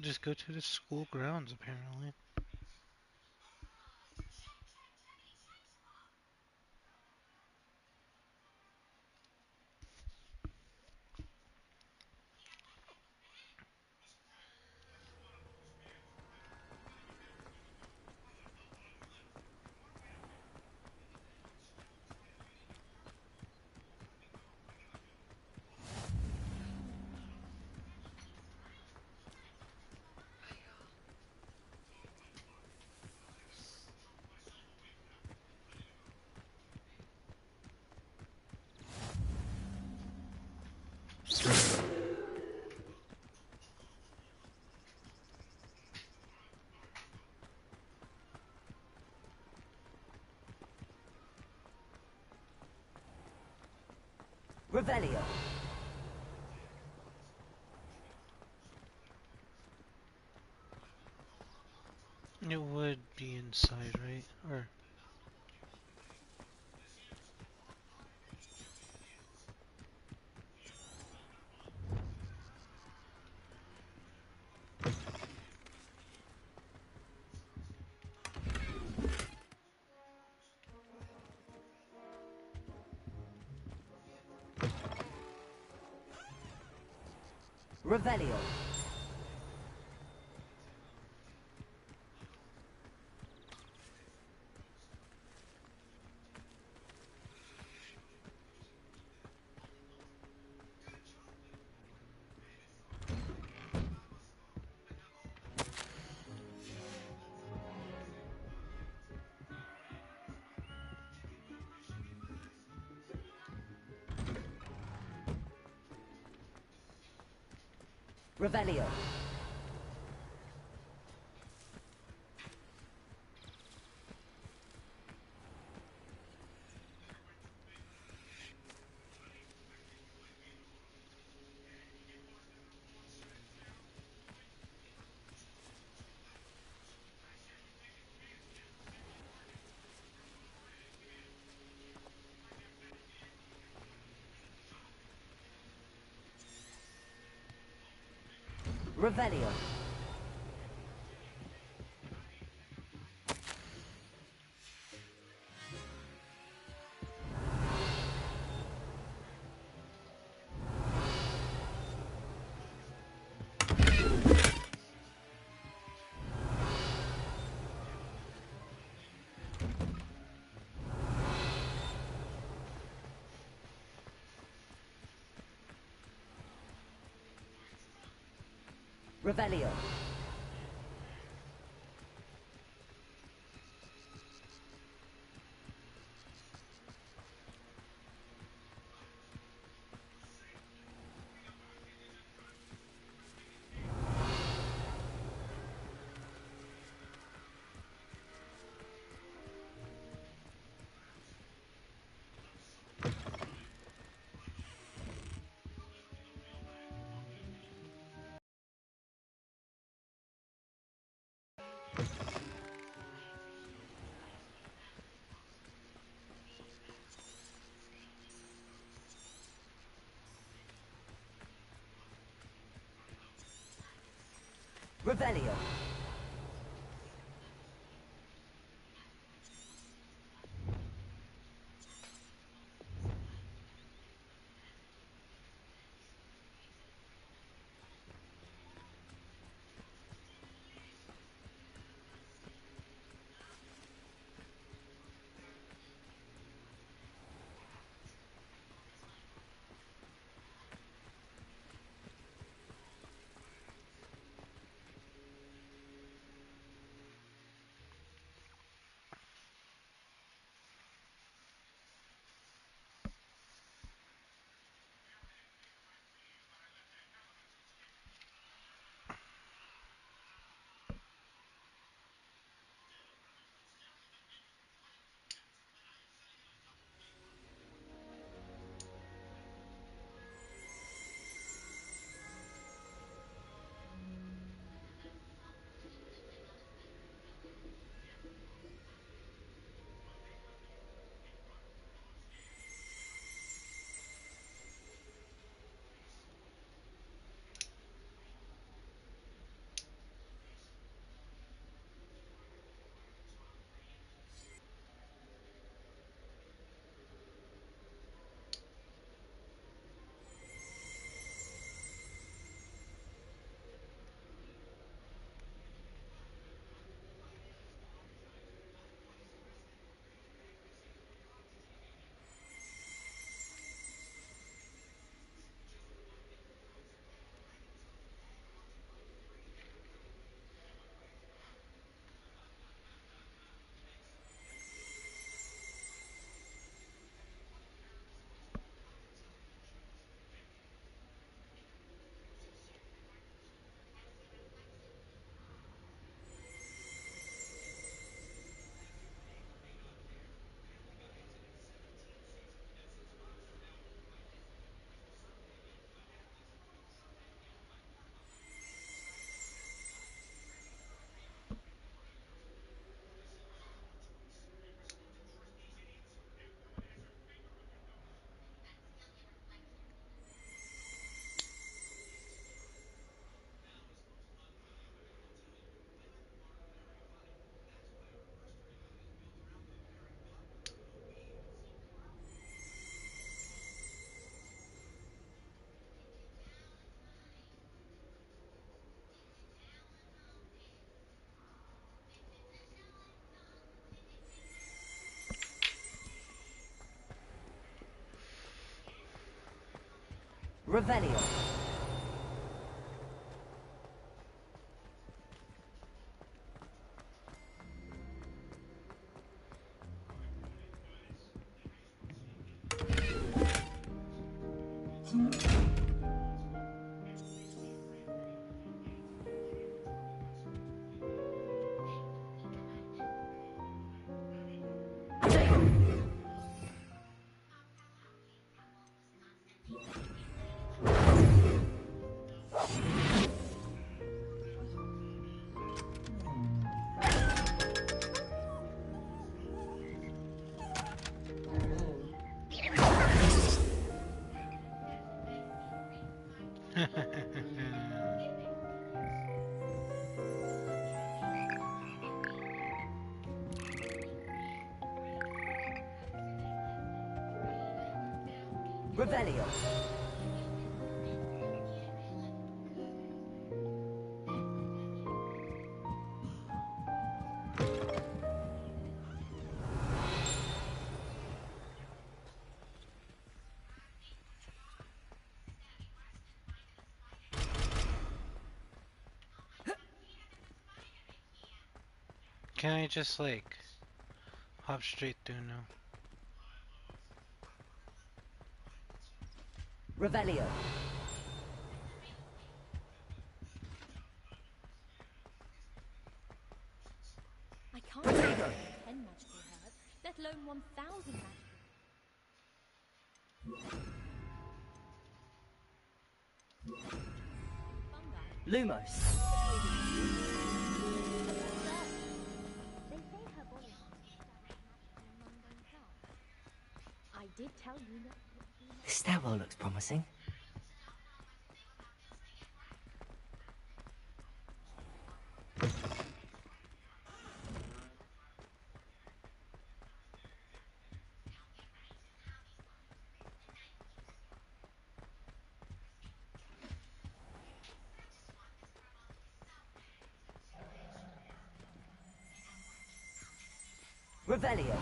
Just go to the school grounds, apparently. Revelio. It would be inside, right? Or Revelio. Revelio. Revelio. Revelio. Revelio. Revelio. Revelio. Can I just like hop straight through now? Revelio. I can't use 10 magical herbs, let alone 1,000 magical. Lumos. They say herbology is magical and mundane plants. I did tell you not to. This stairwell looks promising. Revelio.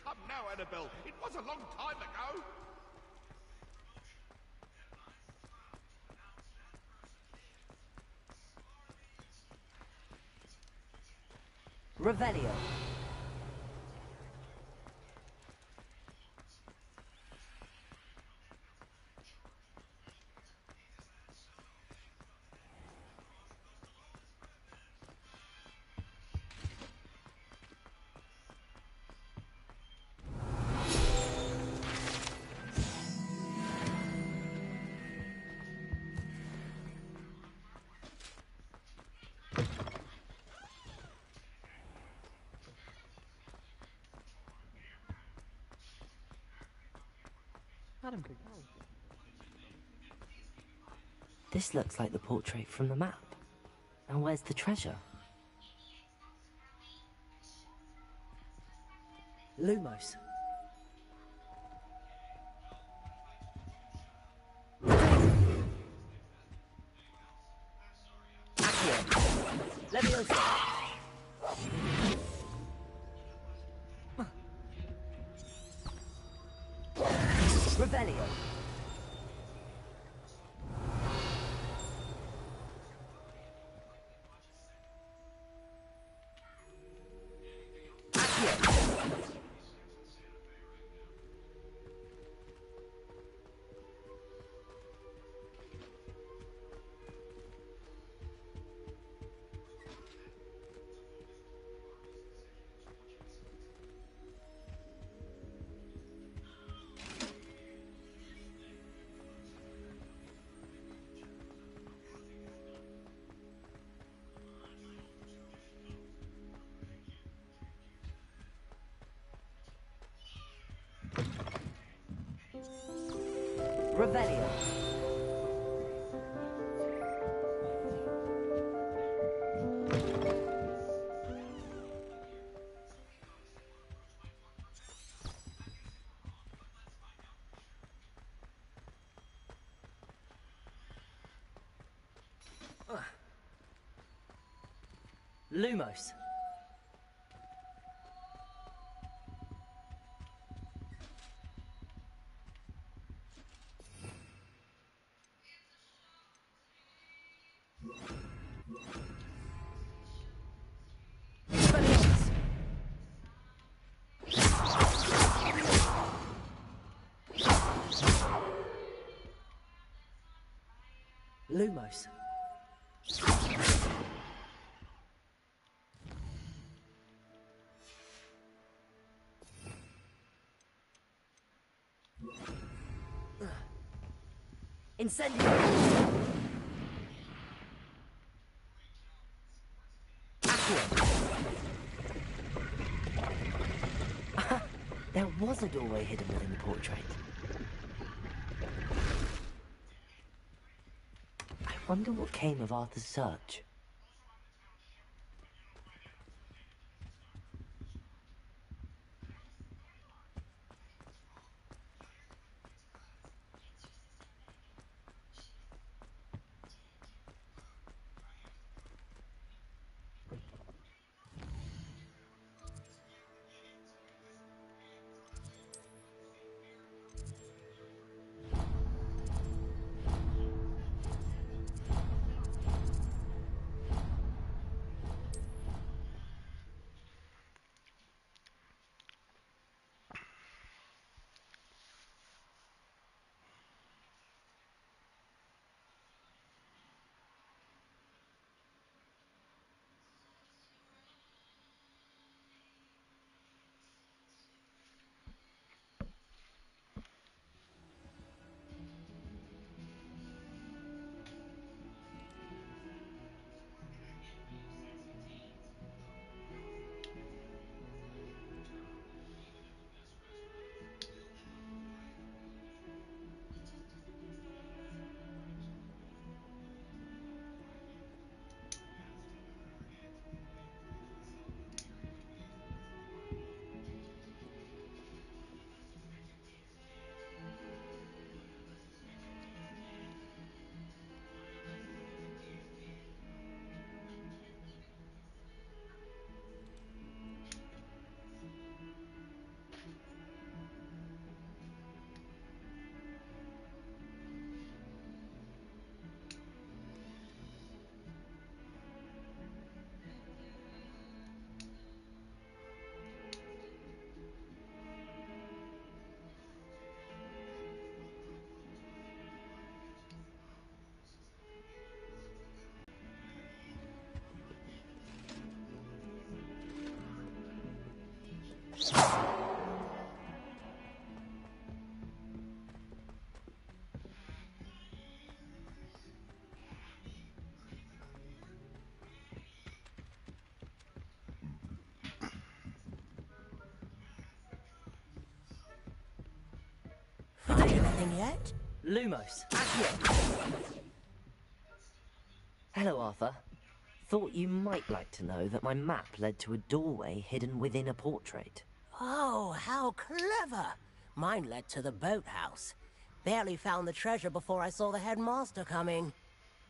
Come now, Annabelle. It was a long time ago. Revelio. This looks like the portrait from the map. And where's the treasure? Lumos. Accio. Leviosa. Revelio. Revelio. Lumos. Expelliarmus. Lumos. Incendio. There was a doorway hidden within the portrait. I wonder what came of Arthur's search. Find anything yet? Lumos. Accio. Hello, Arthur. Thought you might like to know that my map led to a doorway hidden within a portrait. Oh, how clever! Mine led to the boathouse. Barely found the treasure before I saw the headmaster coming.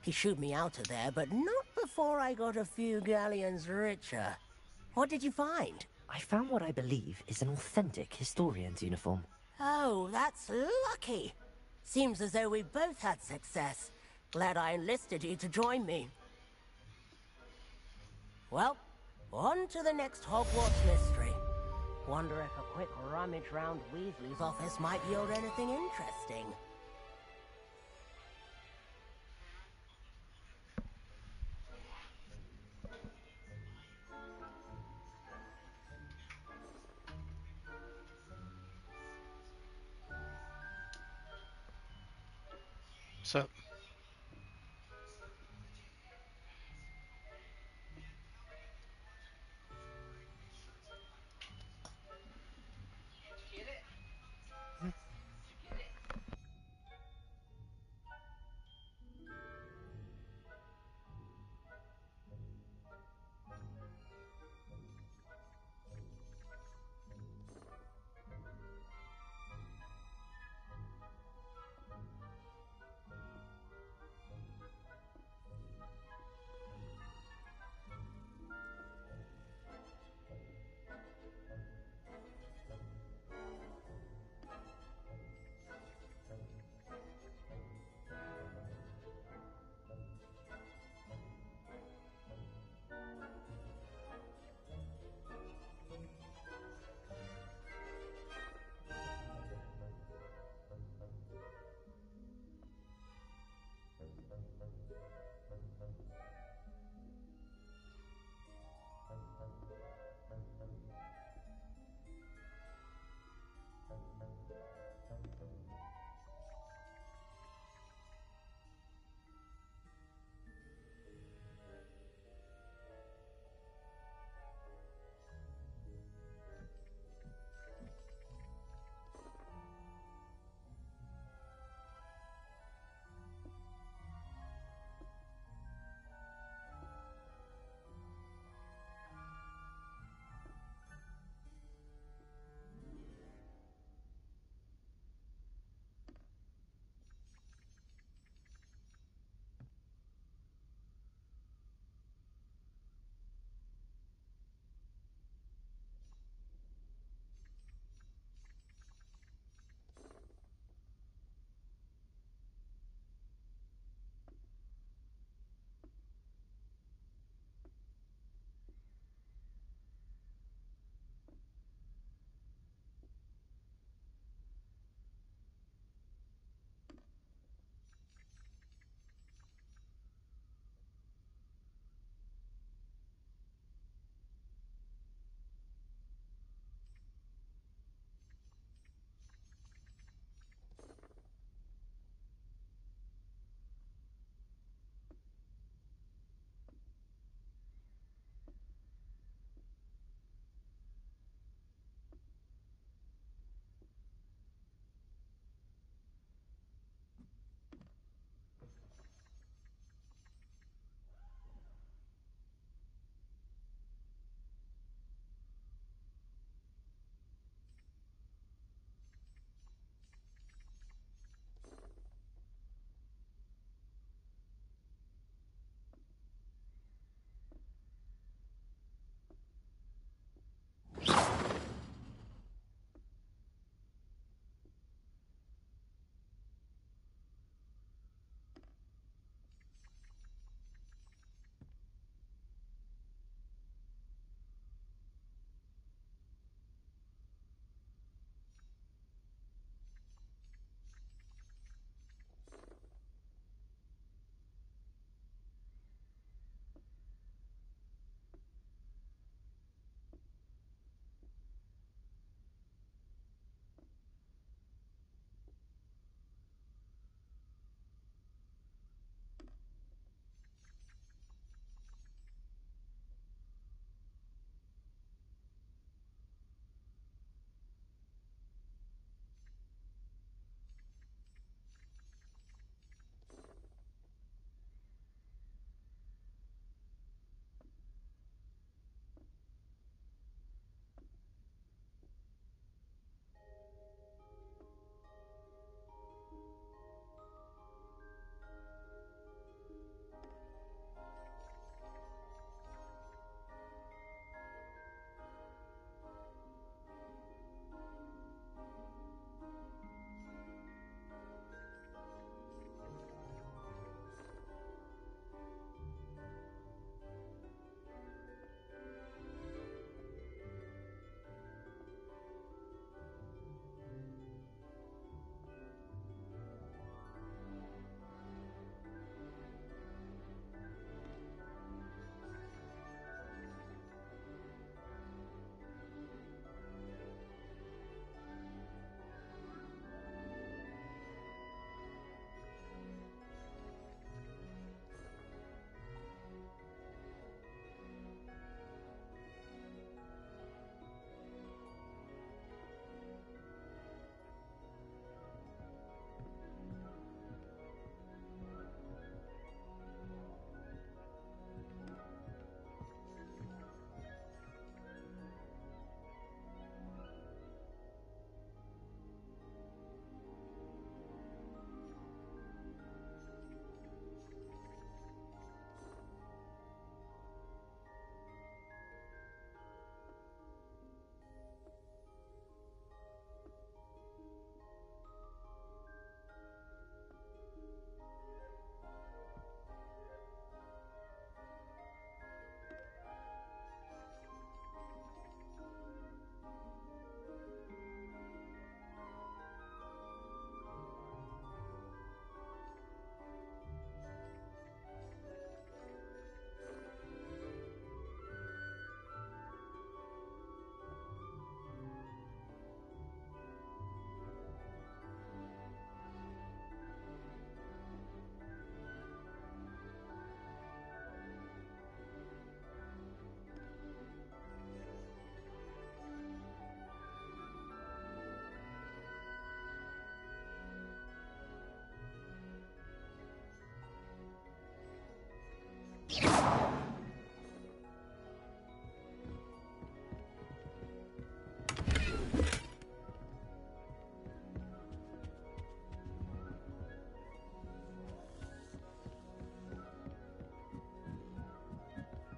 He shooed me out of there, but not before I got a few galleons richer. What did you find? I found what I believe is an authentic historian's uniform. Oh, that's lucky. Seems as though we both had success. Glad I enlisted you to join me. Well, on to the next Hogwarts mystery. Wonder if a quick rummage round Weasley's office might yield anything interesting. So,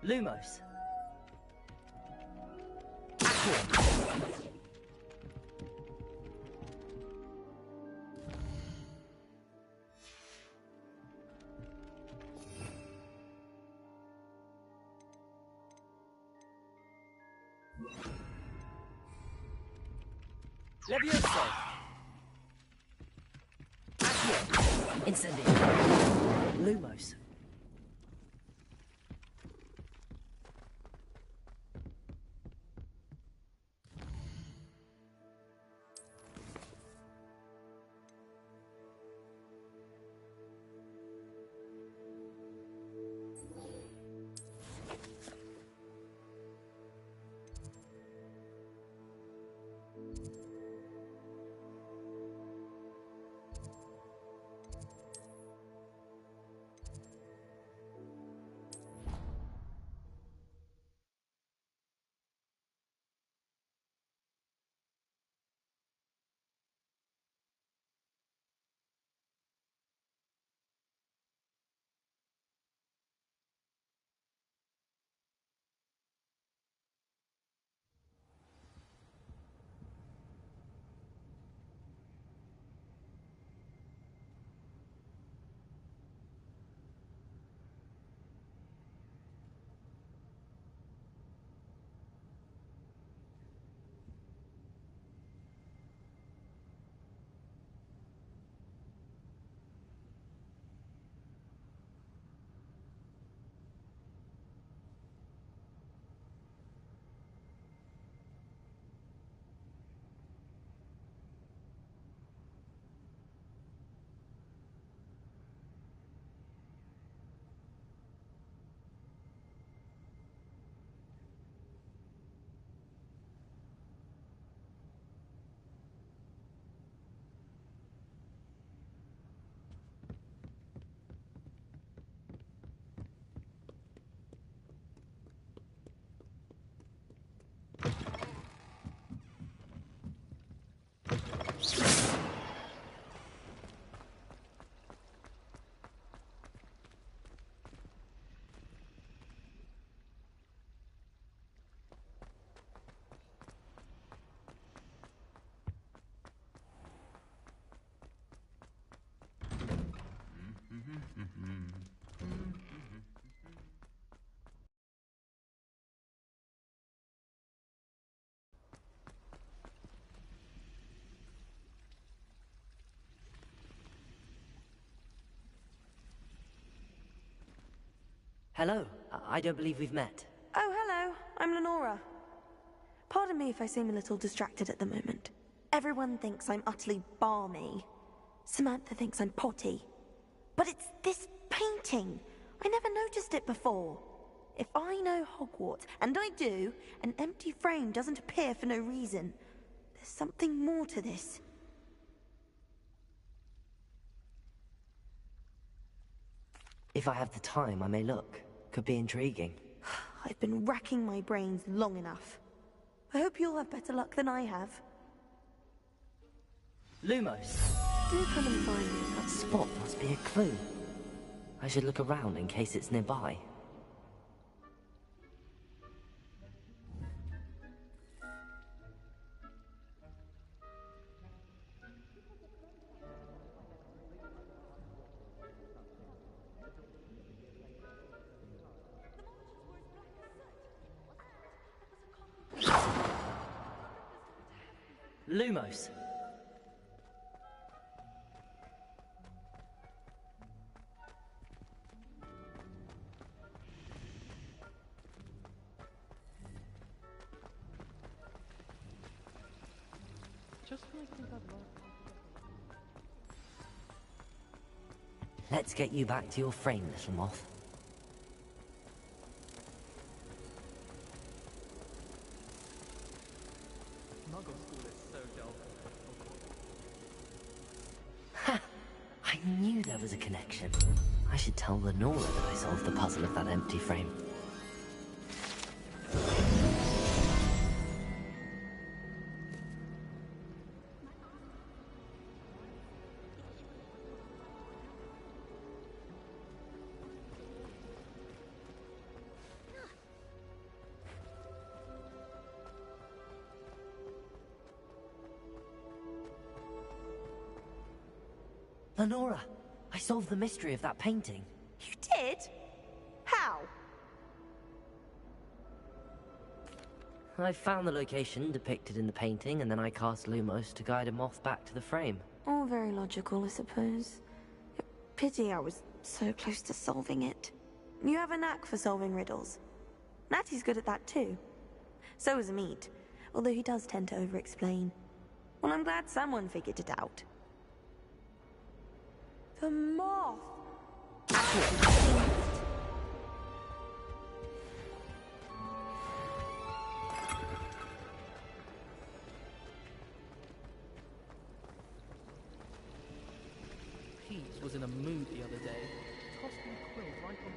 Lumos. Levioso. Accio. Incendio. Lumos. Hello. I don't believe we've met. Oh, hello. I'm Lenora. Pardon me if I seem a little distracted at the moment. Everyone thinks I'm utterly balmy. Samantha thinks I'm potty. But it's this painting. I never noticed it before. If I know Hogwarts, and I do, an empty frame doesn't appear for no reason. There's something more to this. If I have the time, I may look. Could be intriguing. I've been racking my brains long enough. I hope you'll have better luck than I have. Lumos. Do come and find me. That spot must be a clue. I should look around in case it's nearby. Lumos. Let's get you back to your frame, little moth. Ha! I knew there was a connection. I should tell Lenora that I solved the puzzle of that empty frame. Lenora, I solved the mystery of that painting. You did? How? I found the location depicted in the painting, and then I cast Lumos to guide a moth back to the frame. All very logical, I suppose. Pity I was so close to solving it. You have a knack for solving riddles. Natty's good at that too. So is Amit, although he does tend to over-explain. Well, I'm glad someone figured it out. The moth! Pease was in a mood the other day. Tossed me quill right on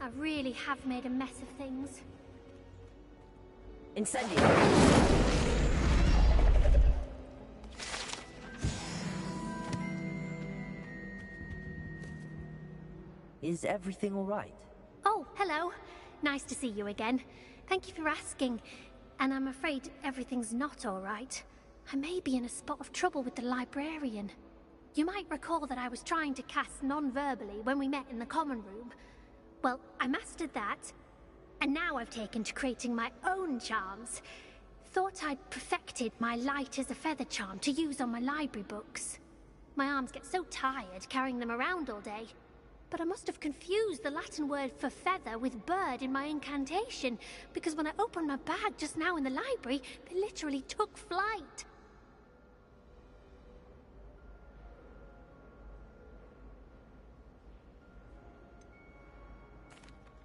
the I really have made a mess of things. Incendio! Is everything all right? Oh, hello. Nice to see you again. Thank you for asking. And I'm afraid everything's not all right. I may be in a spot of trouble with the librarian. You might recall that I was trying to cast non-verbally when we met in the common room. Well, I mastered that, and now I've taken to creating my own charms. Thought I'd perfected my light as a feather charm to use on my library books. My arms get so tired carrying them around all day. But I must have confused the Latin word for feather with bird in my incantation, because when I opened my bag just now in the library, they literally took flight.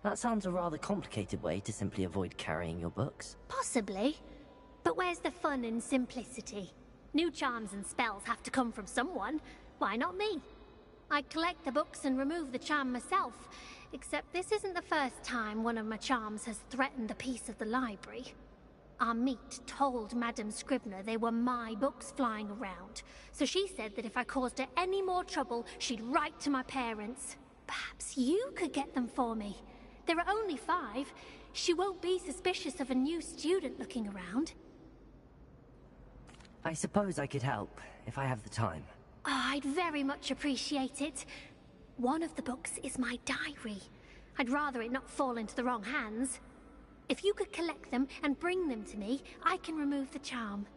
That sounds a rather complicated way to simply avoid carrying your books. Possibly. But where's the fun in simplicity? New charms and spells have to come from someone. Why not me? I collect the books and remove the charm myself, except this isn't the first time one of my charms has threatened the peace of the library. Amit told Madame Scribner they were my books flying around, so she said that if I caused her any more trouble, she'd write to my parents. Perhaps you could get them for me. There are only 5. She won't be suspicious of a new student looking around. I suppose I could help, if I have the time. Oh, I'd very much appreciate it. One of the books is my diary. I'd rather it not fall into the wrong hands. If you could collect them and bring them to me, I can remove the charm.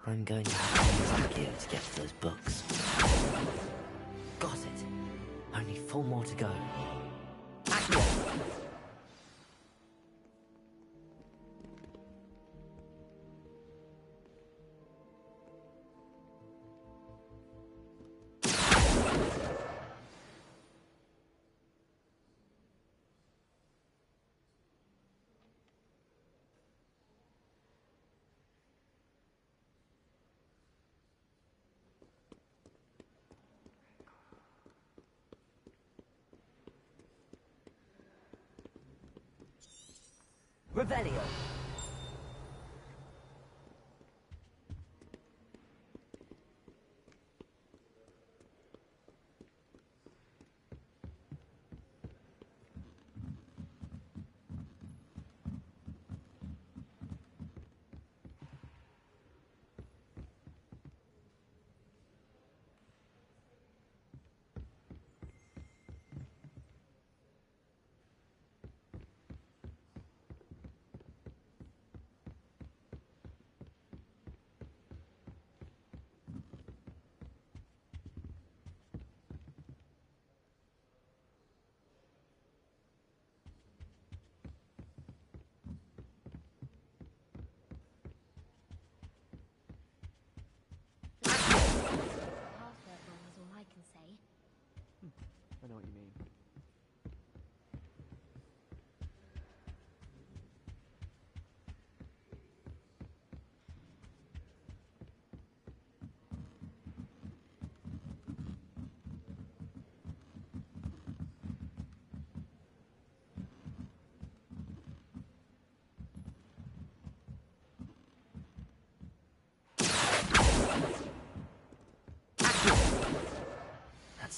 I'm going to have to use my gear to get to those books. Got it. Only 4 more to go. Accio! Revelio!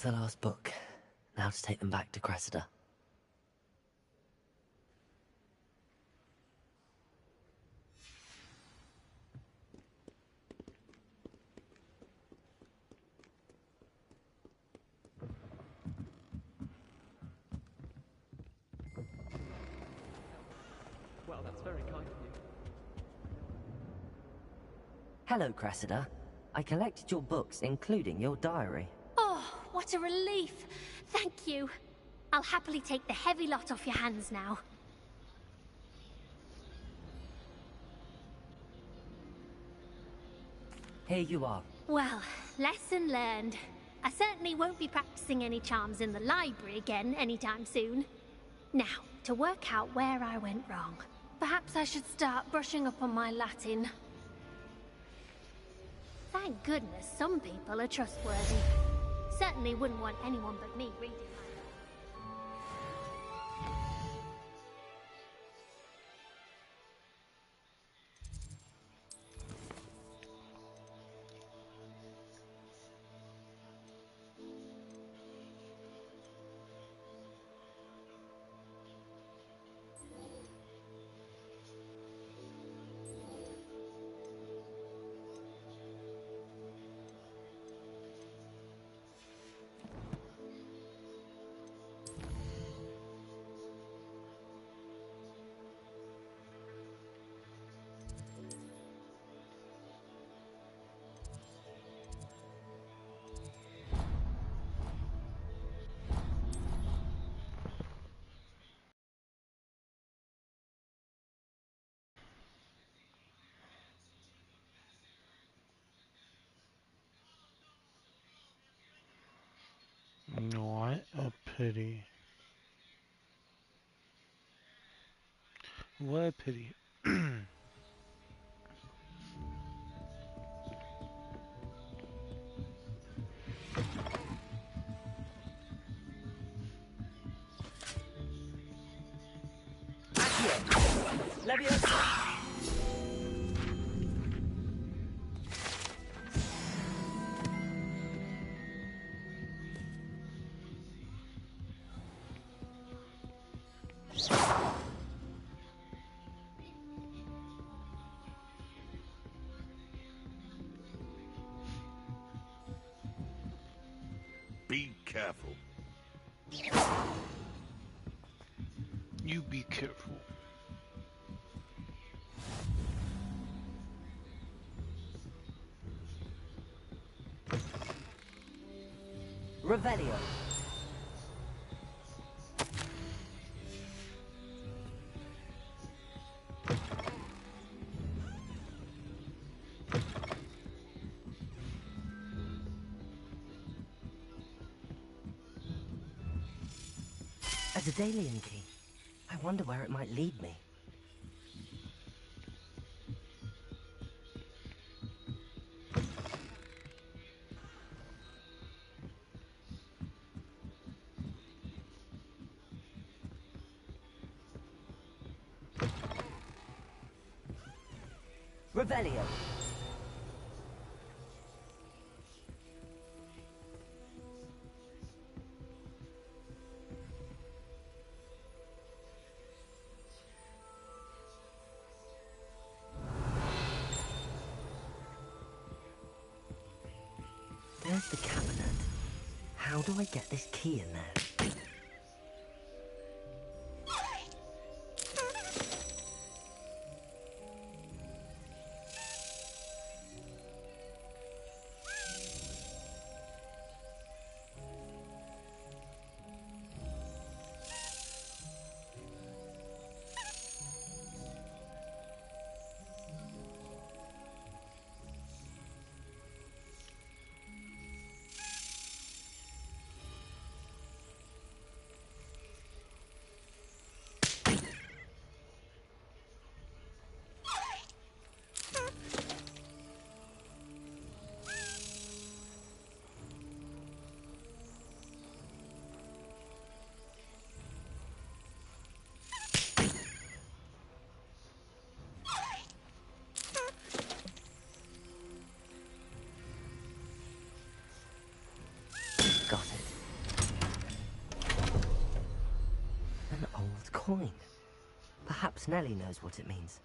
That's the last book. Now to take them back to Cressida. Well, that's very kind of you. Hello, Cressida. I collected your books, including your diary. Oh, what a relief. Thank you. I'll happily take the heavy lot off your hands now. Here you are. Well, lesson learned. I certainly won't be practicing any charms in the library again anytime soon. Now, to work out where I went wrong. Perhaps I should start brushing up on my Latin. Thank goodness some people are trustworthy. Certainly wouldn't want anyone but me reading What a pity. What a pity. Be careful. You be careful. Revelio. A Daedalian key. I wonder where it might lead me. Revelio. There's the cabinet. How do I get this key in there? coin. Perhaps Nellie knows what it means.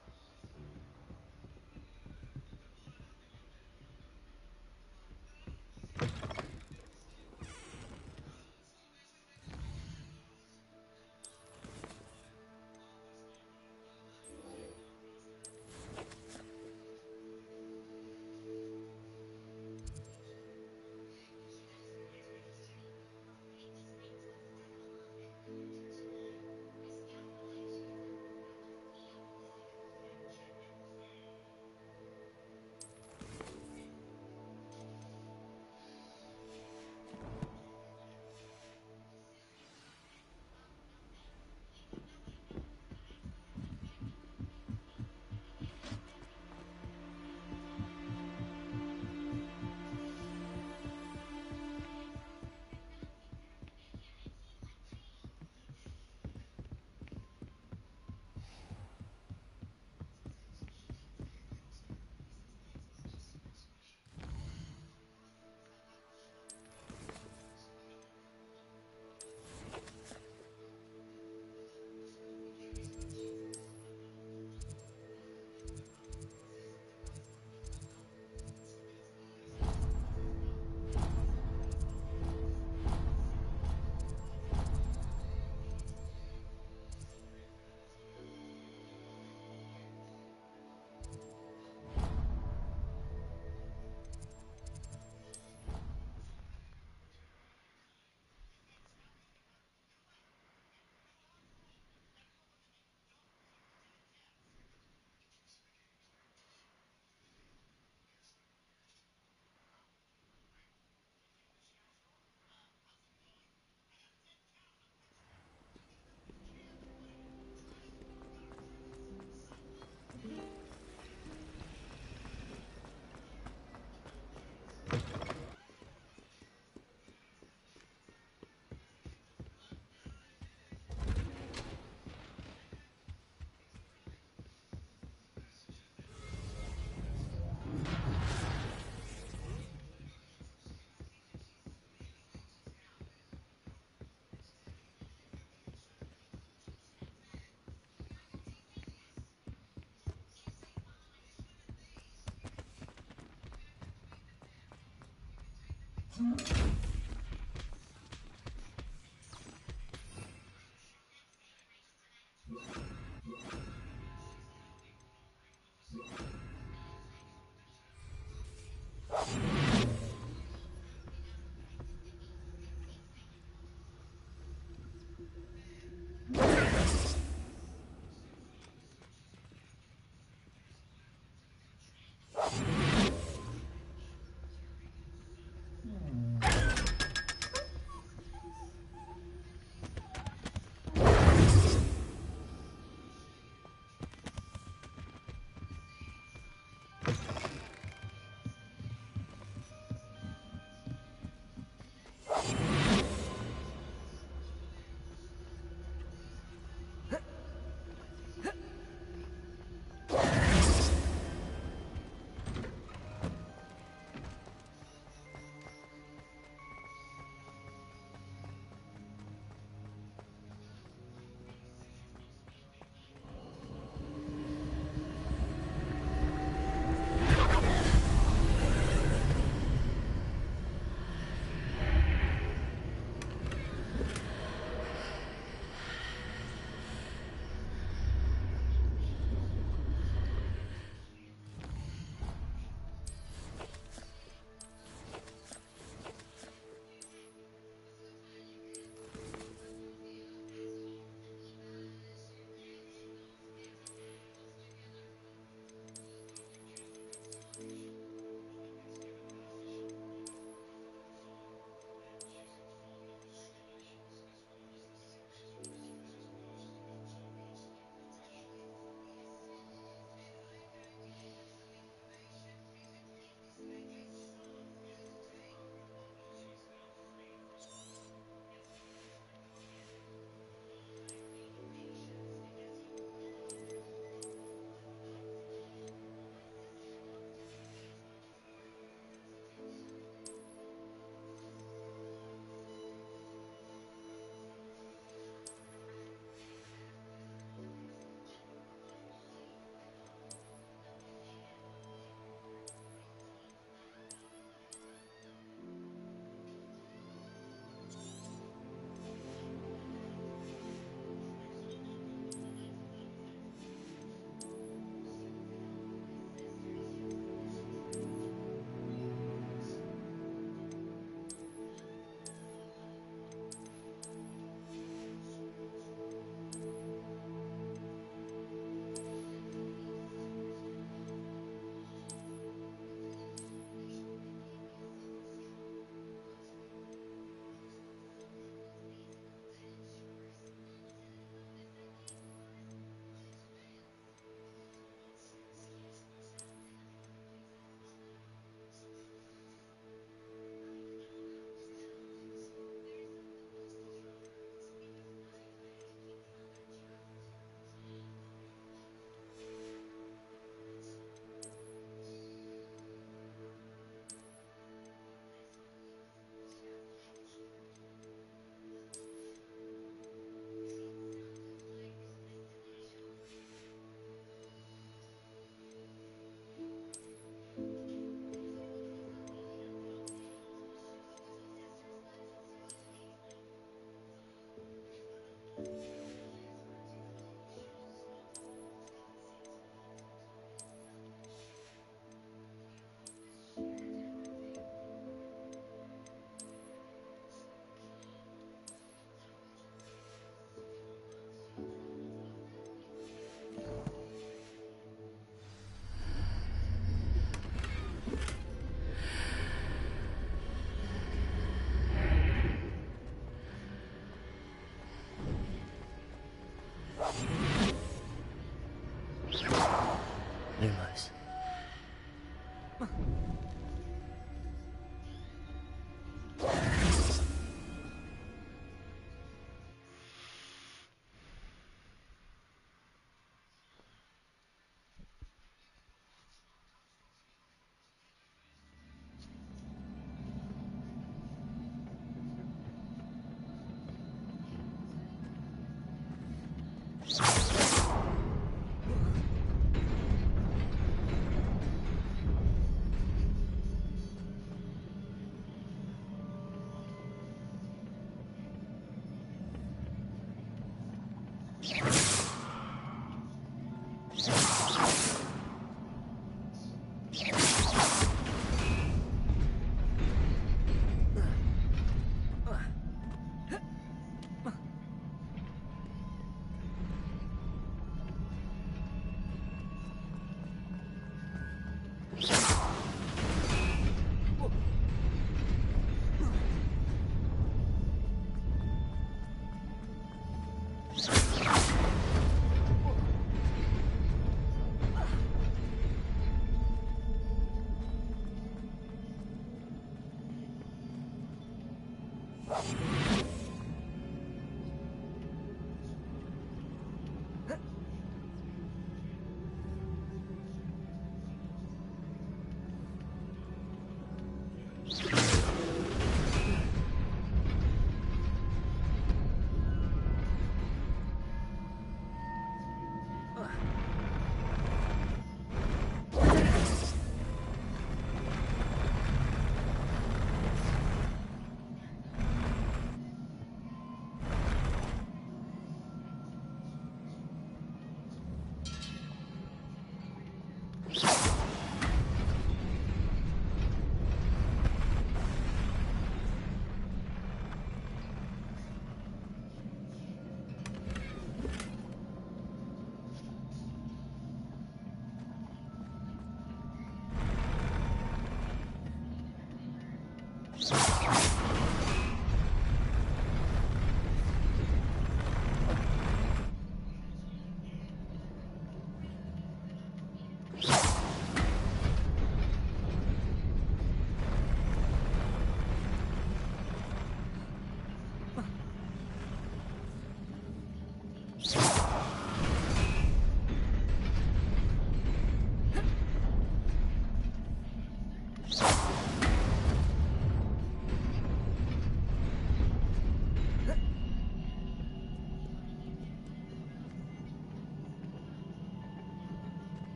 She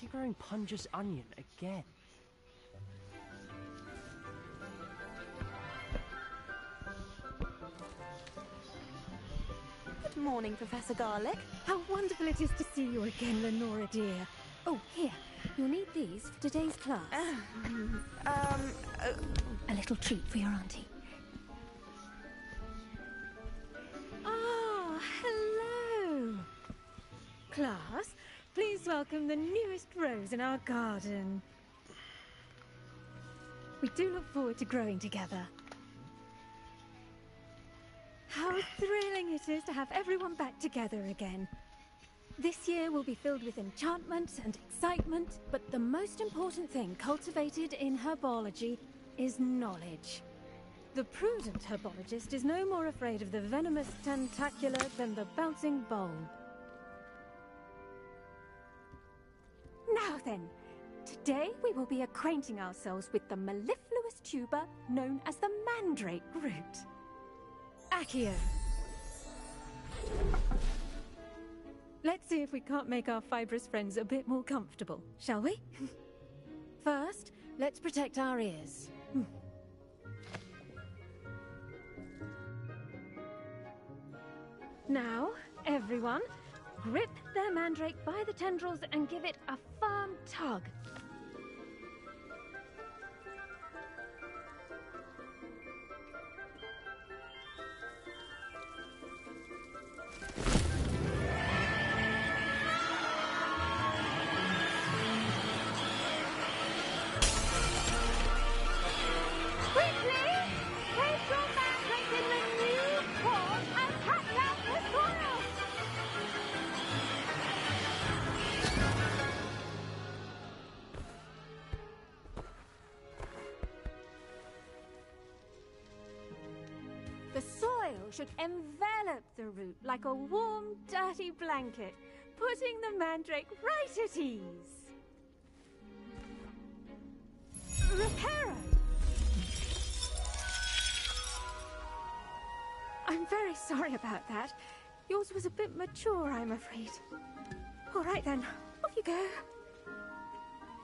growing Punja's onion again. Morning, Professor Garlic. How wonderful it is to see you again, Lenora dear. Oh, here. You'll need these for today's class. A little treat for your auntie. Ah, hello. Class, please welcome the newest rose in our garden. We do look forward to growing together. How thrilling it is to have everyone back together again. This year will be filled with enchantment and excitement, but the most important thing cultivated in herbology is knowledge. The prudent herbologist is no more afraid of the venomous tentacula than the bouncing bulb. Now then, today we will be acquainting ourselves with the mellifluous tuber known as the mandrake root. Accio. Let's see if we can't make our fibrous friends a bit more comfortable, shall we? First, let's protect our ears. Now, everyone, grip their mandrake by the tendrils and give it a firm tug. The soil should envelop the root like a warm, dirty blanket, putting the mandrake right at ease. Reparo! I'm very sorry about that. Yours was a bit mature, I'm afraid. All right then, off you go.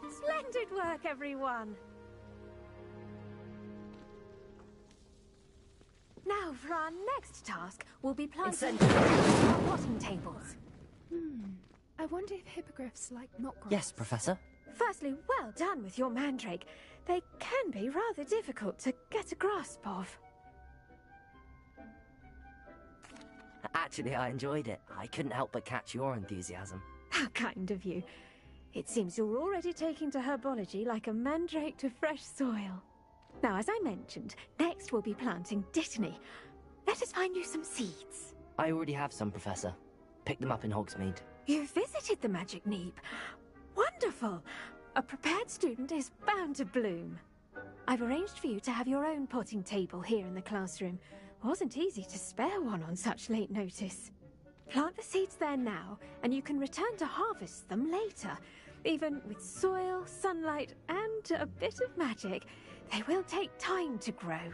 Splendid work, everyone. Now, for our next task, we'll be planting our potting tables. I wonder if hippogriffs like knotgrass. Yes, Professor. Firstly, well done with your mandrake. They can be rather difficult to get a grasp of. Actually, I enjoyed it. I couldn't help but catch your enthusiasm. How kind of you. It seems you're already taking to herbology like a mandrake to fresh soil. Now, as I mentioned, next we'll be planting dittany. Let us find you some seeds. I already have some, Professor. Picked them up in Hogsmeade. You visited the Magic Neep. Wonderful! A prepared student is bound to bloom. I've arranged for you to have your own potting table here in the classroom. Wasn't easy to spare one on such late notice. Plant the seeds there now, and you can return to harvest them later. Even with soil, sunlight, and a bit of magic, they will take time to grow.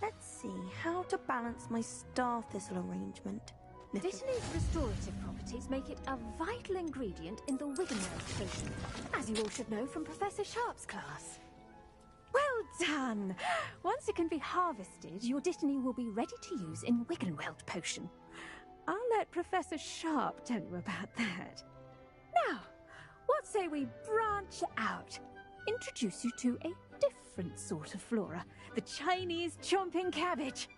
Let's see how to balance my star thistle arrangement. Dittany's restorative properties make it a vital ingredient in the Wiggenweld potion, as you all should know from Professor Sharp's class. Well done! Once it can be harvested, your dittany will be ready to use in Wiggenweld potion. I'll let Professor Sharp tell you about that. Now, what say we branch out? Introduce you to a different sort of flora, the Chinese chomping cabbage.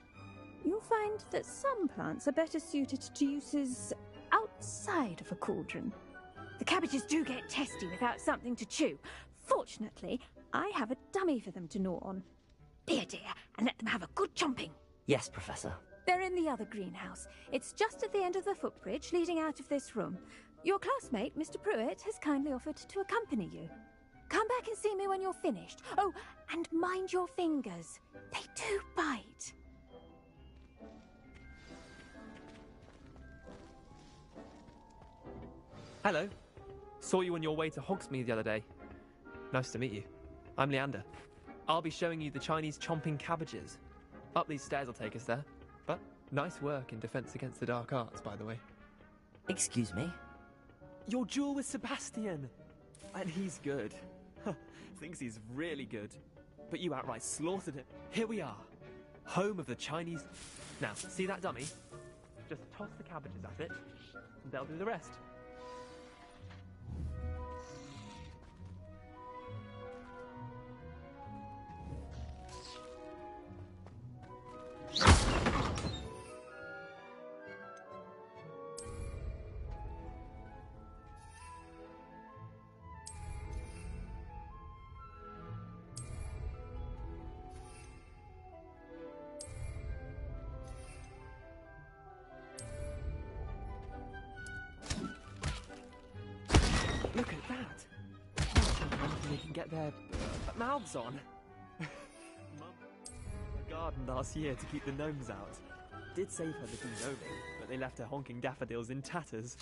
You'll find that some plants are better suited to uses outside of a cauldron. The cabbages do get testy without something to chew. Fortunately, I have a dummy for them to gnaw on. Here, dear, and let them have a good chomping. Yes, Professor. They're in the other greenhouse. It's just at the end of the footbridge leading out of this room. Your classmate, Mr. Pruitt, has kindly offered to accompany you. Come back and see me when you're finished. Oh, and mind your fingers. They do bite. Hello. Saw you on your way to Hogsmeade the other day. Nice to meet you. I'm Leander. I'll be showing you the Chinese chomping cabbages. Up these stairs will take us there. But nice work in Defense Against the Dark Arts, by the way. Excuse me? Your duel with Sebastian! And he's good. Thinks he's really good. But you outright slaughtered him. Here we are. Home of the Chinese... Now, see that dummy? Just toss the cabbages at it, and they'll do the rest. Look at that! Anything they can get their mouths on. Mum in the garden last year to keep the gnomes out. Did save her little gnoming, but they left her honking daffodils in tatters.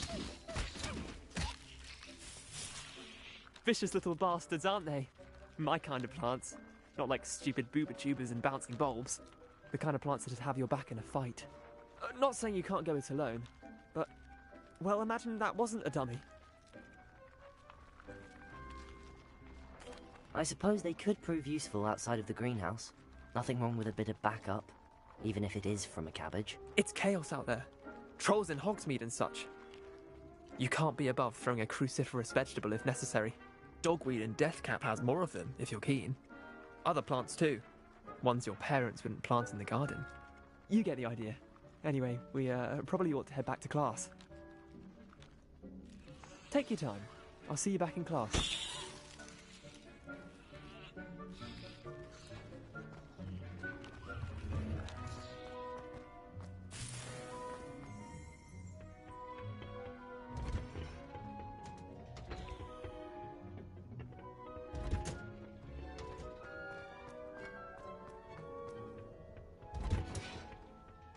Vicious little bastards, aren't they? My kind of plants. Not like stupid booba tubers and bouncing bulbs. The kind of plants that'd have your back in a fight. Not saying you can't go it alone, but, well, imagine that wasn't a dummy. I suppose they could prove useful outside of the greenhouse. Nothing wrong with a bit of backup, even if it is from a cabbage. It's chaos out there. Trolls in Hogsmeade and such. You can't be above throwing a cruciferous vegetable if necessary. Dogweed and deathcap has more of them, if you're keen. Other plants too. Ones your parents wouldn't plant in the garden. You get the idea. Anyway, we probably ought to head back to class. Take your time. I'll see you back in class.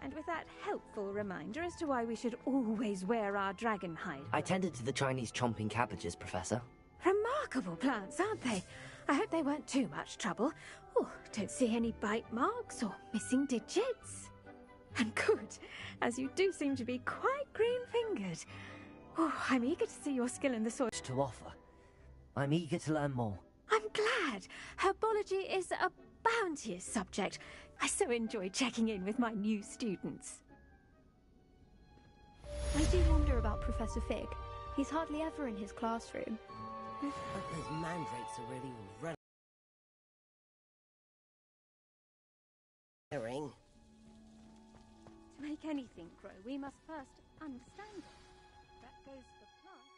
And with that helpful reminder as to why we should always wear our dragon hide. I tended to the Chinese chomping cabbages, Professor. Remarkable plants, aren't they? I hope they weren't too much trouble. Oh, don't see any bite marks or missing digits. And good, as you do seem to be quite green-fingered. Oh, I'm eager to see your skill in the soil. To offer. I'm eager to learn more. I'm glad. Herbology is a bounteous subject. I so enjoy checking in with my new students. I do wonder about Professor Fig. He's hardly ever in his classroom. But those mandrakes are really relevant. To make anything grow, we must first understand it. That goes for plants.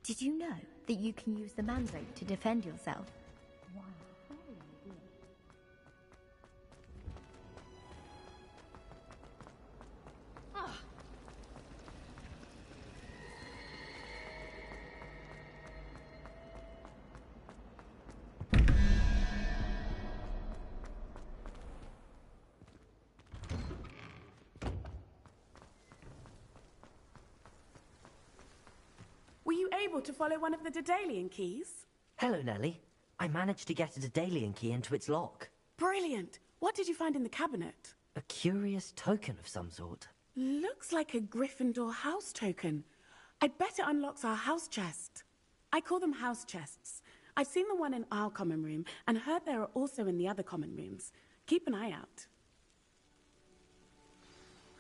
Did you know that you can use the mandrake to defend yourself? Wow. Were you able to follow one of the Daedalian keys? Hello, Nellie. I managed to get a Daedalian key into its lock. Brilliant! What did you find in the cabinet? A curious token of some sort. Looks like a Gryffindor house token. I'd bet it unlocks our house chest. I call them house chests. I've seen the one in our common room and heard there are also in the other common rooms. Keep an eye out.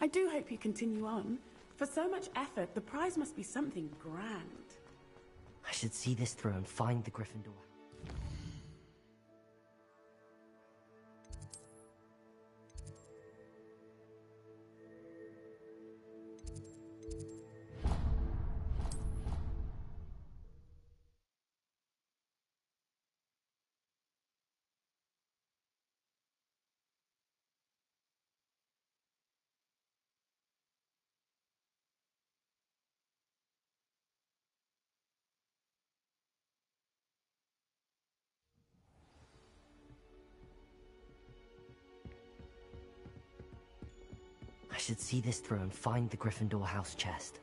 I do hope you continue on. For so much effort, the prize must be something grand. I should see this through and find the Gryffindor. I should see this through and find the Gryffindor house chest.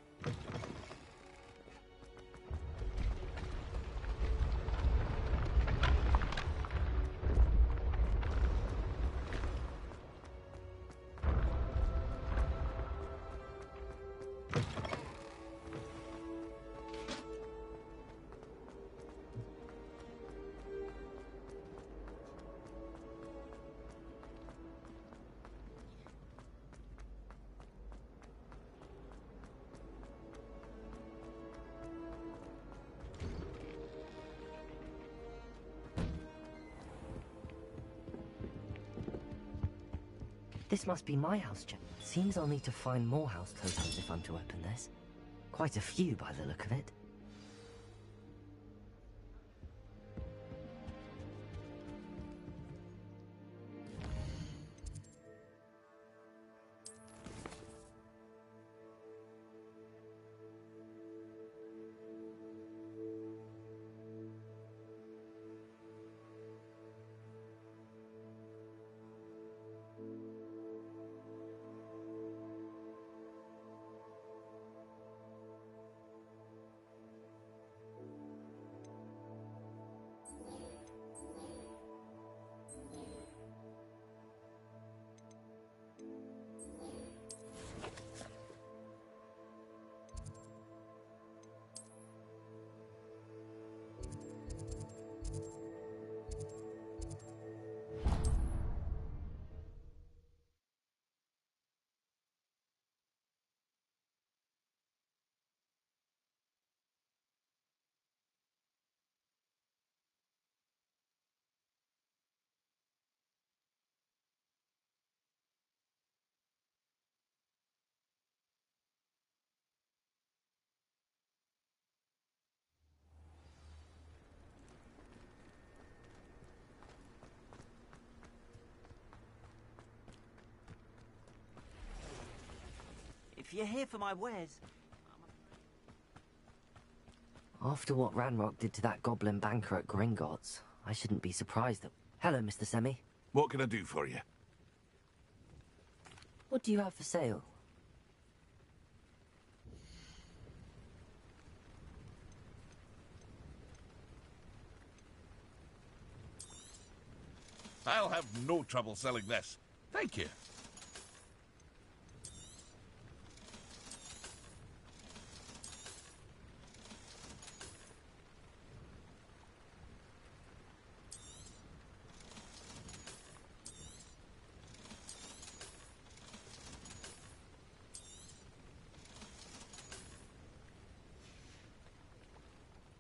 This must be my house chest. Seems I'll need to find more house tokens if I'm to open this. Quite a few by the look of it. If you're here for my wares... After what Ranrock did to that goblin banker at Gringotts, I shouldn't be surprised that... Hello, Mr. Semi. What can I do for you? What do you have for sale? I'll have no trouble selling this. Thank you.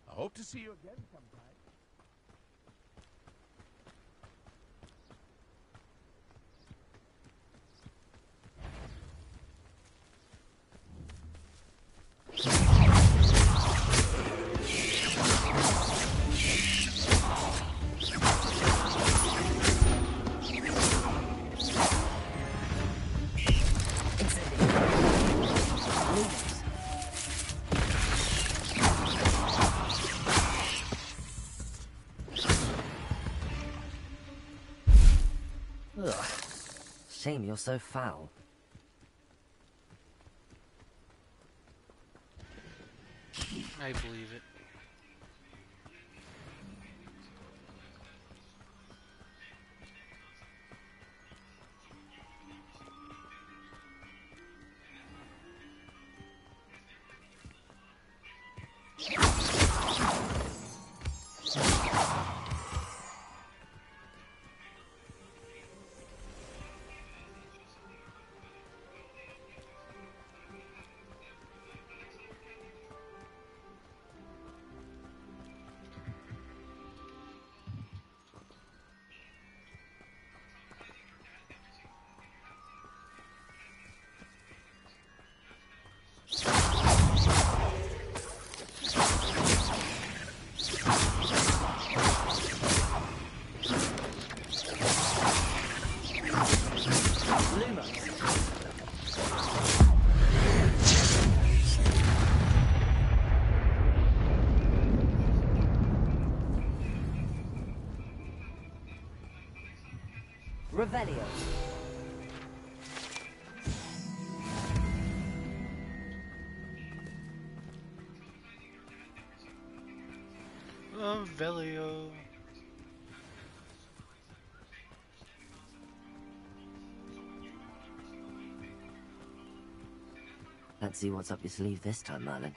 I hope to see you again sometime. Ugh. Shame you're so foul. I believe it. Revelio. Velio. Let's see what's up your sleeve this time, Merlin.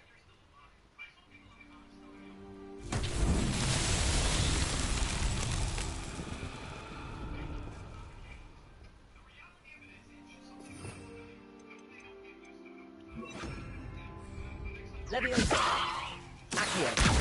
Leviosa! Accio!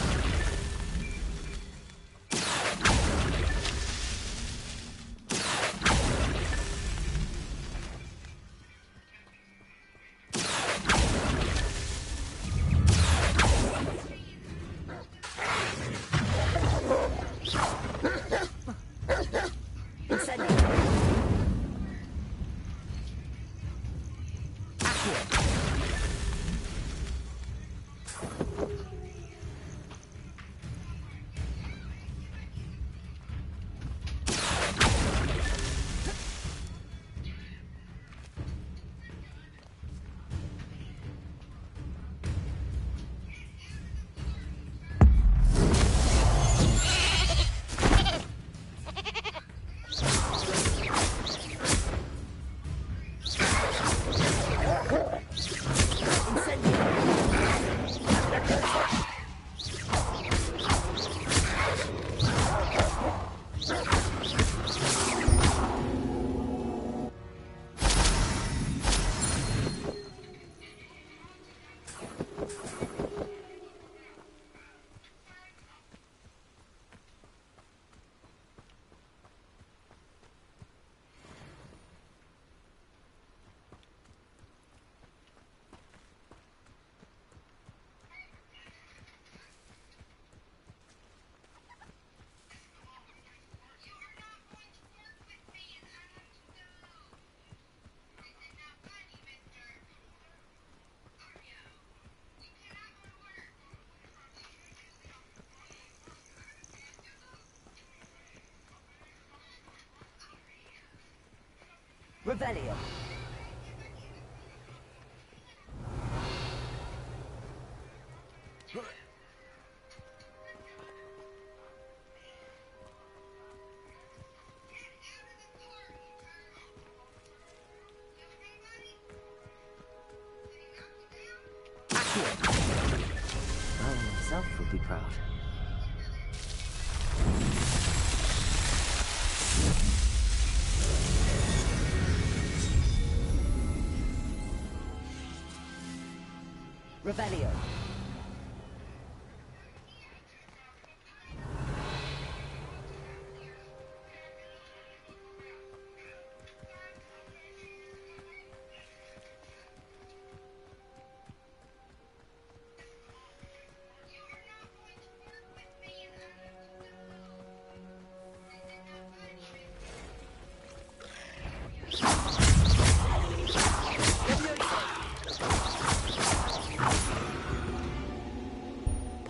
Revelio. I myself would be proud. Revelio.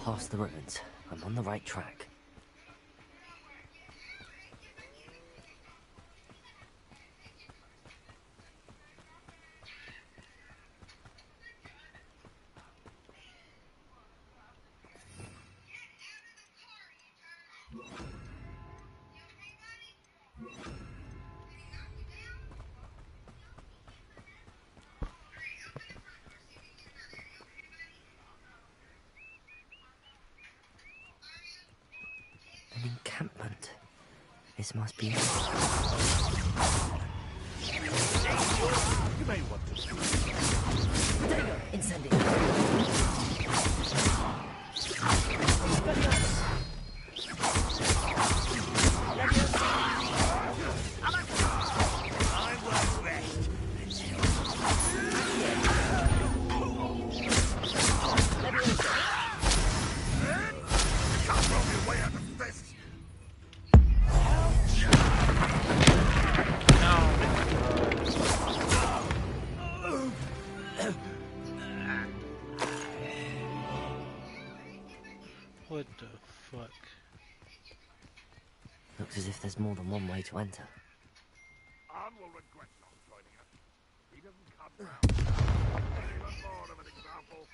Past the ruins. I'm on the right track. An encampment. This must be it. You may want to. Dagger! Incendio! What the fuck? Looks as if there's more than one way to enter. Anne will regret not joining us. He doesn't come round. Even more of an example.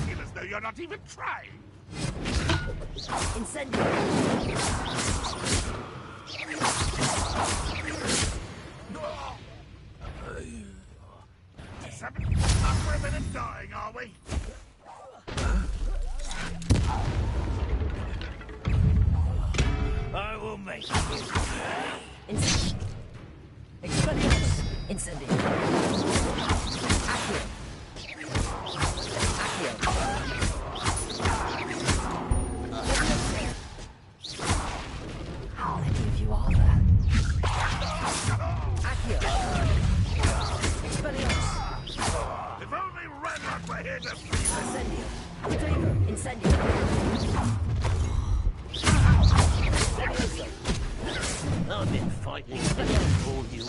Feel as though you're not even trying. Incendio! Up for a minute dying, are we? I will make you. Incendio! Expelliarmus! Incendio! Accio! Accio! How many of you are there? Accio! Expelliarmus! If only Renrock were here to see us. Incendio! Dagger! Incendio! I've been fighting against all you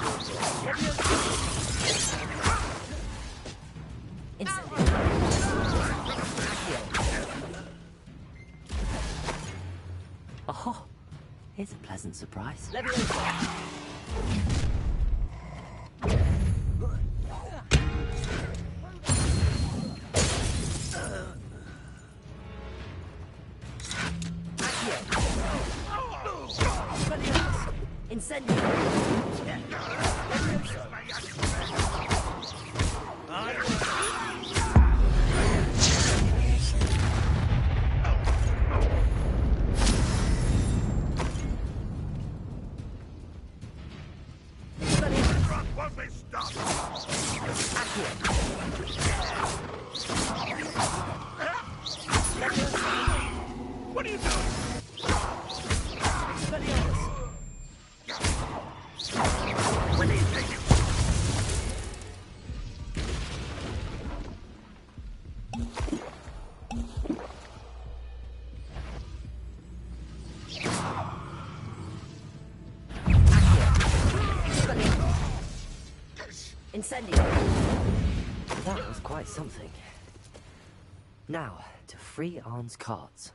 Oh, here's a pleasant surprise. Incendio! Won't be stopped. What are you doing? When are you taking? Incendio! That was quite something. Now, to free Arn's carts.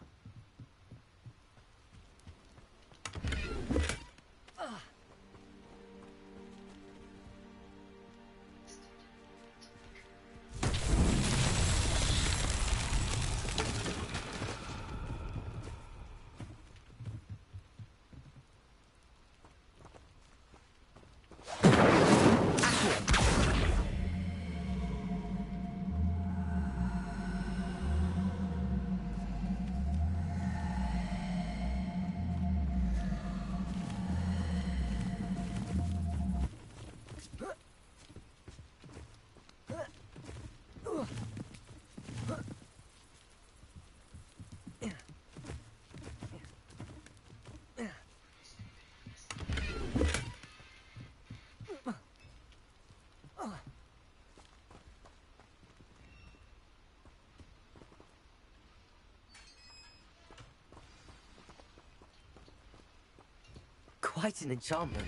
Quite an enchantment.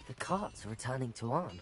The carts are returning to Arn.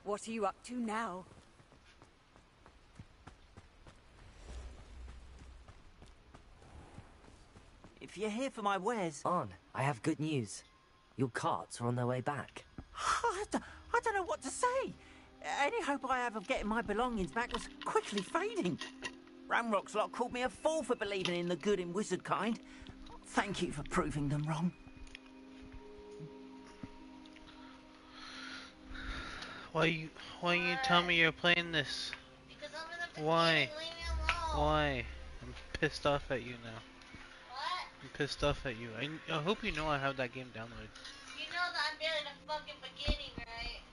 What are you up to now? If you're here for my wares... Arn, I have good news. Your carts are on their way back. I don't know what to say. Any hope I have of getting my belongings back was quickly fading. Ramrock's lot called me a fool for believing in the good in wizard kind. Thank you for proving them wrong. Why you tell me you're playing this? Because I'm in the Why? Leave me alone. Why? I'm pissed off at you now. What? I'm pissed off at you. I hope you know I have that game downloaded. You know that I'm barely the fucking beginning, right?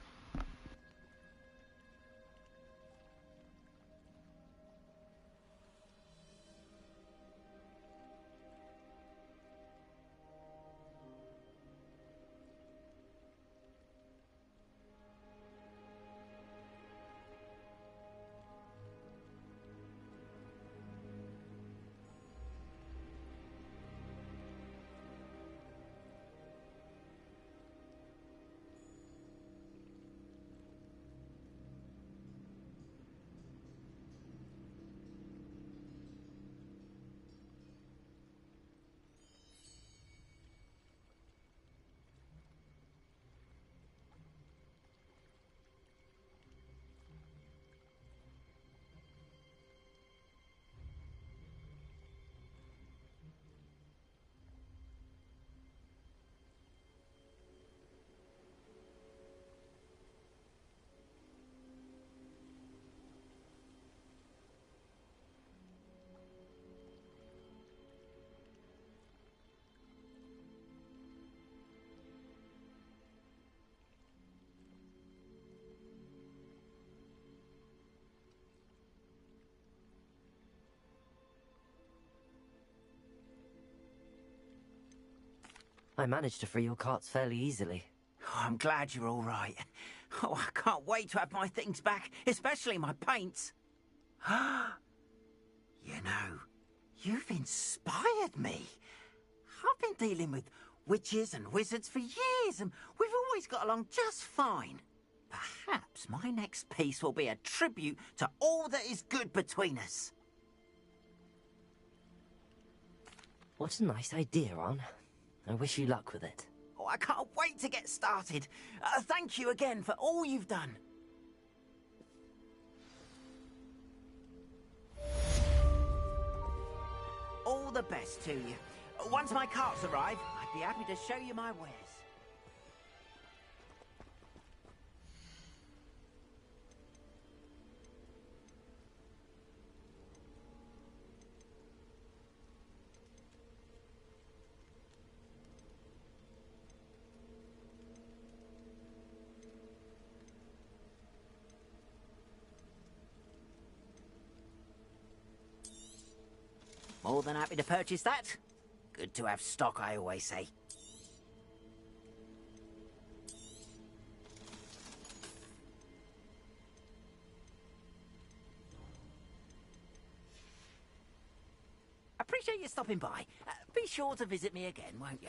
I managed to free your carts fairly easily. Oh, I'm glad you're all right. Oh, I can't wait to have my things back, especially my paints. You know, you've inspired me. I've been dealing with witches and wizards for years, and we've always got along just fine. Perhaps my next piece will be a tribute to all that is good between us. What a nice idea, Ron. I wish you luck with it. Oh, I can't wait to get started. Thank you again for all you've done. All the best to you. Once my carts arrive, I'd be happy to show you my wares. More than happy to purchase that. Good to have stock, I always say. Appreciate you stopping by. Be sure to visit me again, won't you?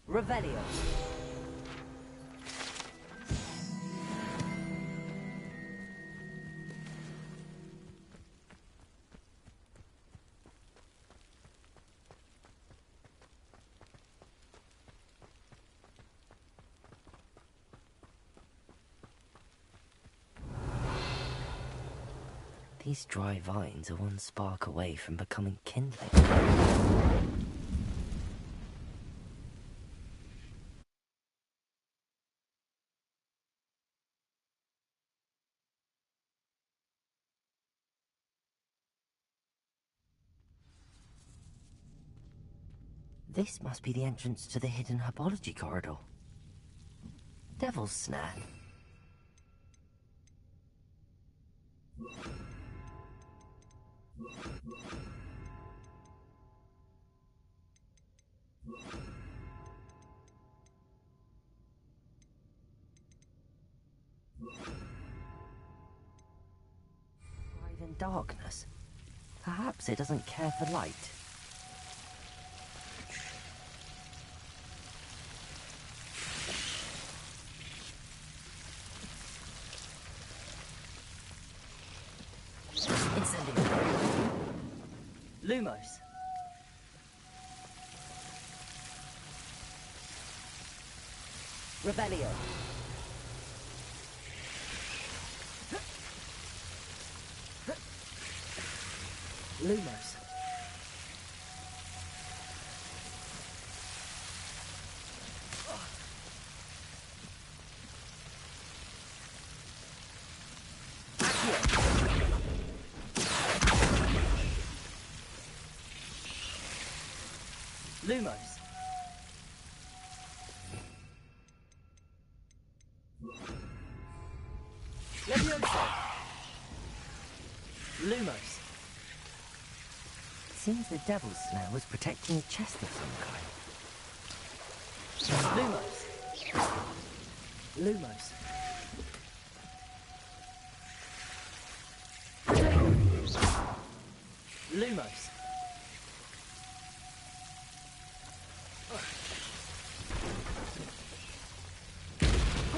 Revelio. These dry vines are one spark away from becoming kindling. This must be the entrance to the hidden herbology corridor. Devil's Snare. Thrive in darkness. Perhaps it doesn't care for light. Incendio. Lumos. Rebellion. Lumos. Lumos. Levioso. Lumos. Seems the Devil's Snare was protecting a chest of some kind. Lumos. Lumos. Lumos.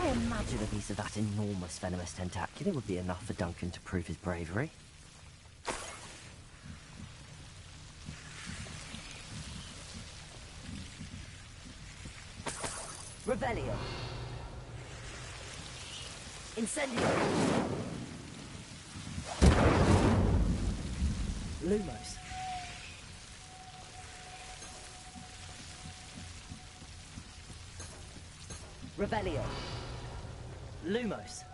I imagine a piece of that enormous venomous tentacula would be enough for Duncan to prove his bravery. Revelio. Incendio. Lumos. Revelio. Lumos.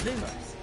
Lumos.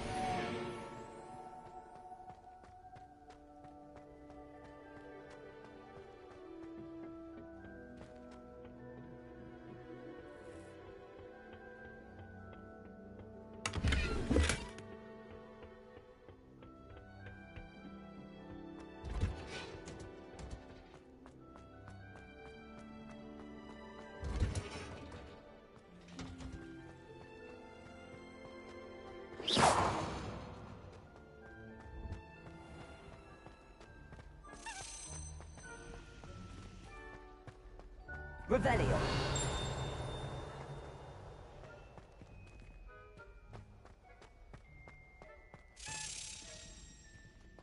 Revelio.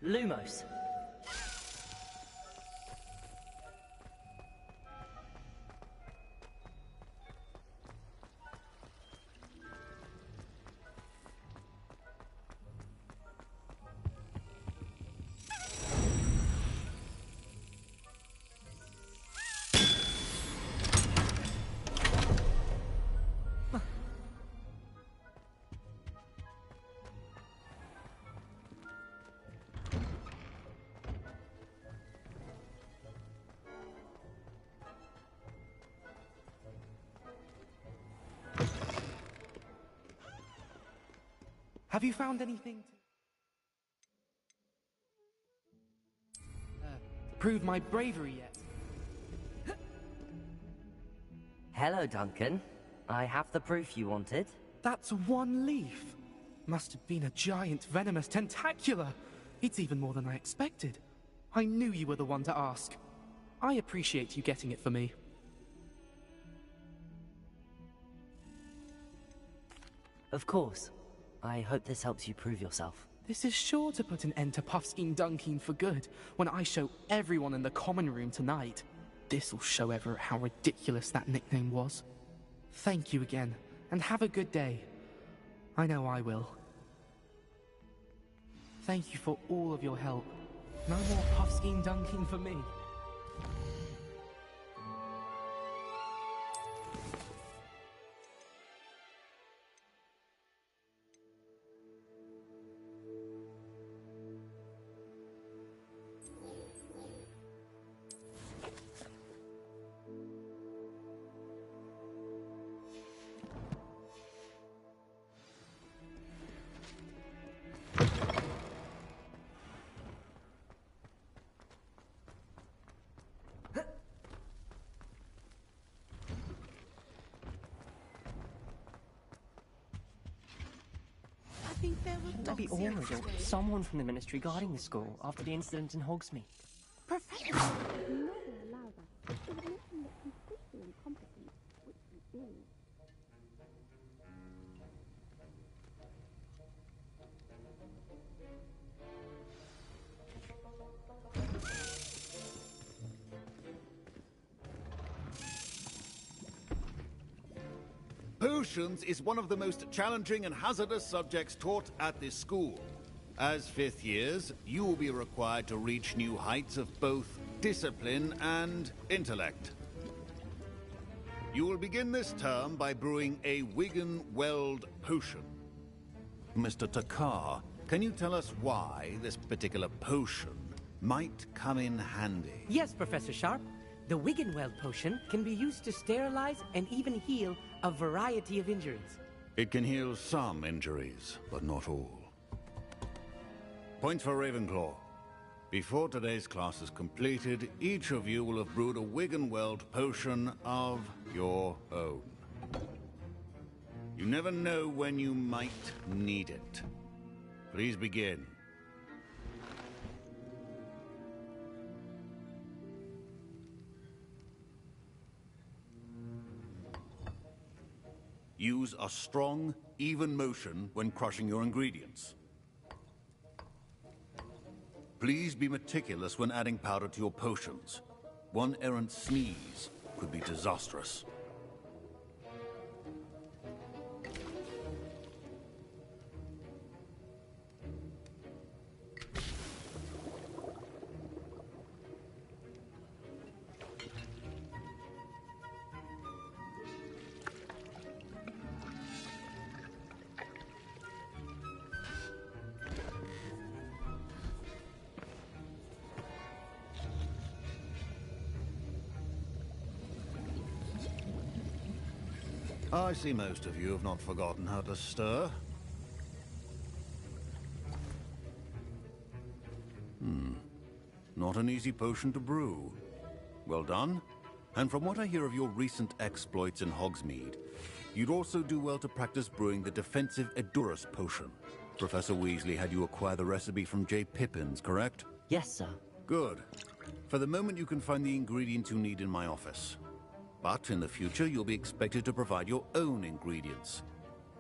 Lumos. Have you found anything to prove my bravery yet? Hello, Duncan. I have the proof you wanted. That's one leaf. Must have been a giant venomous tentacula. It's even more than I expected. I knew you were the one to ask. I appreciate you getting it for me. Of course. I hope this helps you prove yourself. This is sure to put an end to Puffskein Dunkeen for good when I show everyone in the common room tonight. This'll show Everett how ridiculous that nickname was. Thank you again, and have a good day. I know I will. Thank you for all of your help. No more Puffskein Dunkeen for me. Maybe Ormond or someone from the Ministry guarding the school after the incident in Hogsmeade. Professor! Never allow that. It would make him look completely incompetent, which he is. Potions is one of the most challenging and hazardous subjects taught at this school. As fifth years, you will be required to reach new heights of both discipline and intellect. You will begin this term by brewing a Wigan Weld potion. Mr. Takar, can you tell us why this particular potion might come in handy? Yes, Professor Sharp. The Wiggenweld potion can be used to sterilize and even heal a variety of injuries. It can heal some injuries, but not all. Points for Ravenclaw. Before today's class is completed, each of you will have brewed a Wiggenweld potion of your own. You never know when you might need it. Please begin. Use a strong, even motion when crushing your ingredients. Please be meticulous when adding powder to your potions. One errant sneeze could be disastrous. I see most of you have not forgotten how to stir. Not an easy potion to brew. Well done. And from what I hear of your recent exploits in Hogsmeade, you'd also do well to practice brewing the defensive Edurus potion. Professor Weasley had you acquire the recipe from J. Pippins, correct? Yes, sir. Good. For the moment, you can find the ingredients you need in my office. But in the future, you'll be expected to provide your own ingredients.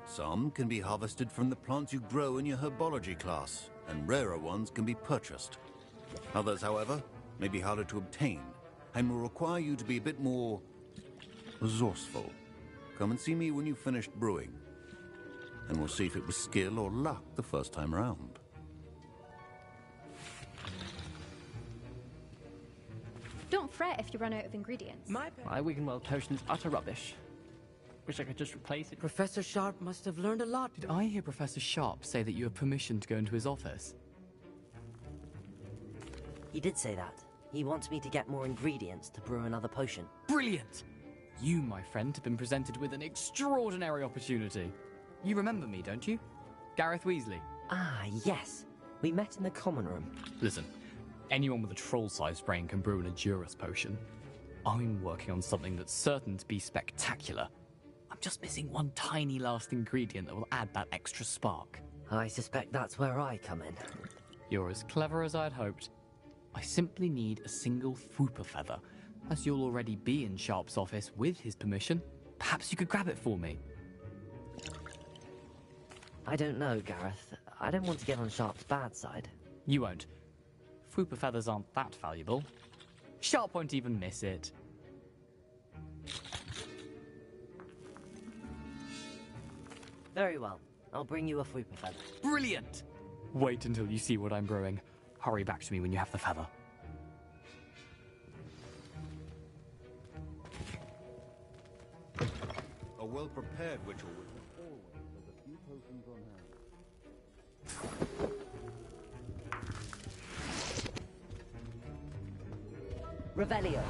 Some can be harvested from the plants you grow in your herbology class, and rarer ones can be purchased. Others, however, may be harder to obtain, and will require you to be a bit more resourceful. Come and see me when you've finished brewing, and we'll see if it was skill or luck the first time round. Don't fret if you run out of ingredients. My Wiggenweld potion's utter rubbish. Wish I could just replace it. Professor Sharp must have learned a lot. Did I hear Professor Sharp say that you have permission to go into his office? He did say that. He wants me to get more ingredients to brew another potion. Brilliant! You, my friend, have been presented with an extraordinary opportunity. You remember me, don't you? Gareth Weasley. Ah, yes. We met in the common room. Listen, anyone with a troll-sized brain can brew an Edurus potion. I'm working on something that's certain to be spectacular. I'm just missing one tiny last ingredient that will add that extra spark. I suspect that's where I come in. You're as clever as I'd hoped. I simply need a single Fwooper feather. As you'll already be in Sharp's office with his permission, perhaps you could grab it for me. I don't know, Gareth. I don't want to get on Sharp's bad side. You won't. Fwooper feathers aren't that valuable. Sharp won't even miss it. Very well. I'll bring you a Fwooper feather. Brilliant! Wait until you see what I'm brewing. Hurry back to me when you have the feather. A well-prepared witcher would always has a few potions on hand. Revelio.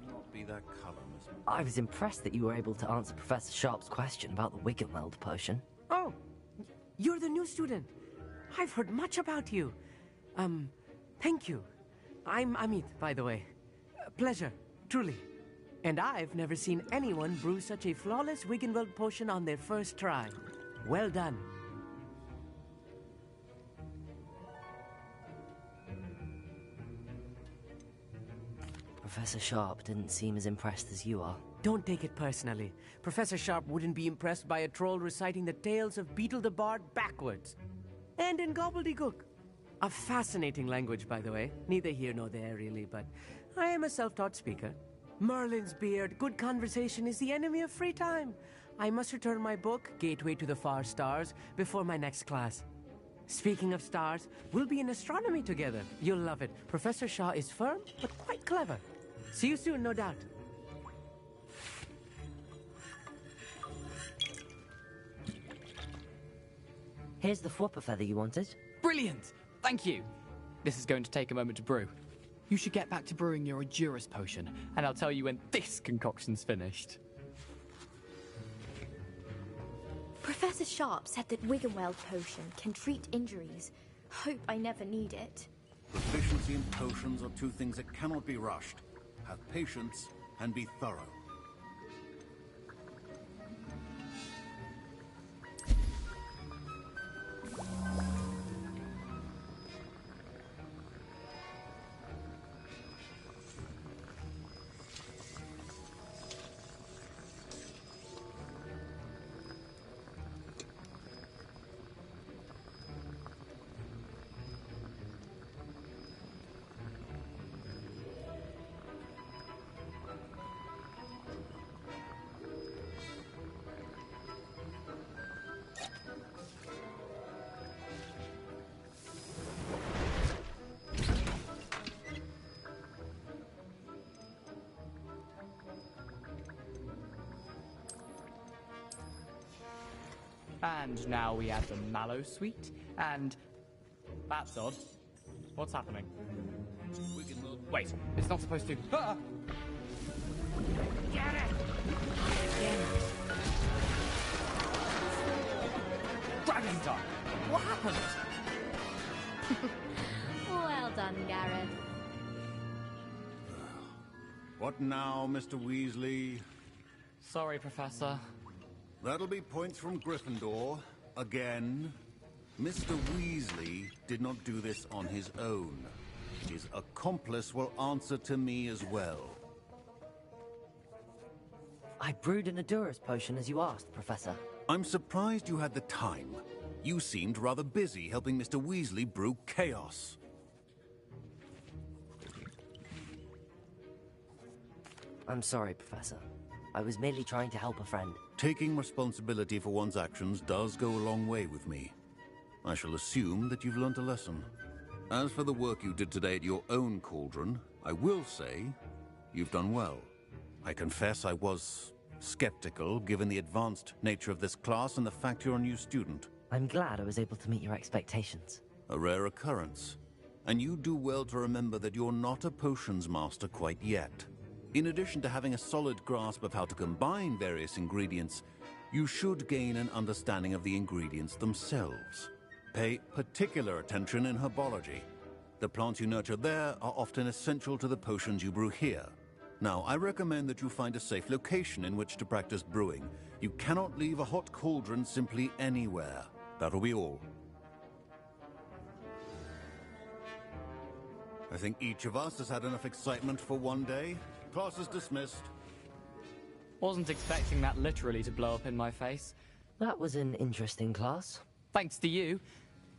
Not be that color, Miss. I was impressed that you were able to answer Professor Sharp's question about the Wiggenweld potion. Oh, you're the new student. I've heard much about you. Thank you. I'm Amit, by the way. Pleasure, truly. And I've never seen anyone brew such a flawless Wiggenweld potion on their first try. Well done. Professor Sharp didn't seem as impressed as you are. Don't take it personally. Professor Sharp wouldn't be impressed by a troll reciting the tales of Beetle the Bard backwards. And in gobbledygook. A fascinating language, by the way. Neither here nor there, really, but I am a self-taught speaker. Merlin's beard, good conversation is the enemy of free time. I must return my book, Gateway to the Far Stars, before my next class. Speaking of stars, we'll be in astronomy together. You'll love it. Professor Shaw is firm, but quite clever. See you soon, no doubt. Here's the Fwooper feather you wanted. Brilliant! Thank you! This is going to take a moment to brew. You should get back to brewing your Edurus potion, and I'll tell you when this concoction's finished. Professor Sharp said that Wiggenweld potion can treat injuries. Hope I never need it. Proficiency and potions are two things that cannot be rushed. Have patience and be thorough. And now we add the mallow sweet, and... That's odd. What's happening? Wait, it's not supposed to... Ah! Get it! Dragon's time! What happened? Well done, Gareth. What now, Mr. Weasley? Sorry, Professor. That'll be points from Gryffindor. Again. Mr. Weasley did not do this on his own. His accomplice will answer to me as well. I brewed an Edurus potion as you asked, Professor. I'm surprised you had the time. You seemed rather busy helping Mr. Weasley brew chaos. I'm sorry, Professor. I was merely trying to help a friend. Taking responsibility for one's actions does go a long way with me. I shall assume that you've learnt a lesson. As for the work you did today at your own cauldron, I will say you've done well. I confess I was skeptical, given the advanced nature of this class and the fact you're a new student. I'm glad I was able to meet your expectations. A rare occurrence. And you do well to remember that you're not a potions master quite yet. In addition to having a solid grasp of how to combine various ingredients, you should gain an understanding of the ingredients themselves. Pay particular attention in herbology. The plants you nurture there are often essential to the potions you brew here. Now, I recommend that you find a safe location in which to practice brewing. You cannot leave a hot cauldron simply anywhere. That'll be all. I think each of us has had enough excitement for one day. Class is dismissed. Wasn't expecting that literally to blow up in my face. That was an interesting class. Thanks to you.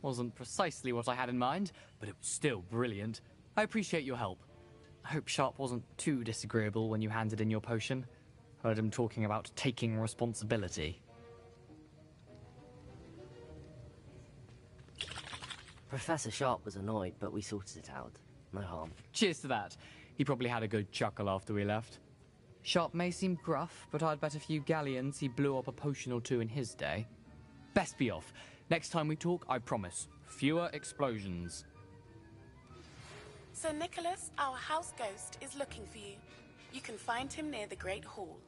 Wasn't precisely what I had in mind, but it was still brilliant. I appreciate your help. I hope Sharp wasn't too disagreeable when you handed in your potion. Heard him talking about taking responsibility. Professor Sharp was annoyed, but we sorted it out. No harm. Cheers to that. He probably had a good chuckle after we left. Sharp may seem gruff, but I'd bet a few galleons he blew up a potion or two in his day. Best be off. Next time we talk, I promise, fewer explosions. Sir Nicholas, our house ghost, is looking for you. You can find him near the Great Hall.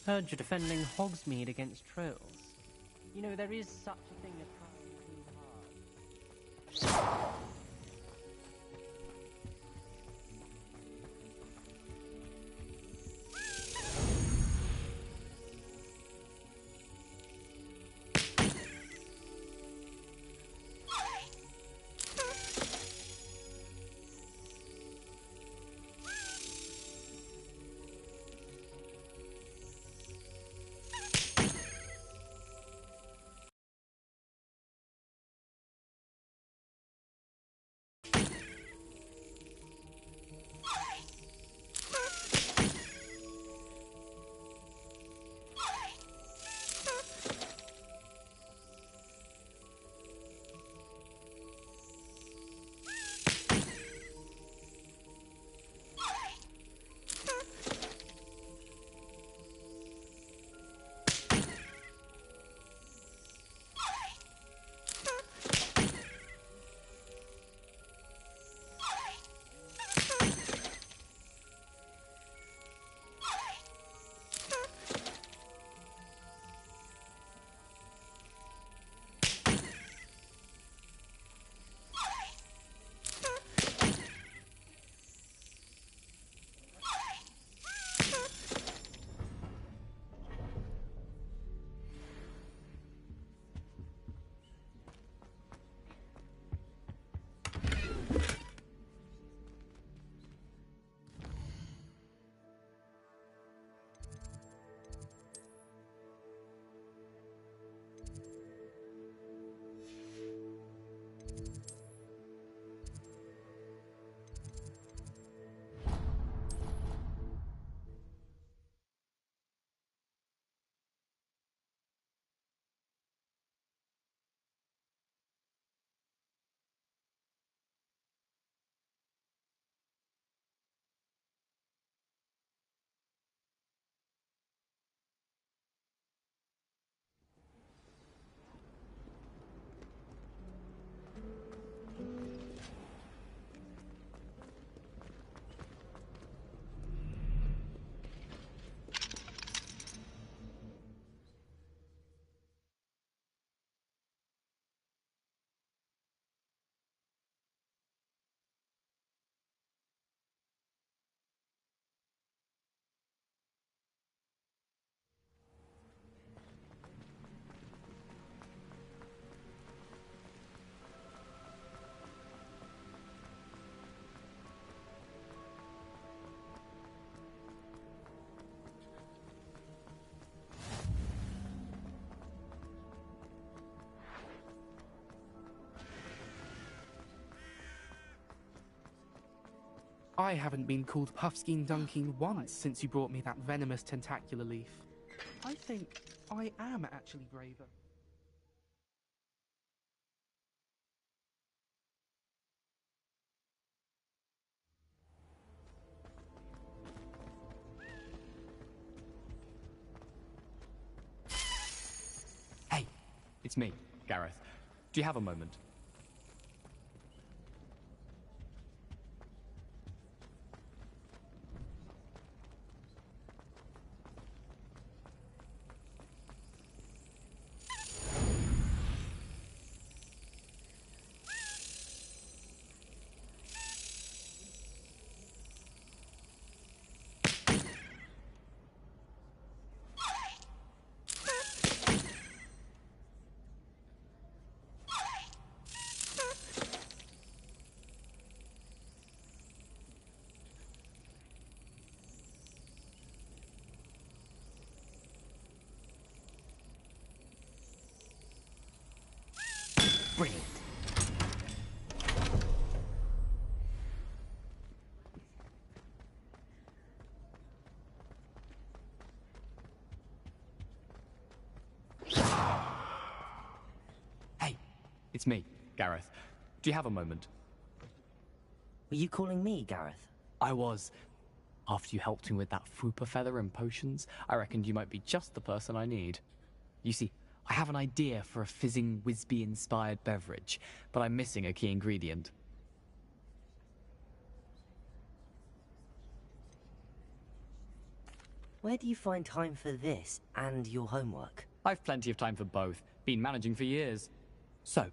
Heard you're defending Hogsmeade against trolls. You know, there is such a thing as... I haven't been called Puffskein Dunkin once since you brought me that venomous tentacular leaf. I think I am actually braver. Hey, it's me, Gareth. Do you have a moment? Brilliant. Hey, it's me, Gareth. Do you have a moment? Were you calling me, Gareth? I was. After you helped me with that fupa feather and potions, I reckoned you might be just the person I need. You see, I have an idea for a fizzing Whizbee-inspired beverage, but I'm missing a key ingredient. Where do you find time for this and your homework? I've plenty of time for both. Been managing for years. So,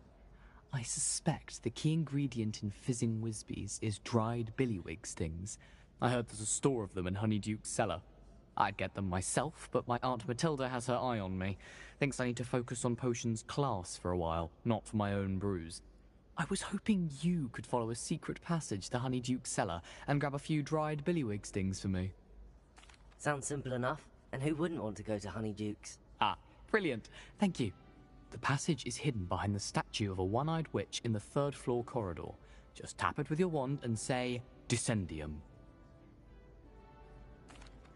I suspect the key ingredient in fizzing Whizbees is dried billywig stings. I heard there's a store of them in Honeyduke's cellar. I'd get them myself, but my Aunt Matilda has her eye on me. Thinks I need to focus on potions class for a while, not for my own brews. I was hoping you could follow a secret passage to Honeyduke's cellar and grab a few dried billywig stings for me. Sounds simple enough. And who wouldn't want to go to Honeyduke's? Ah, brilliant. Thank you. The passage is hidden behind the statue of a one-eyed witch in the third-floor corridor. Just tap it with your wand and say, Descendium.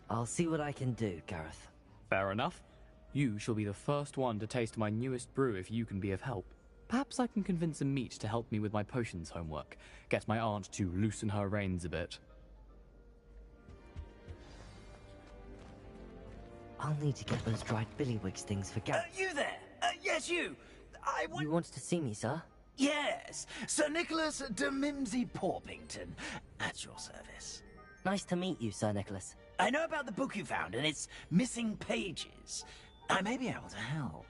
I'll see what I can do, Gareth. Fair enough. You shall be the first one to taste my newest brew if you can be of help. Perhaps I can convince a meat to help me with my potions homework. Get my aunt to loosen her reins a bit. I'll need to get those dried billywig stings for Gareth. You there? Yes, you. You wanted to see me, sir? Yes, Sir Nicholas de Mimsy Porpington, at your service. Nice to meet you, Sir Nicholas. I know about the book you found and its missing pages. I may be able to help.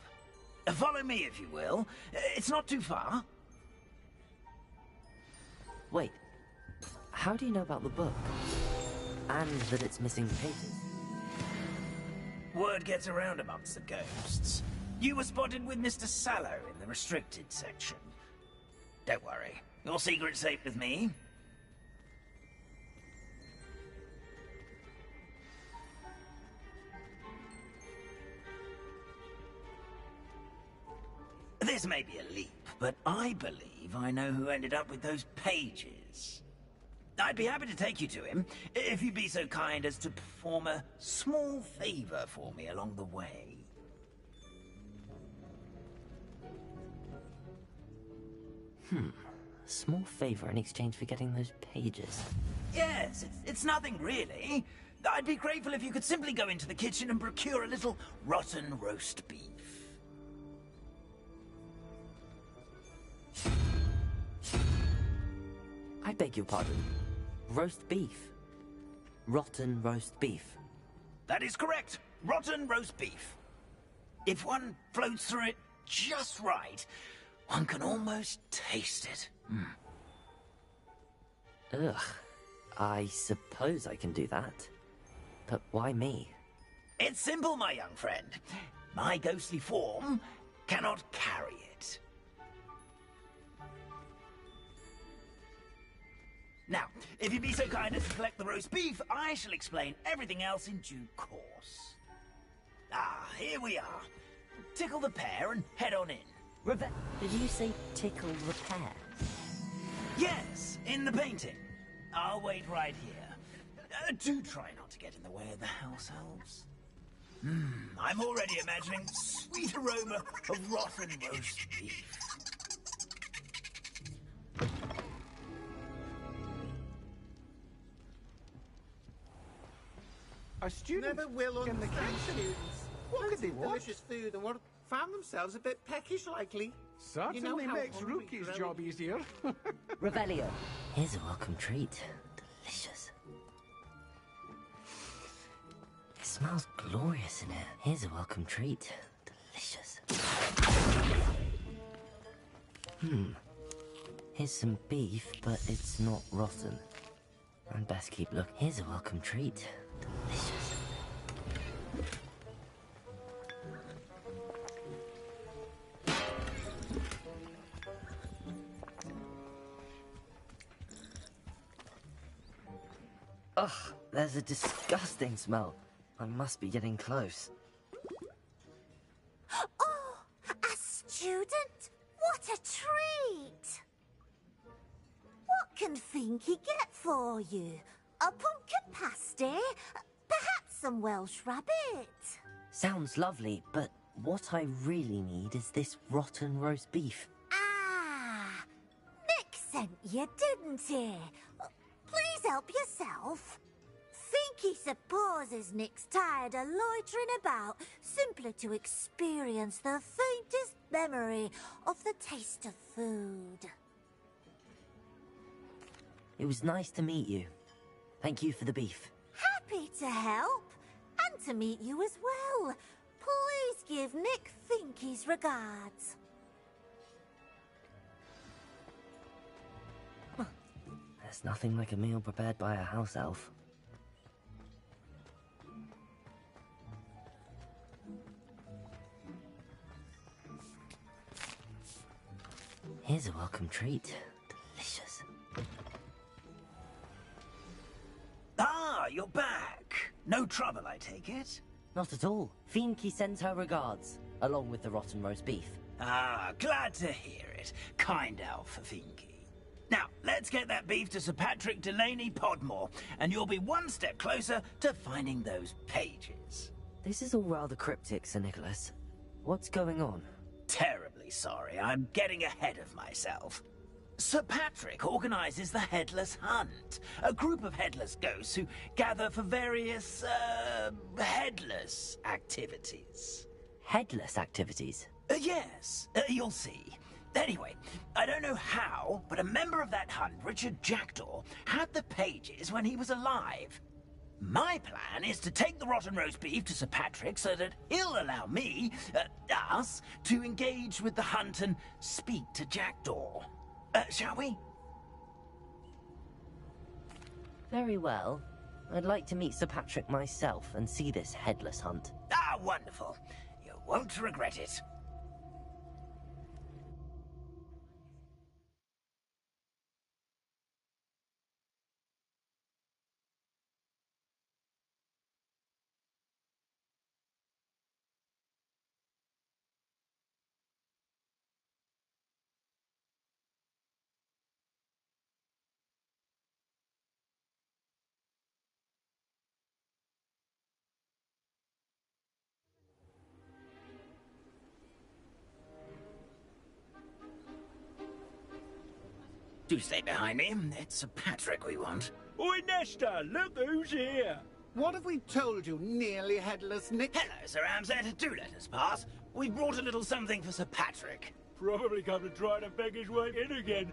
Follow me, if you will. It's not too far. Wait, how do you know about the book? And that it's missing pages? Word gets around amongst the ghosts. You were spotted with Mr. Sallow in the restricted section. Don't worry, your secret's safe with me. This may be a leap, but I believe I know who ended up with those pages. I'd be happy to take you to him, if you'd be so kind as to perform a small favor for me along the way. A small favor in exchange for getting those pages. Yes, it's nothing really. I'd be grateful if you could simply go into the kitchen and procure a little rotten roast beef. I beg your pardon. Roast beef. Rotten roast beef. That is correct. Rotten roast beef. If one floats through it just right, one can almost taste it. Ugh. I suppose I can do that. But why me? It's simple, my young friend. My ghostly form cannot carry it. Now, if you'd be so kind as to collect the roast beef, I shall explain everything else in due course. Ah, here we are. Tickle the pear and head on in. Did you say tickle the pear? Yes, in the painting. I'll wait right here. Do try not to get in the way of the house elves. I'm already imagining sweet aroma of rotten roast beef. Our students never will in the understand kitchen. students. What could they Plenty of want? delicious food and what found themselves a bit peckish likely. Certainly how makes hungry Rookie's growing- job easier. Revelio. Here's a welcome treat. Delicious. It smells glorious in here. Here's a welcome treat. Delicious. Here's some beef, but it's not rotten. I'd best keep looking. Here's a welcome treat. Delicious. Ugh, there's a disgusting smell. I must be getting close. Oh, a student? What a treat! What can Finky get for you? A pumpkin pasty? Perhaps some Welsh rabbit? Sounds lovely, but what I really need is this rotten roast beef. Ah, Nick sent you, didn't he? Please help yourself. Finky supposes Nick's tired of loitering about simply to experience the faintest memory of the taste of food. It was nice to meet you. Thank you for the beef. Happy to help, and to meet you as well. Please give Nick Finky's regards. There's nothing like a meal prepared by a house elf. Here's a welcome treat. Delicious. Ah, you're back. No trouble, I take it? Not at all. Finky sends her regards, along with the rotten roast beef. Ah, glad to hear it. Kind elf, Finky. Now, let's get that beef to Sir Patrick Delaney Podmore, and you'll be one step closer to finding those pages. This is all rather cryptic, Sir Nicholas. What's going on? Terribly sorry, I'm getting ahead of myself. Sir Patrick organises the Headless Hunt, a group of headless ghosts who gather for various, headless activities. Headless activities? Yes, you'll see. Anyway, I don't know how, but a member of that hunt, Richard Jackdaw, had the pages when he was alive. My plan is to take the rotten roast beef to Sir Patrick so that he'll allow me, us, to engage with the hunt and speak to Jackdaw. Shall we? Very well. I'd like to meet Sir Patrick myself and see this headless hunt. Ah, wonderful. You won't regret it. Do stay behind me. It's Sir Patrick we want. Oi, Nesta, look who's here. What have we told you, nearly headless Nick? Hello, Sir Ramsett. Do let us pass. We brought a little something for Sir Patrick. Probably come to try to beg his way in again.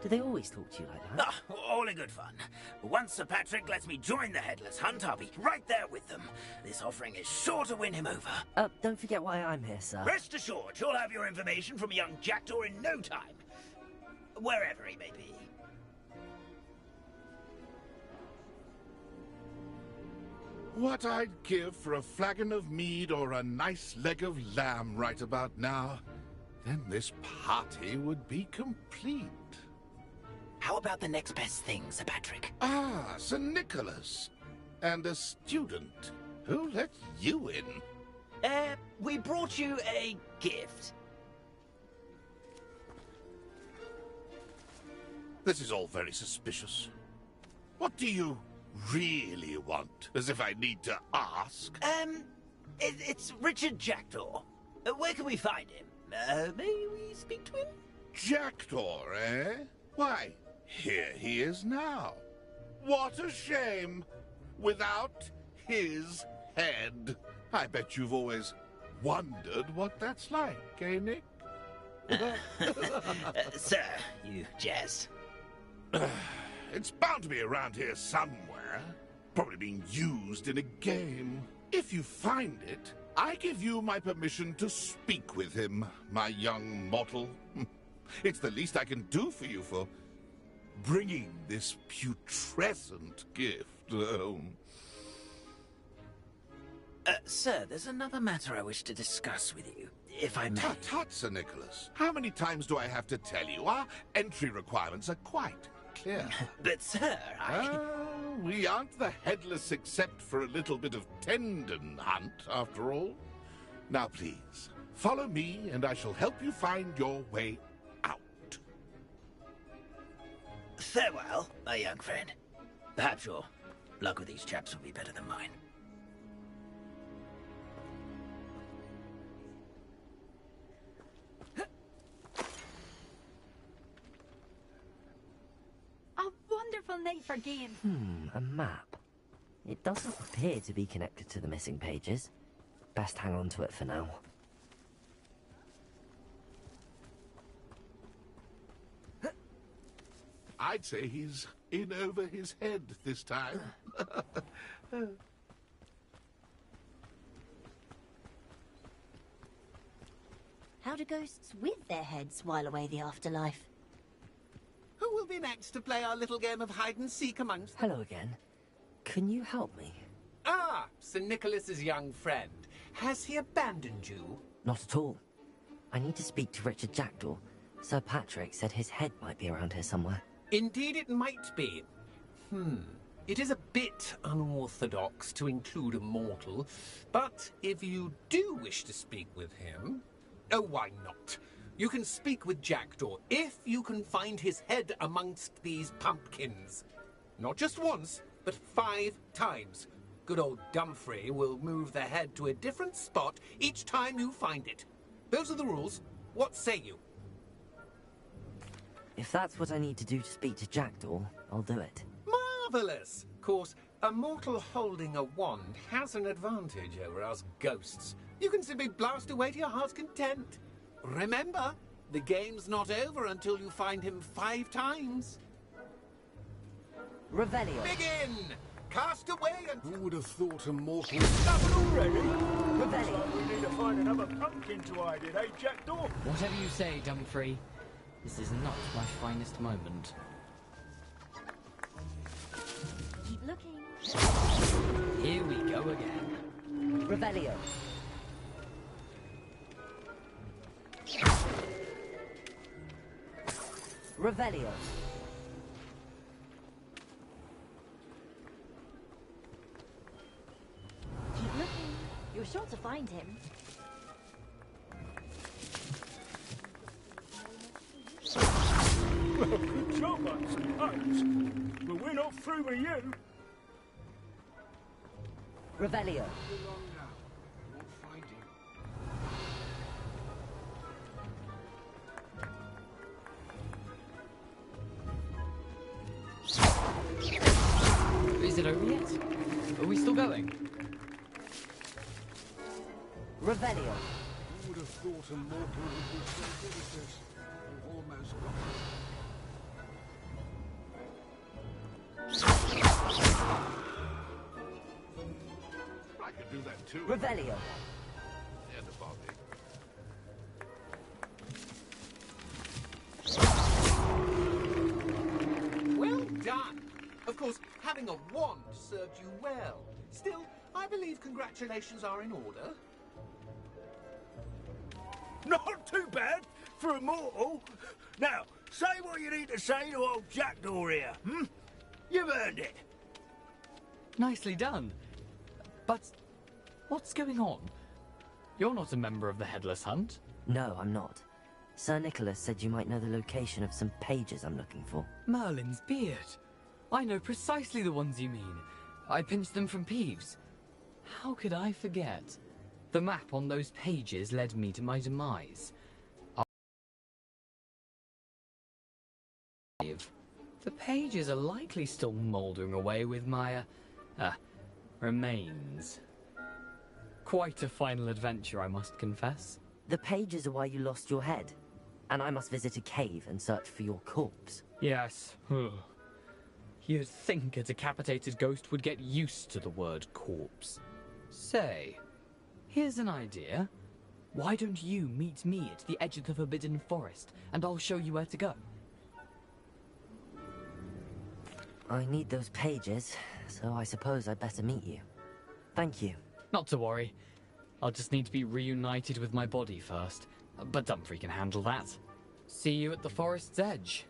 Do they always talk to you like that? Ah, all in good fun. Once Sir Patrick lets me join the Headless Hunt, I'll be right there with them. This offering is sure to win him over. Don't forget why I'm here, sir. Rest assured, you'll have your information from young Jackdaw in no time. Wherever he may be. What I'd give for a flagon of mead or a nice leg of lamb right about now. Then this party would be complete. How about the next best thing, Sir Patrick? Ah, Sir Nicholas. And a student. Who let you in? We brought you a gift. This is all very suspicious. What do you really want? As if I need to ask. It's Richard Jackdaw. Where can we find him? May we speak to him? Jackdaw, eh? Why, here he is now. What a shame. Without his head. I bet you've always wondered what that's like, eh, Nick? Sir, you jest. It's bound to be around here somewhere. Probably being used in a game. If you find it, I give you my permission to speak with him, my young mortal. It's the least I can do for you for bringing this putrescent gift home. Sir, there's another matter I wish to discuss with you, if I may. Tut, Sir Nicholas. How many times do I have to tell you? Our entry requirements are quite clear. But, sir, we aren't the headless except for a little bit of tendon hunt, after all. Now, please, follow me, and I shall help you find your way out. Farewell, my young friend. Perhaps your luck with these chaps will be better than mine. A wonderful night for games. A map. It doesn't appear to be connected to the missing pages. Best hang on to it for now. I'd say he's in over his head this time. How do ghosts with their heads while away the afterlife? Who will be next to play our little game of hide-and-seek amongst them? Hello again. Can you help me? Ah, Sir Nicholas's young friend. Has he abandoned you? Not at all. I need to speak to Richard Jackdaw. Sir Patrick said his head might be around here somewhere. Indeed it might be. It is a bit unorthodox to include a mortal, but if you do wish to speak with him... Oh, why not? You can speak with Jackdaw if you can find his head amongst these pumpkins. Not just once, but 5 times. Good old Dumfrey will move the head to a different spot each time you find it. Those are the rules. What say you? If that's what I need to do to speak to Jackdaw, I'll do it. Marvellous! Of course, a mortal holding a wand has an advantage over us ghosts. You can simply blast away to your heart's content. Remember, the game's not over until you find him 5 times. Revelio. Begin! Cast away and... Who would have thought a mortal... Nothing already? Revelio. Looks like we need to find another pumpkin to hide in, eh, Jackdaw? Whatever you say, Dumfrey. This is not my finest moment. Keep looking. Here we go again. Revelio. Revelio. Keep looking. You're sure to find him. Well, good job, I suppose. But we're not through with you. Revelio. Is it over yet? Are we still going? Revelio. Who would have thought a mortal would be so good at this? I've almost got it. I could do that too. Revelio. Yeah, the body. Well done! Of course, having a wand served you well. Still, I believe congratulations are in order. Not too bad for a mortal. Now, say what you need to say to old Jackdaw here, You've earned it. Nicely done. But what's going on? You're not a member of the Headless Hunt. No, I'm not. Sir Nicholas said you might know the location of some pages I'm looking for. Merlin's beard. I know precisely the ones you mean. I pinched them from Peeves. How could I forget? The map on those pages led me to my demise. The pages are likely still mouldering away with my, remains. Quite a final adventure, I must confess. The pages are why you lost your head, and I must visit a cave and search for your corpse. Yes. You'd think a decapitated ghost would get used to the word corpse. Say, here's an idea. Why don't you meet me at the edge of the Forbidden Forest, and I'll show you where to go? I need those pages, so I suppose I'd better meet you. Thank you. Not to worry. I'll just need to be reunited with my body first. But Dumfries can handle that. See you at the forest's edge.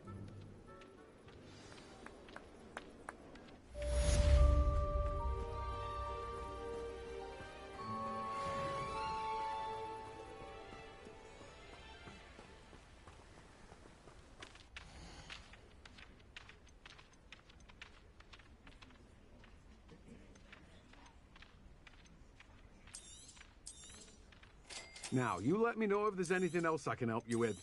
Now, you let me know if there's anything else I can help you with.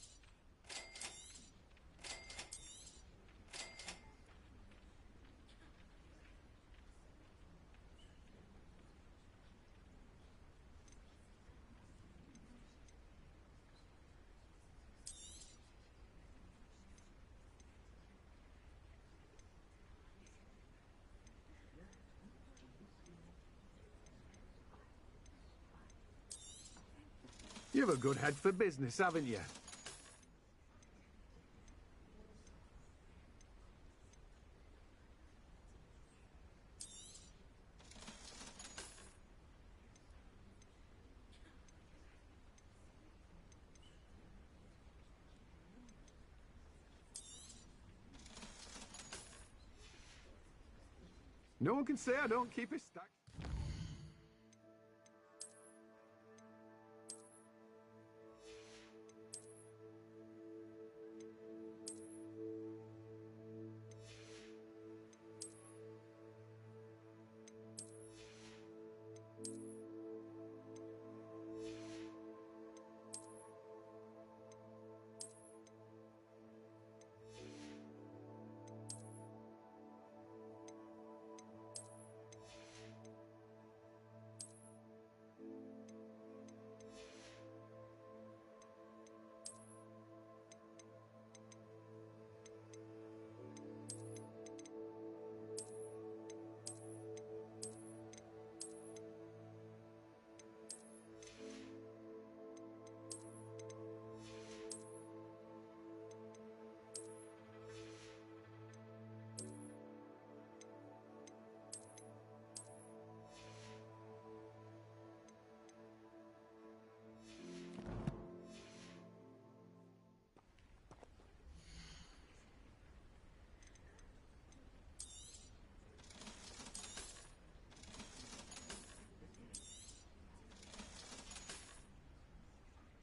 You've a good head for business, haven't you? No one can say I don't keep a stack.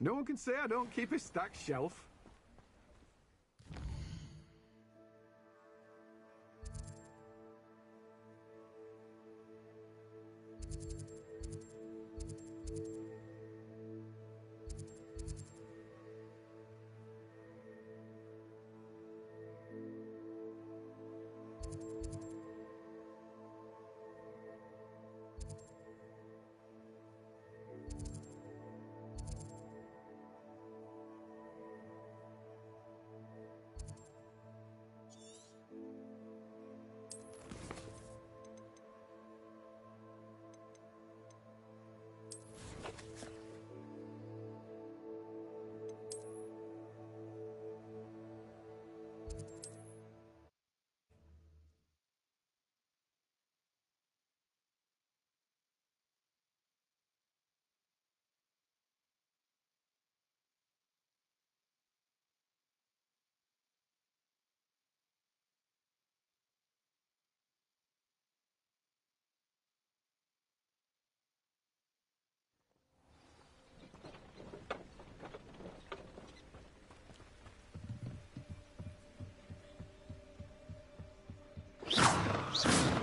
No one can say I don't keep a stacked shelf.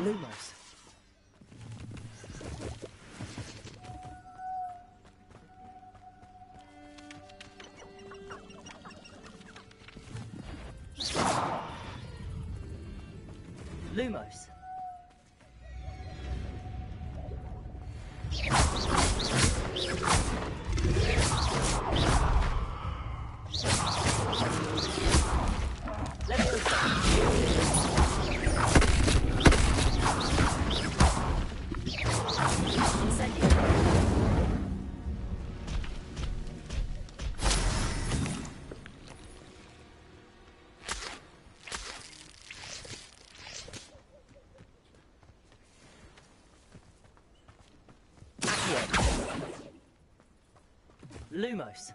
Lumos. Lumos. Lumos.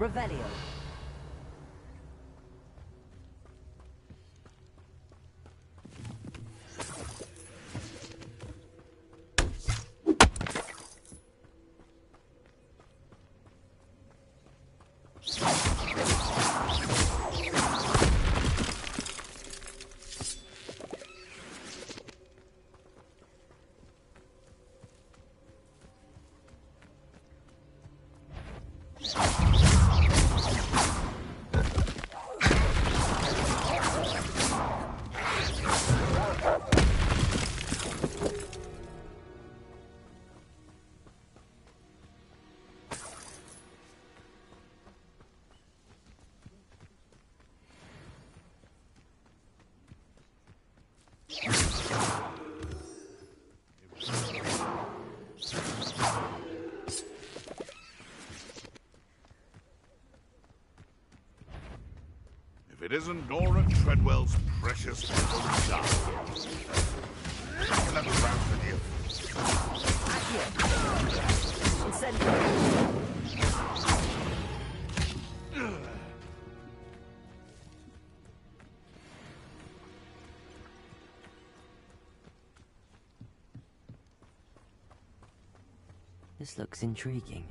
Revelio. If it isn't Nora Treadwell's precious little dove. Another round for you. This looks intriguing.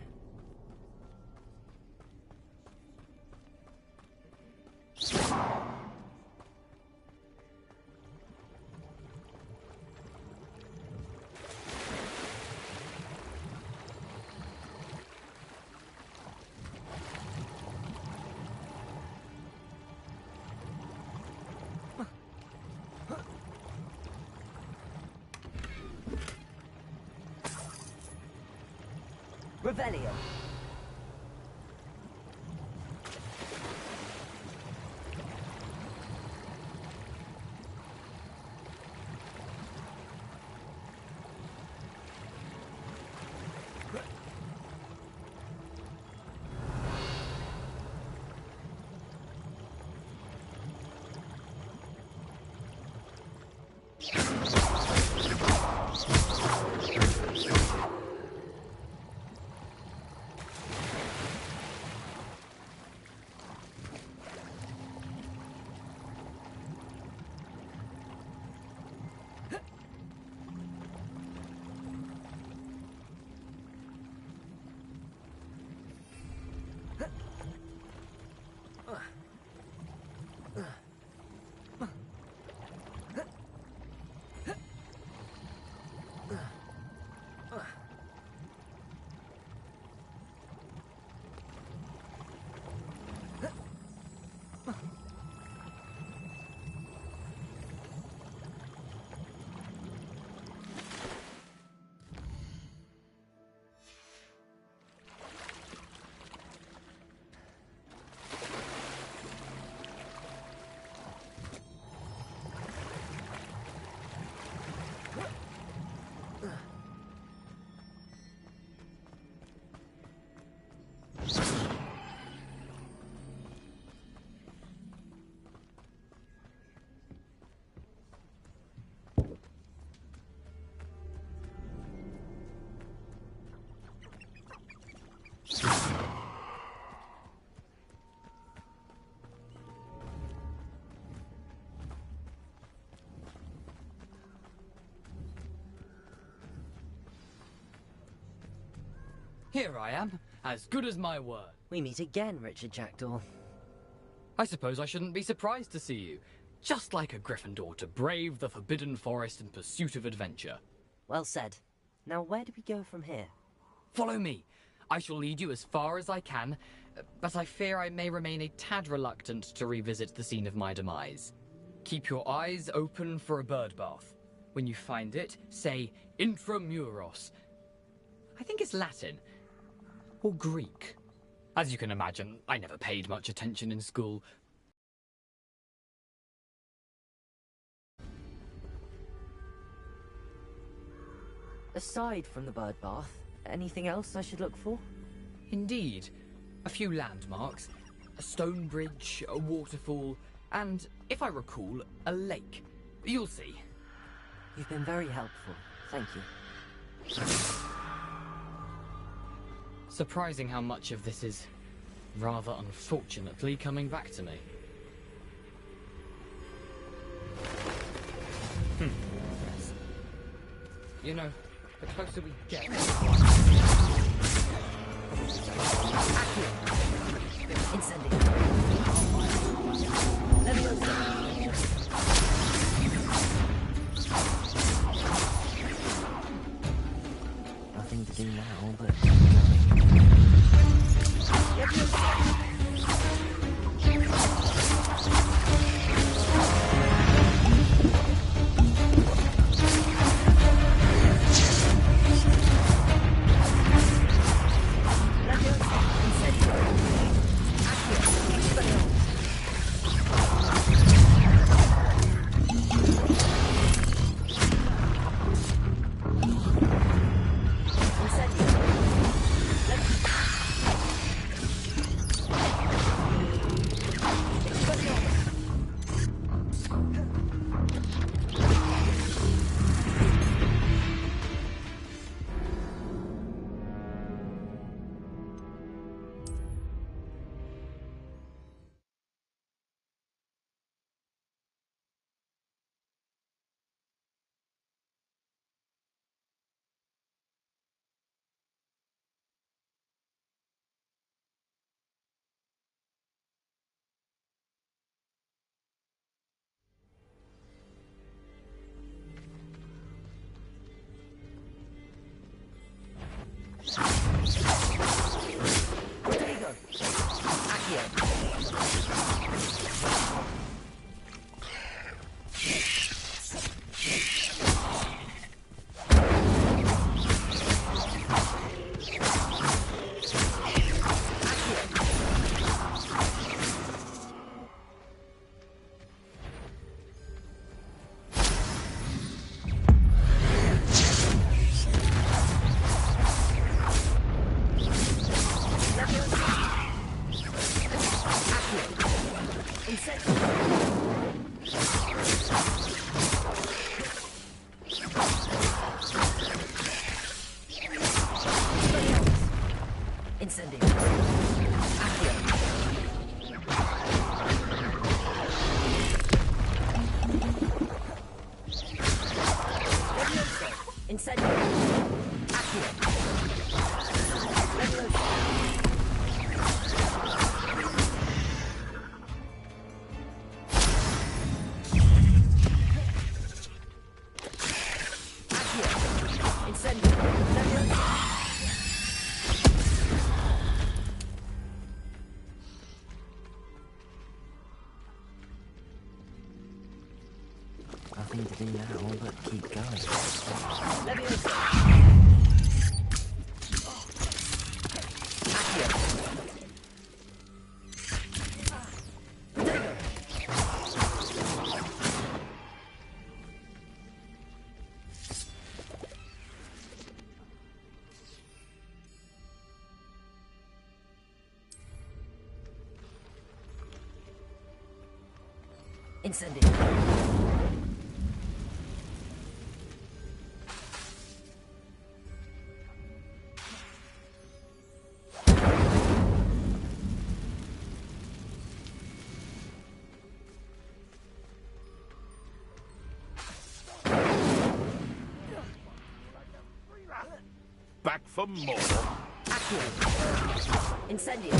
Revelio. Here I am, as good as my word. We meet again, Richard Jackdaw. I suppose I shouldn't be surprised to see you. Just like a Gryffindor to brave the Forbidden Forest in pursuit of adventure. Well said. Now where do we go from here? Follow me. I shall lead you as far as I can, but I fear I may remain a tad reluctant to revisit the scene of my demise. Keep your eyes open for a bird bath. When you find it, say Intramuros. I think it's Latin. Or Greek. As you can imagine, I never paid much attention in school. Aside from the bird bath, anything else I should look for? Indeed. A few landmarks. A stone bridge, a waterfall, and, if I recall, a lake. You'll see. You've been very helpful. Thank you. Surprising how much of this is, rather unfortunately, coming back to me. Yes. You know, the closer we get... Nothing to do now, but... Nothing to do now but keep going. Incendio. Back for more. Incendio.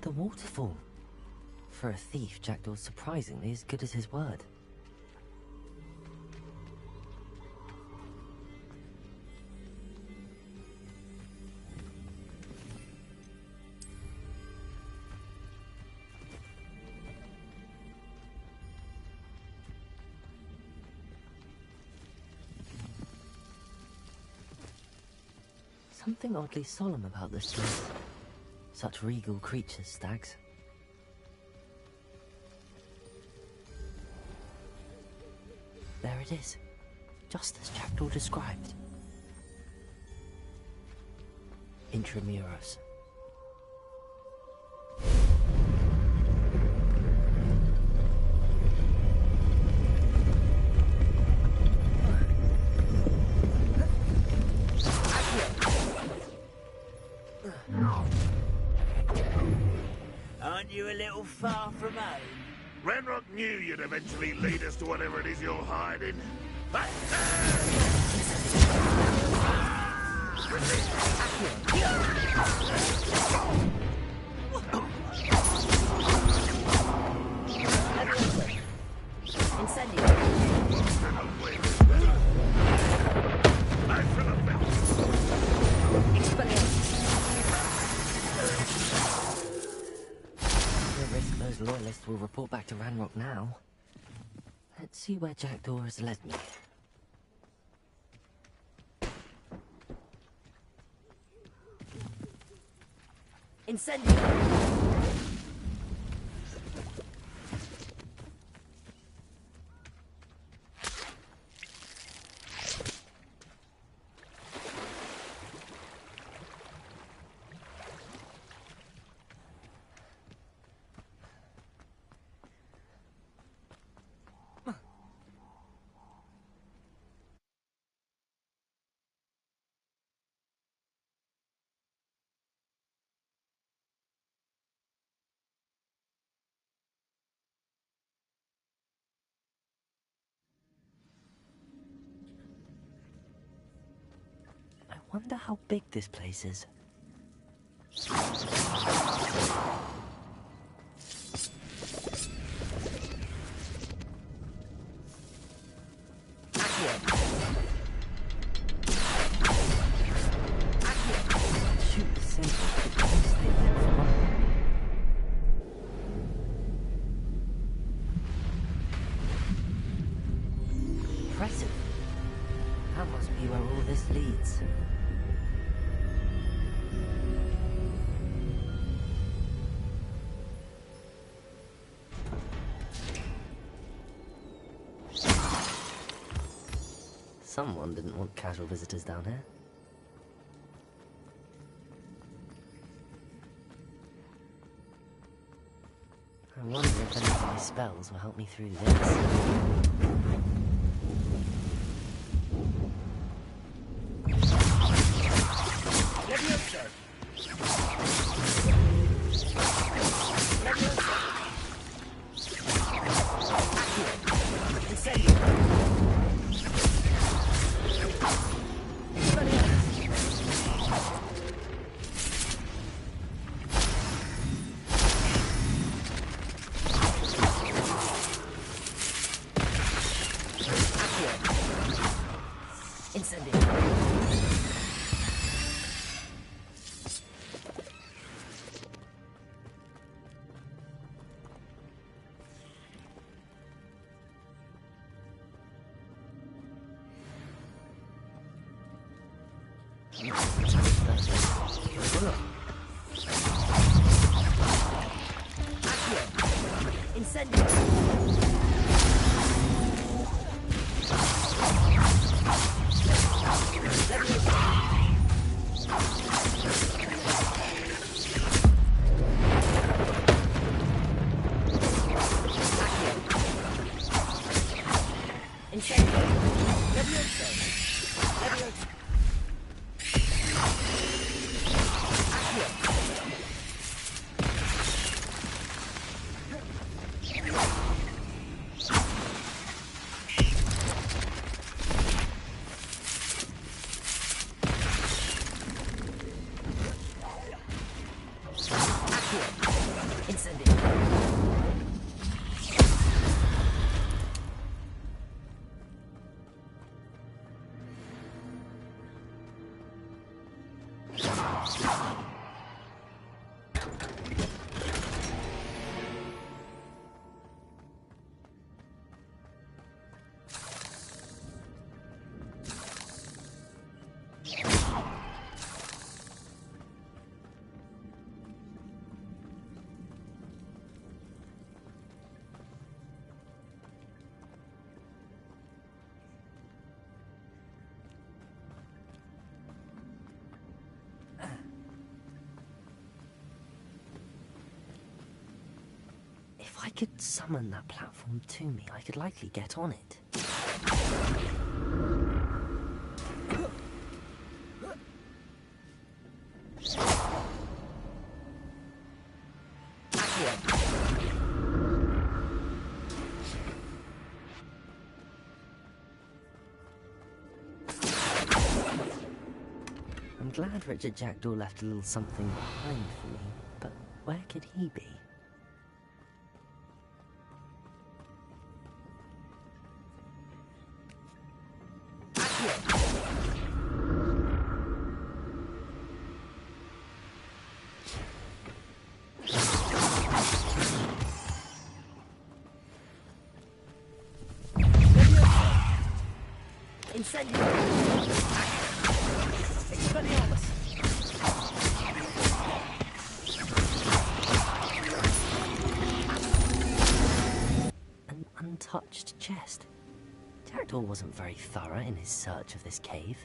The waterfall. For a thief, Jackdaw's surprisingly as good as his word. Something oddly solemn about this place. Such regal creatures, stags. There it is, just as Jackdaw described. Intramuros. Aren't you a little far from home? Ranrock knew you'd eventually lead us to whatever it is you're hiding. Those loyalists will report back to Ranrock now. Let's see where Jackdaw has led me. Incendio! I wonder how big this place is. Impressive. That must be where all this leads. Someone didn't want casual visitors down here. I wonder if any of my spells will help me through this. Incendio. If I could summon that platform to me, I could likely get on it. I'm glad Richard Jackdaw left a little something behind for me, but where could he be? An untouched chest. Jackdaw wasn't very thorough in his search of this cave.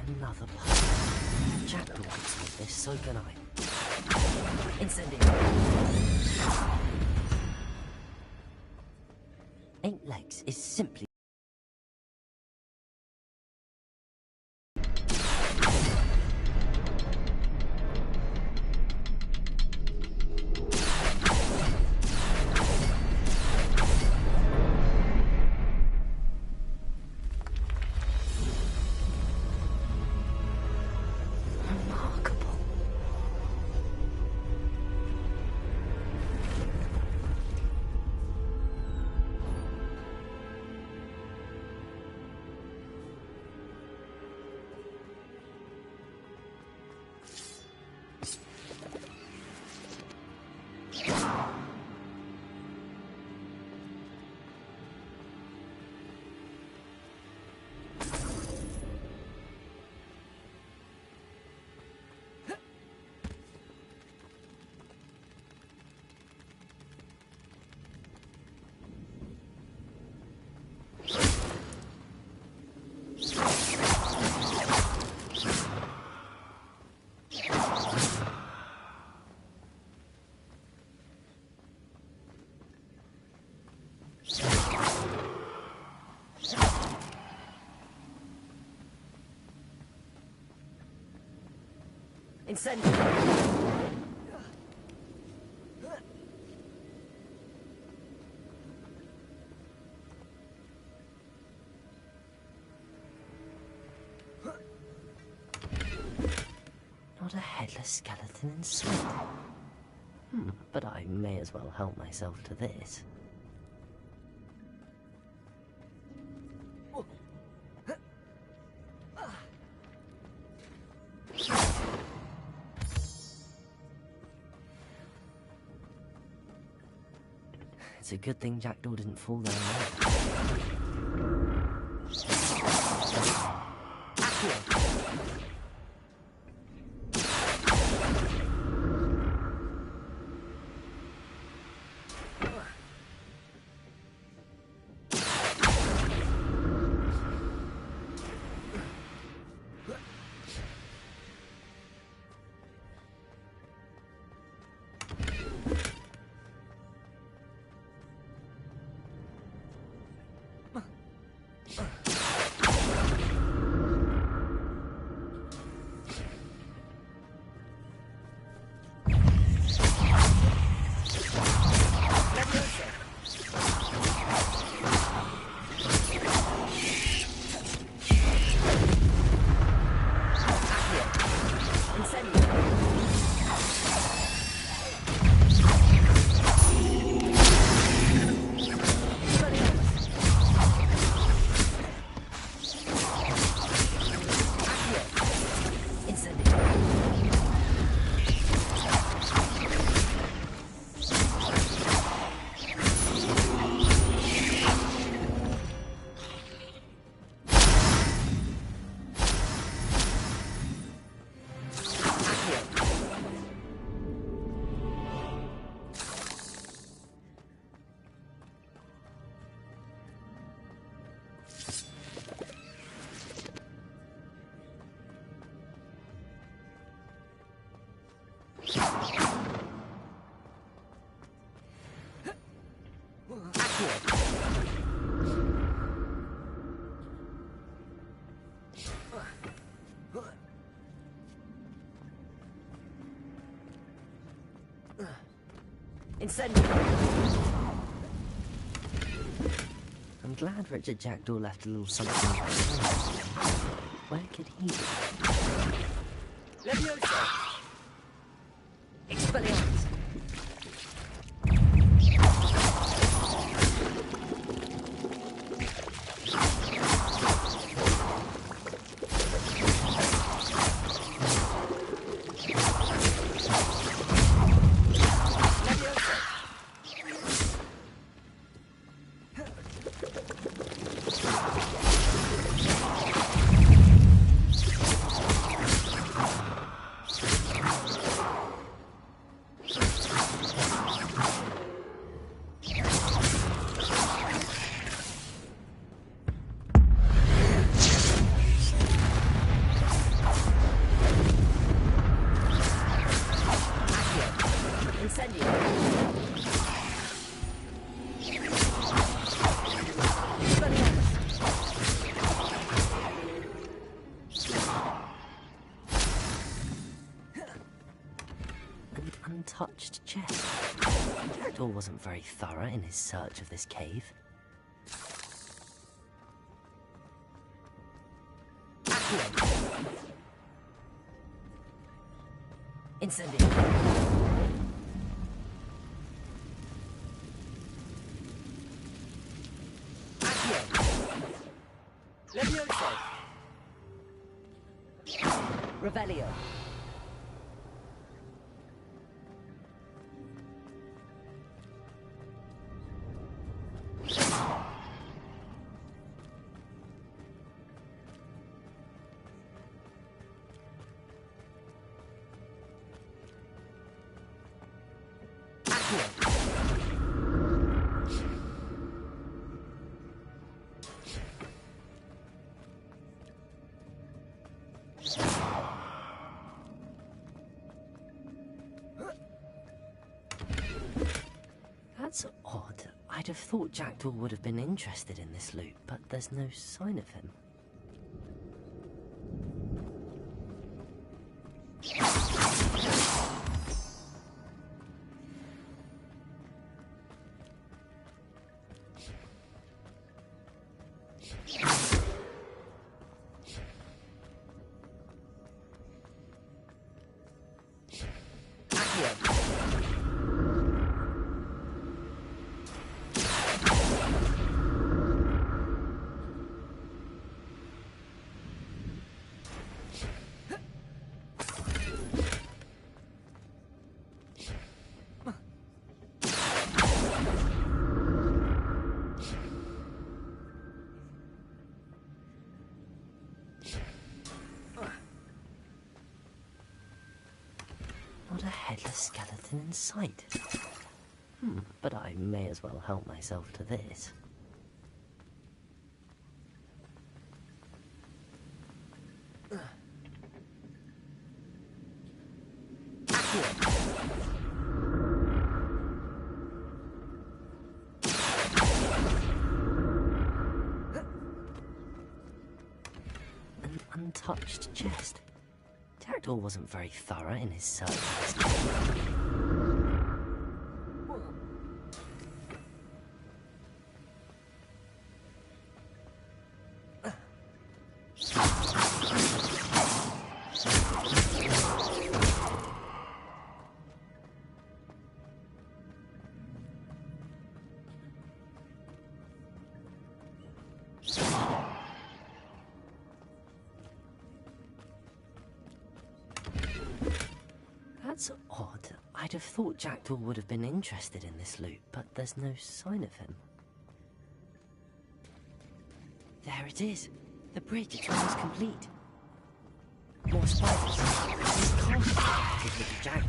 Another puzzle. Jackdaw could solve this, so can I. Incendio. 8 legs is simply... Incendio! Not a headless skeleton in sight. But I may as well help myself to this. It's a good thing Jackdaw didn't fall down there. Incendio! I'm glad Richard Jackdaw left a little something. Where could he be? Leviosa! Expelliarmus! Untouched chest. Jackdaw wasn't very thorough in his search of this cave. Incendio! Leviosa! Revelio! That's odd. I'd have thought Jackdaw would have been interested in this loot, but there's no sign of him. Not a headless skeleton in sight. But I may as well help myself to this. An untouched chest. Jackdaw wasn't very thorough in his search. That's odd. I'd have thought Jackdaw would have been interested in this loot, but there's no sign of him. There it is. The bridge is almost complete. More spiders. This can't be connected with the Jackdaw.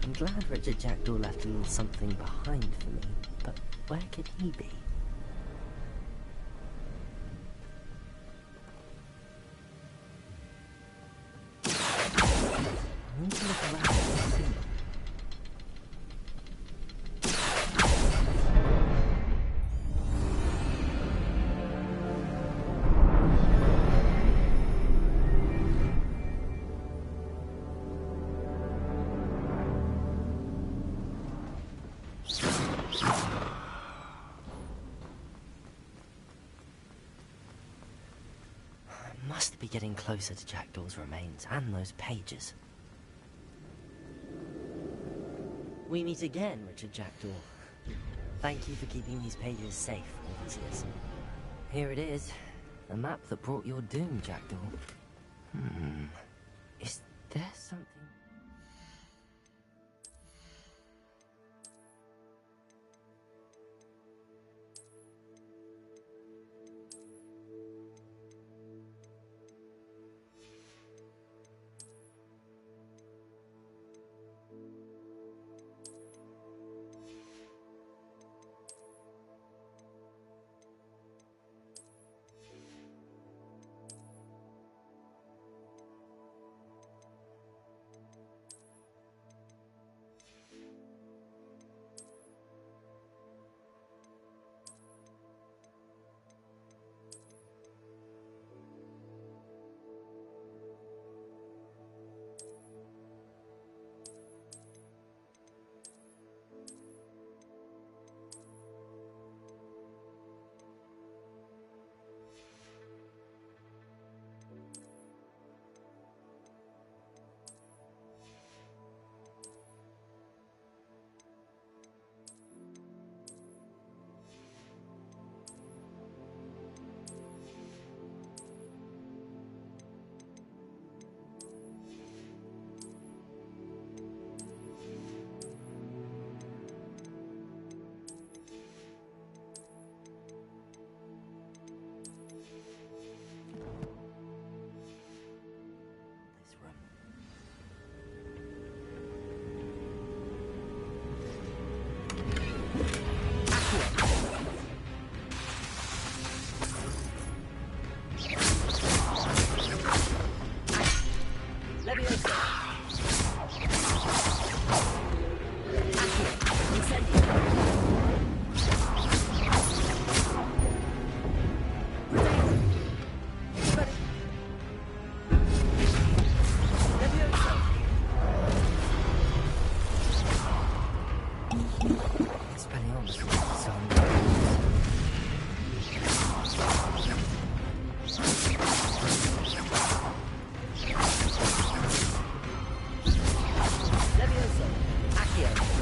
I'm glad Richard Jackdaw left a little something behind for me, but where could he be? I need to look around and see. Must be getting closer to Jackdaw's remains and those pages. We meet again, Richard Jackdaw. Thank you for keeping these pages safe all these years. Here it is, the map that brought your doom, Jackdaw. Is there something... Levioso. Accio.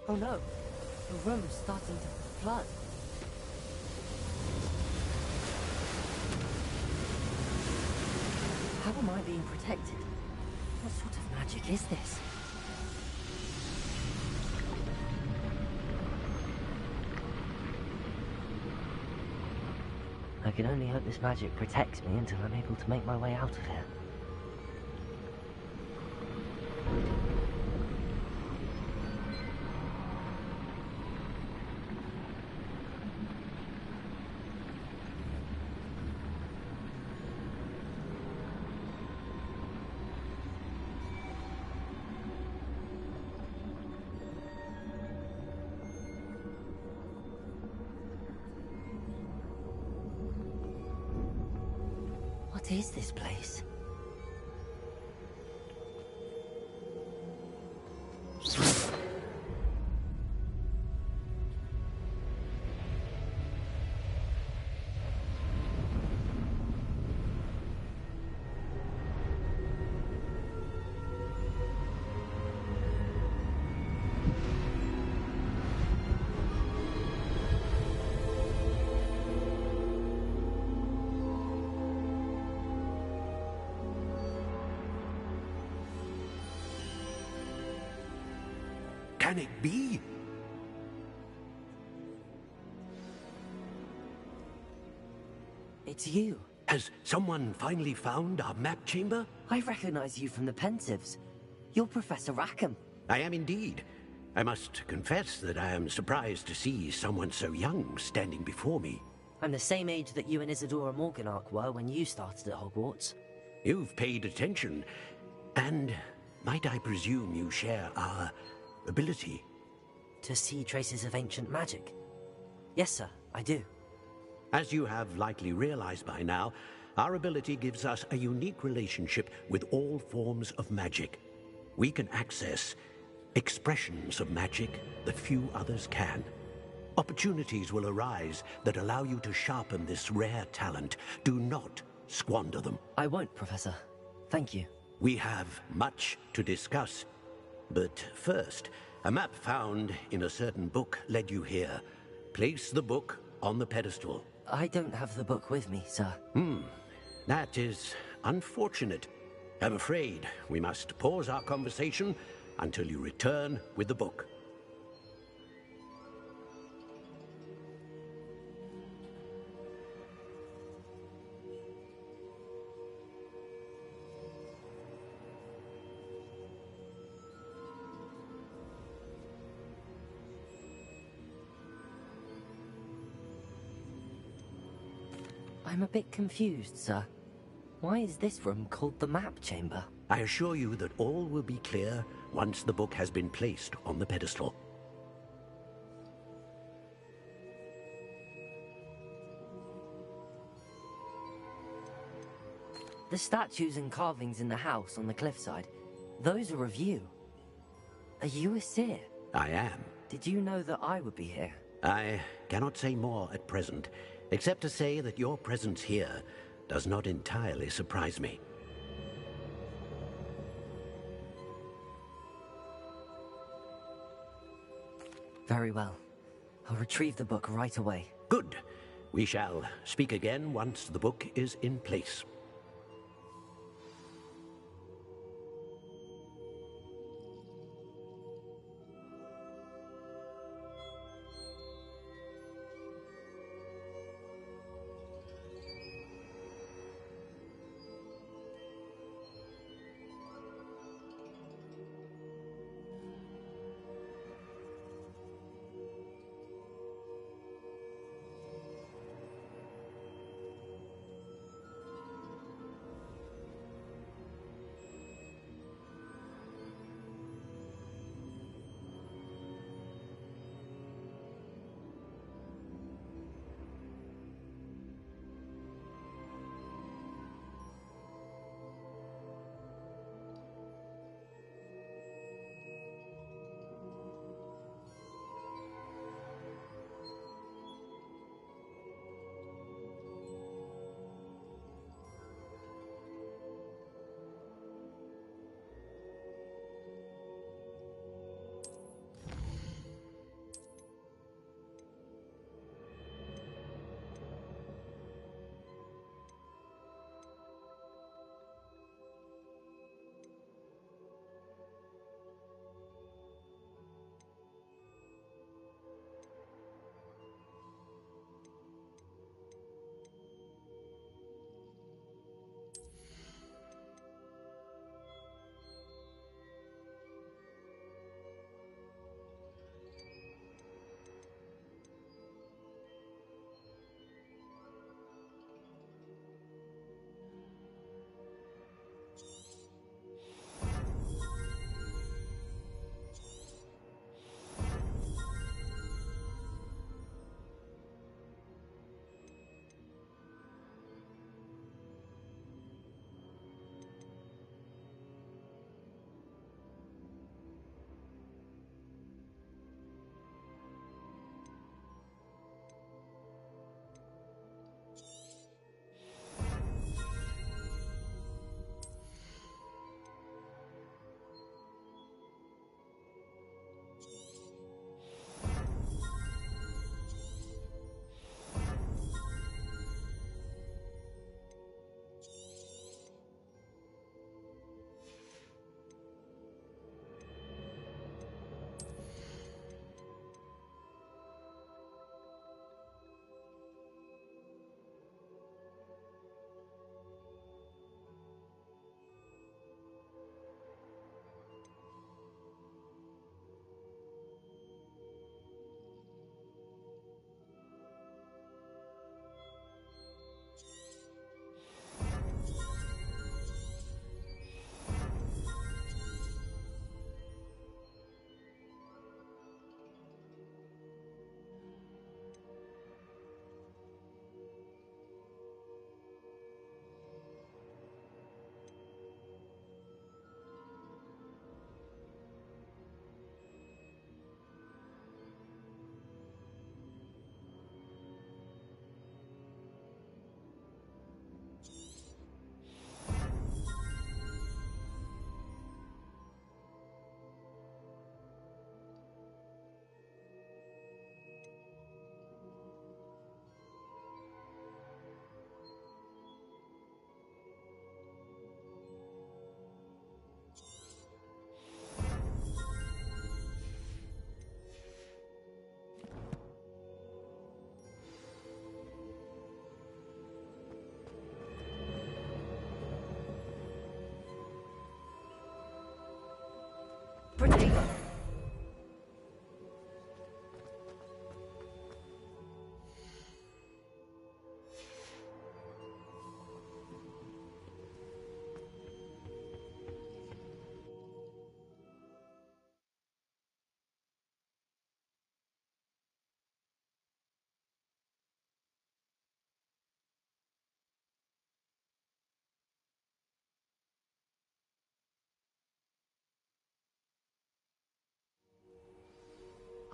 Oh no, the room's starting to flood. How am I being protected? What sort of magic is this? I can only hope this magic protects me until I'm able to make my way out of here. What is this place? Can it be? It's you. Has someone finally found our map chamber? I recognize you from the Pensives. You're Professor Rackham. I am indeed. I must confess that I am surprised to see someone so young standing before me. I'm the same age that you and Isadora Morganach were when you started at Hogwarts. You've paid attention, and might I presume you share our ability? To see traces of ancient magic? Yes, sir, I do. As you have likely realized by now, our ability gives us a unique relationship with all forms of magic. We can access expressions of magic that few others can. Opportunities will arise that allow you to sharpen this rare talent. Do not squander them. I won't, Professor. Thank you. We have much to discuss. But first, a map found in a certain book led you here. Place the book on the pedestal. I don't have the book with me, sir. That is unfortunate. I'm afraid we must pause our conversation until you return with the book. I'm a bit confused, sir. Why is this room called the map chamber? I assure you that all will be clear once the book has been placed on the pedestal. The statues and carvings in the house on the cliffside, those are of you. Are you a seer? I am. Did you know that I would be here? I cannot say more at present, except to say that your presence here does not entirely surprise me. Very well. I'll retrieve the book right away. Good. We shall speak again once the book is in place.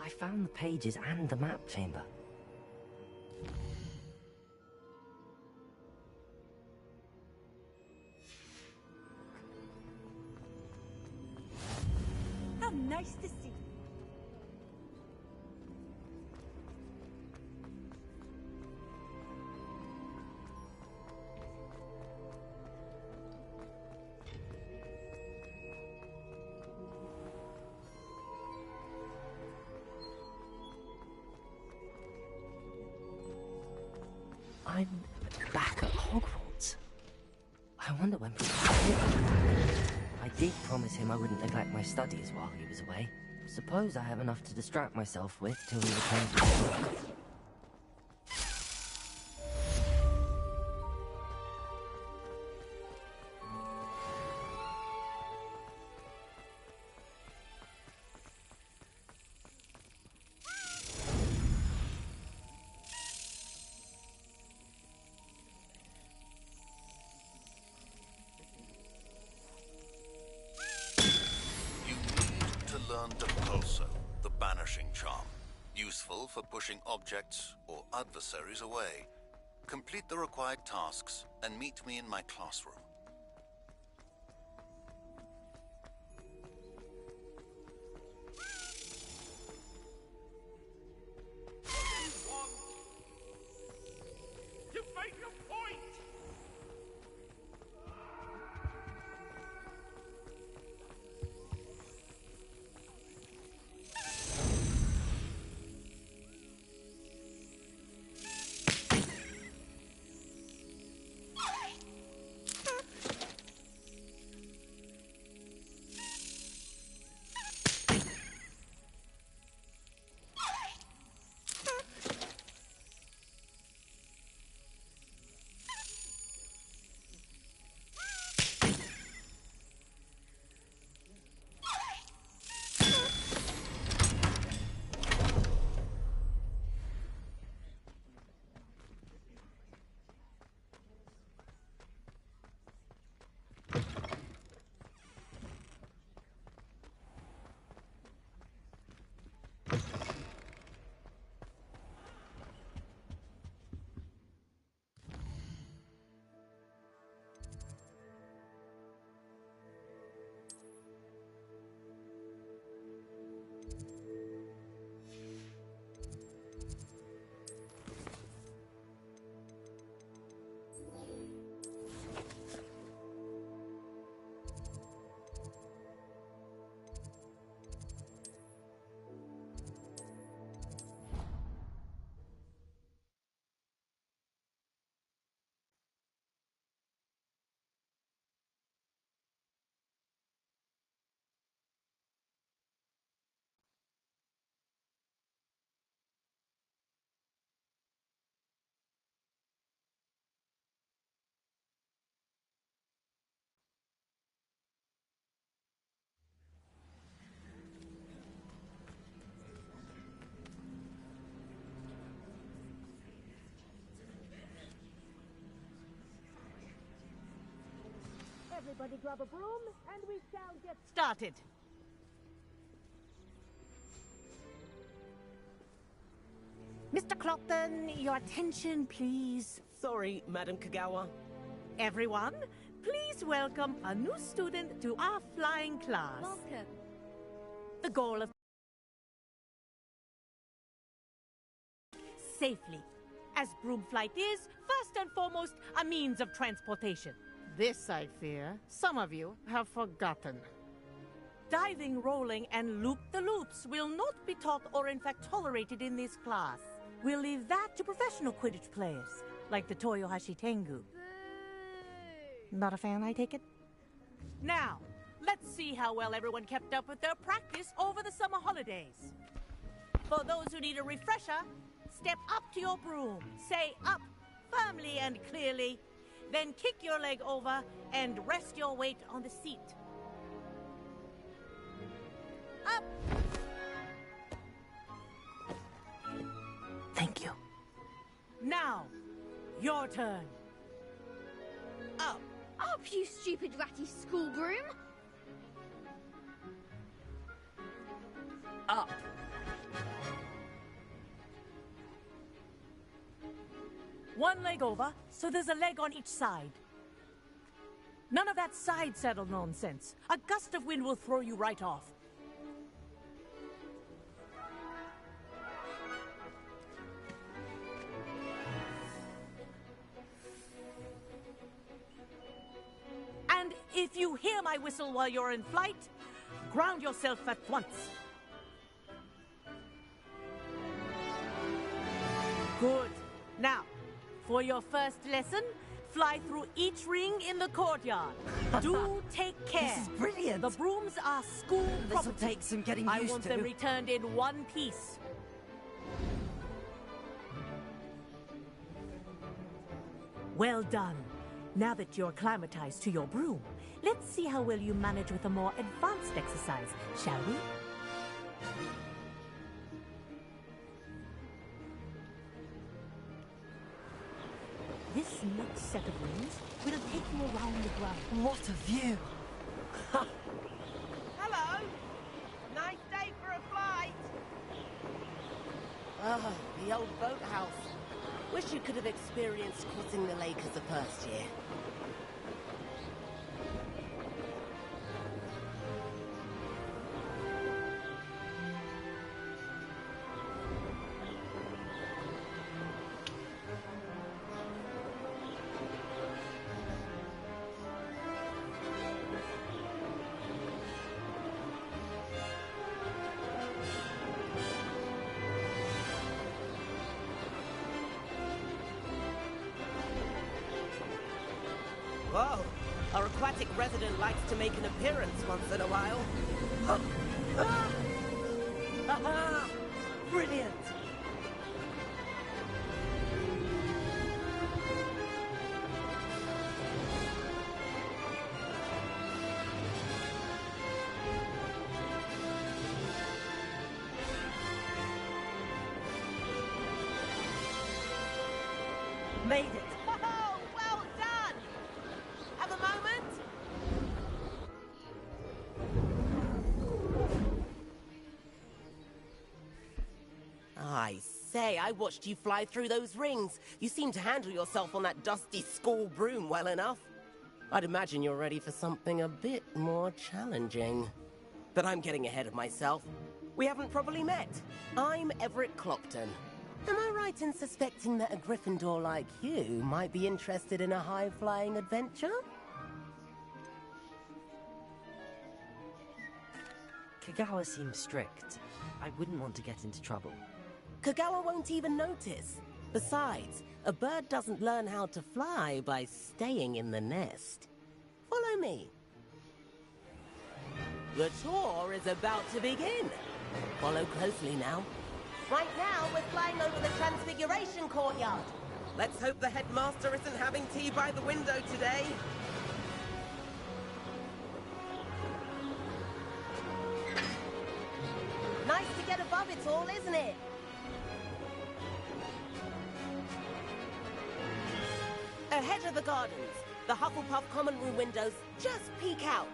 I found the pages and the map chamber. How nice to see you. I'm back at Hogwarts. I wonder when I did promise him I wouldn't neglect my studies while he was away. Suppose I have enough to distract myself with till he returns to work. Learn Depulso, the banishing charm. Useful for pushing objects or adversaries away. Complete the required tasks and meet me in my classroom. You've made your point! Everybody grab a broom, and we shall get started. Mr. Clopton, your attention, please. Sorry, Madam Kagawa. Everyone, please welcome a new student to our flying class. Welcome. The goal of safely, as broom flight is, first and foremost, a means of transportation. This, I fear, some of you have forgotten. Diving, rolling, and loop-the-loops will not be taught or in fact tolerated in this class. We'll leave that to professional Quidditch players, like the Toyohashi Tengu. Not a fan, I take it? Now, let's see how well everyone kept up with their practice over the summer holidays. For those who need a refresher, step up to your broom, say up firmly and clearly, then kick your leg over and rest your weight on the seat. Up! Thank you. Now, your turn. Up. Up, you stupid ratty schoolgroom! Up. One leg over, so there's a leg on each side. None of that side saddle nonsense. A gust of wind will throw you right off. And if you hear my whistle while you're in flight, ground yourself at once. Good. Now, for your first lesson, fly through each ring in the courtyard. Do take care. This is brilliant. The brooms are school This'll property. take some getting I used want to. them returned in one piece. Well done. Now that you're acclimatized to your broom, let's see how well you manage with a more advanced exercise, shall we? This next set of rings will take you around the ground. What a view! Hello! Nice day for a flight! Oh, the old boathouse. Wish you could have experienced crossing the lake as a first year. Whoa! Our aquatic resident likes to make an appearance once in a while. Brilliant! Made it! Oh, well done! Have a moment? I say, I watched you fly through those rings. You seem to handle yourself on that dusty school broom well enough. I'd imagine you're ready for something a bit more challenging. But I'm getting ahead of myself. We haven't properly met. I'm Everett Clopton. Am I right in suspecting that a Gryffindor like you might be interested in a high-flying adventure? Kagawa seems strict. I wouldn't want to get into trouble. Kagawa won't even notice. Besides, a bird doesn't learn how to fly by staying in the nest. Follow me. The tour is about to begin. Follow closely now. Right now, we're flying over the Transfiguration Courtyard. Let's hope the headmaster isn't having tea by the window today. Nice to get above it all, isn't it? Ahead of the gardens, the Hufflepuff common room windows just peek out.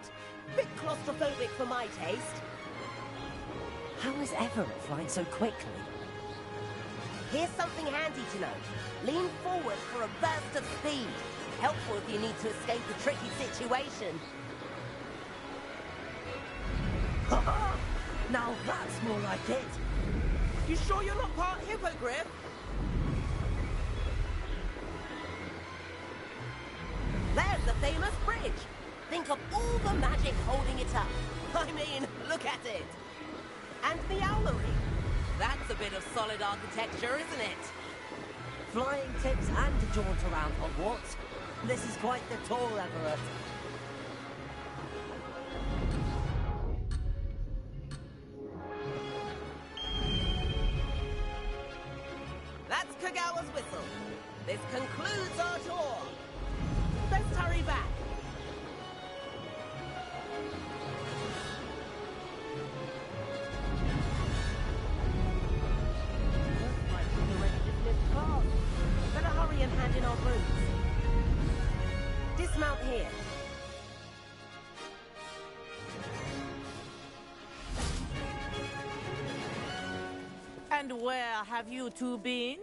Bit claustrophobic for my taste. How is Everett flying so quickly? Here's something handy to know. Lean forward for a burst of speed. Helpful if you need to escape a tricky situation. Now that's more like it. You sure you're not part hippogriff? There's the famous bridge. Think of all the magic holding it up. I mean, look at it. And the owlery. That's a bit of solid architecture, isn't it? Flying tips and a jaunt around Hogwarts. This is quite the tour, Everett. That's Kagawa's whistle. This concludes our tour. Let's hurry back. Better hurry and hand in our brooms. Dismount here. And where have you two been?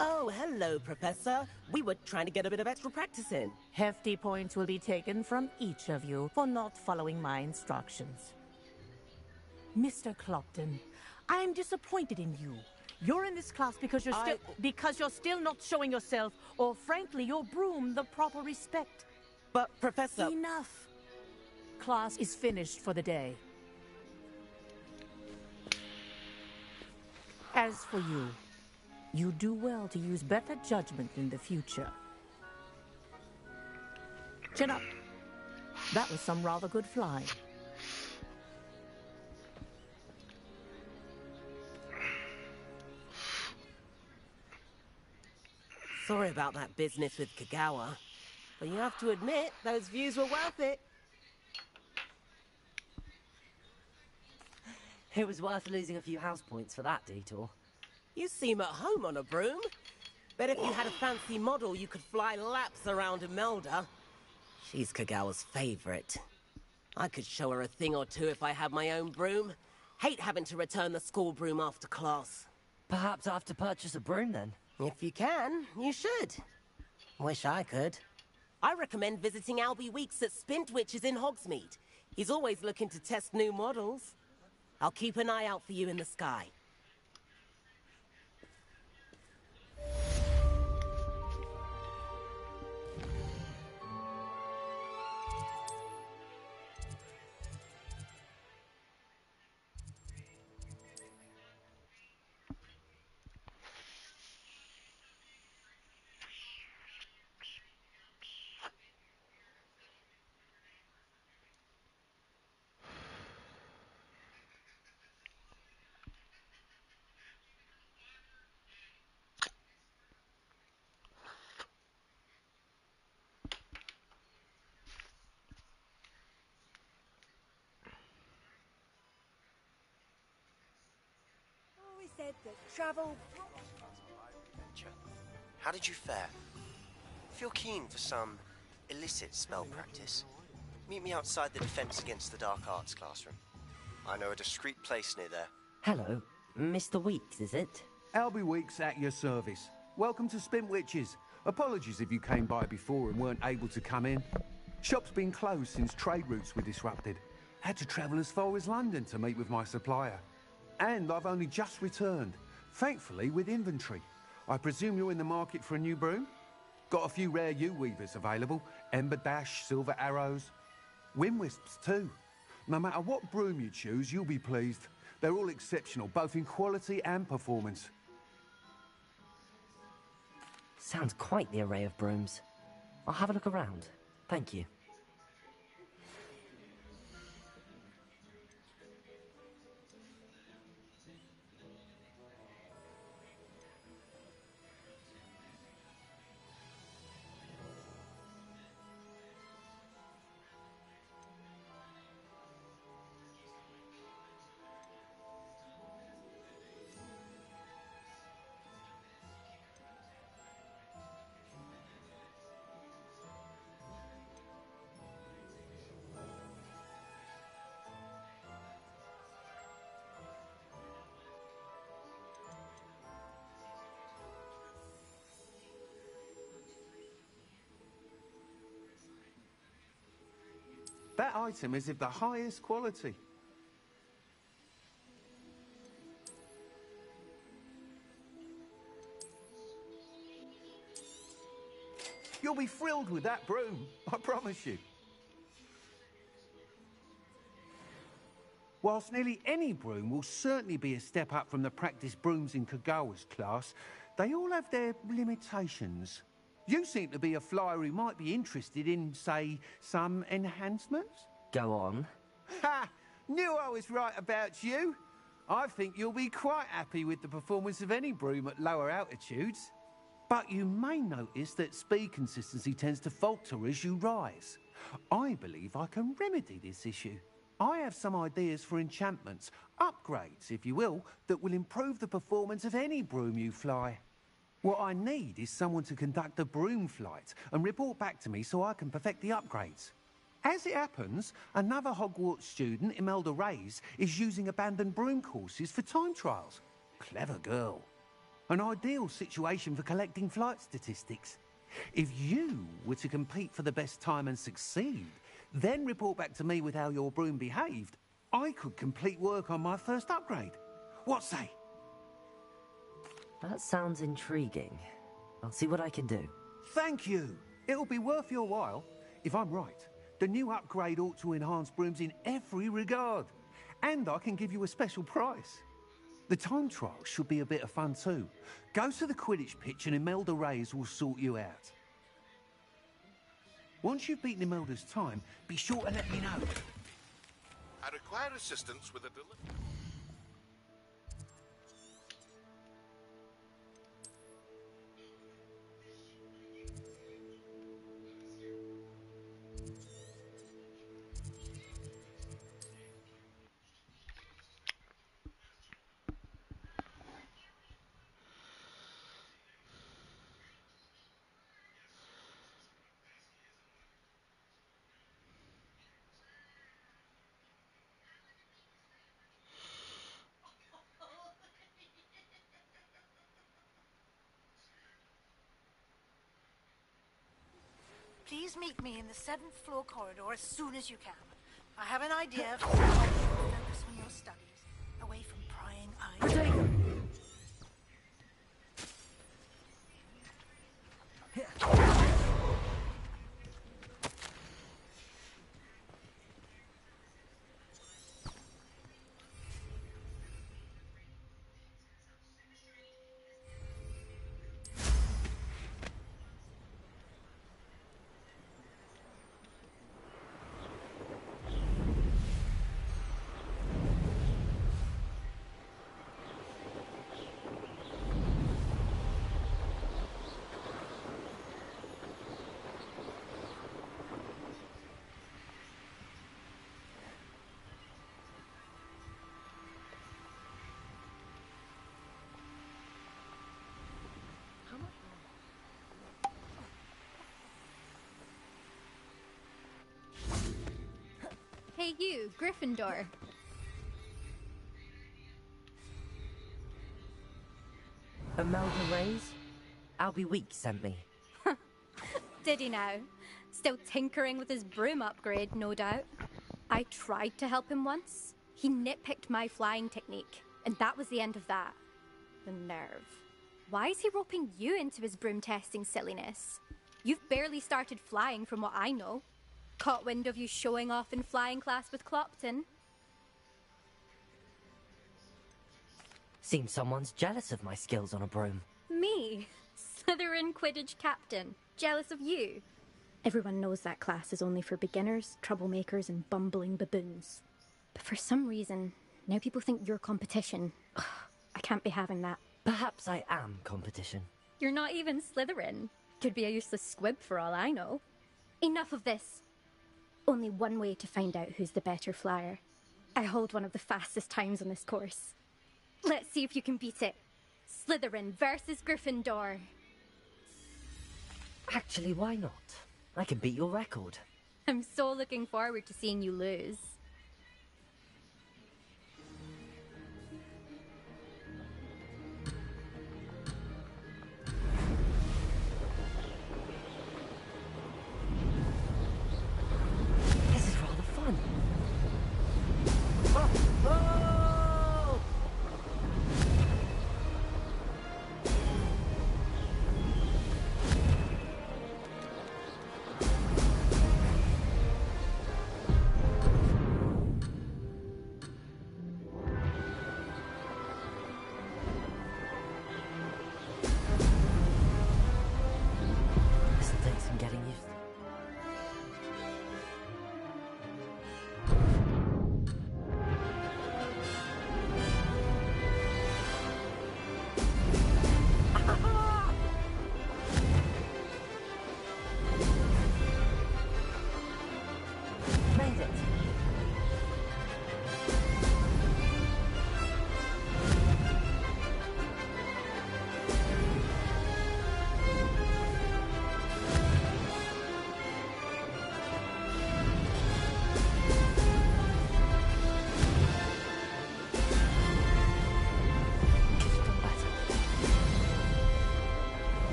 Oh, hello, Professor. We were trying to get a bit of extra practice in. Hefty points will be taken from each of you for not following my instructions. Mr. Clopton, I am disappointed in you. You're in this class because you're still not showing yourself, or frankly, your broom the proper respect. But, Professor... Enough. Class is finished for the day. As for you, you do well to use better judgment in the future. Chin up. That was some rather good flying. Sorry about that business with Kagawa, but you have to admit, those views were worth it. It was worth losing a few house points for that detour. You seem at home on a broom. Bet if you had a fancy model, you could fly laps around Imelda. She's Kagawa's favorite. I could show her a thing or two if I had my own broom. Hate having to return the school broom after class. Perhaps I have to purchase a broom then? If you can, you should. Wish I could. I recommend visiting Albie Weeks at Spintwitches in Hogsmeade. He's always looking to test new models. I'll keep an eye out for you in the sky. Said that travel... How did you fare? If you're keen for some illicit spell practice, meet me outside the Defense Against the Dark Arts classroom. I know a discreet place near there. Hello, Mr. Weeks, is it? Albie Weeks at your service. Welcome to Spintwitches. Apologies if you came by before and weren't able to come in. Shop's been closed since trade routes were disrupted. Had to travel as far as London to meet with my supplier. And I've only just returned, thankfully with inventory. I presume you're in the market for a new broom? Got a few rare U-weavers available, Ember Dash, Silver Arrows, Wind Wisps too. No matter what broom you choose, you'll be pleased. They're all exceptional, both in quality and performance. Sounds quite the array of brooms. I'll have a look around. Thank you. That item is of the highest quality. You'll be thrilled with that broom, I promise you. Whilst nearly any broom will certainly be a step up from the practice brooms in Kagawa's class, they all have their limitations. You seem to be a flyer who might be interested in, say, some enhancements? Go on. Ha! Knew I was right about you. I think you'll be quite happy with the performance of any broom at lower altitudes. But you may notice that speed consistency tends to falter as you rise. I believe I can remedy this issue. I have some ideas for enchantments, upgrades, if you will, that will improve the performance of any broom you fly. What I need is someone to conduct a broom flight and report back to me so I can perfect the upgrades. As it happens, another Hogwarts student, Imelda Reyes, is using abandoned broom courses for time trials. Clever girl. An ideal situation for collecting flight statistics. If you were to compete for the best time and succeed, then report back to me with how your broom behaved, I could complete work on my first upgrade. What say? That sounds intriguing. I'll see what I can do. Thank you. It'll be worth your while. If I'm right, the new upgrade ought to enhance brooms in every regard. And I can give you a special price. The time trial should be a bit of fun too. Go to the Quidditch pitch and Imelda Reyes will sort you out. Once you've beaten Imelda's time, be sure to let me know. I require assistance with a delivery. Please meet me in the 7th floor corridor as soon as you can. I have an idea of how you can focus on your studies, away from prying eyes. Hey you, Gryffindor. Imelda Reyes? Albie Week sent me. Did he now? Still tinkering with his broom upgrade, no doubt. I tried to help him once. He nitpicked my flying technique, and that was the end of that. The nerve. Why is he roping you into his broom testing silliness? You've barely started flying from what I know. Caught wind of you showing off in flying class with Clopton. Seems someone's jealous of my skills on a broom. Me? Slytherin Quidditch captain. Jealous of you? Everyone knows that class is only for beginners, troublemakers, and bumbling baboons. But for some reason, now people think you're competition. Ugh, I can't be having that. Perhaps I am competition. You're not even Slytherin. Could be a useless squib for all I know. Enough of this. Only one way to find out who's the better flyer. I hold one of the fastest times on this course. Let's see if you can beat it. Slytherin versus Gryffindor. Actually, why not? I can beat your record. I'm so looking forward to seeing you lose. This is rather fun. Oh! Oh!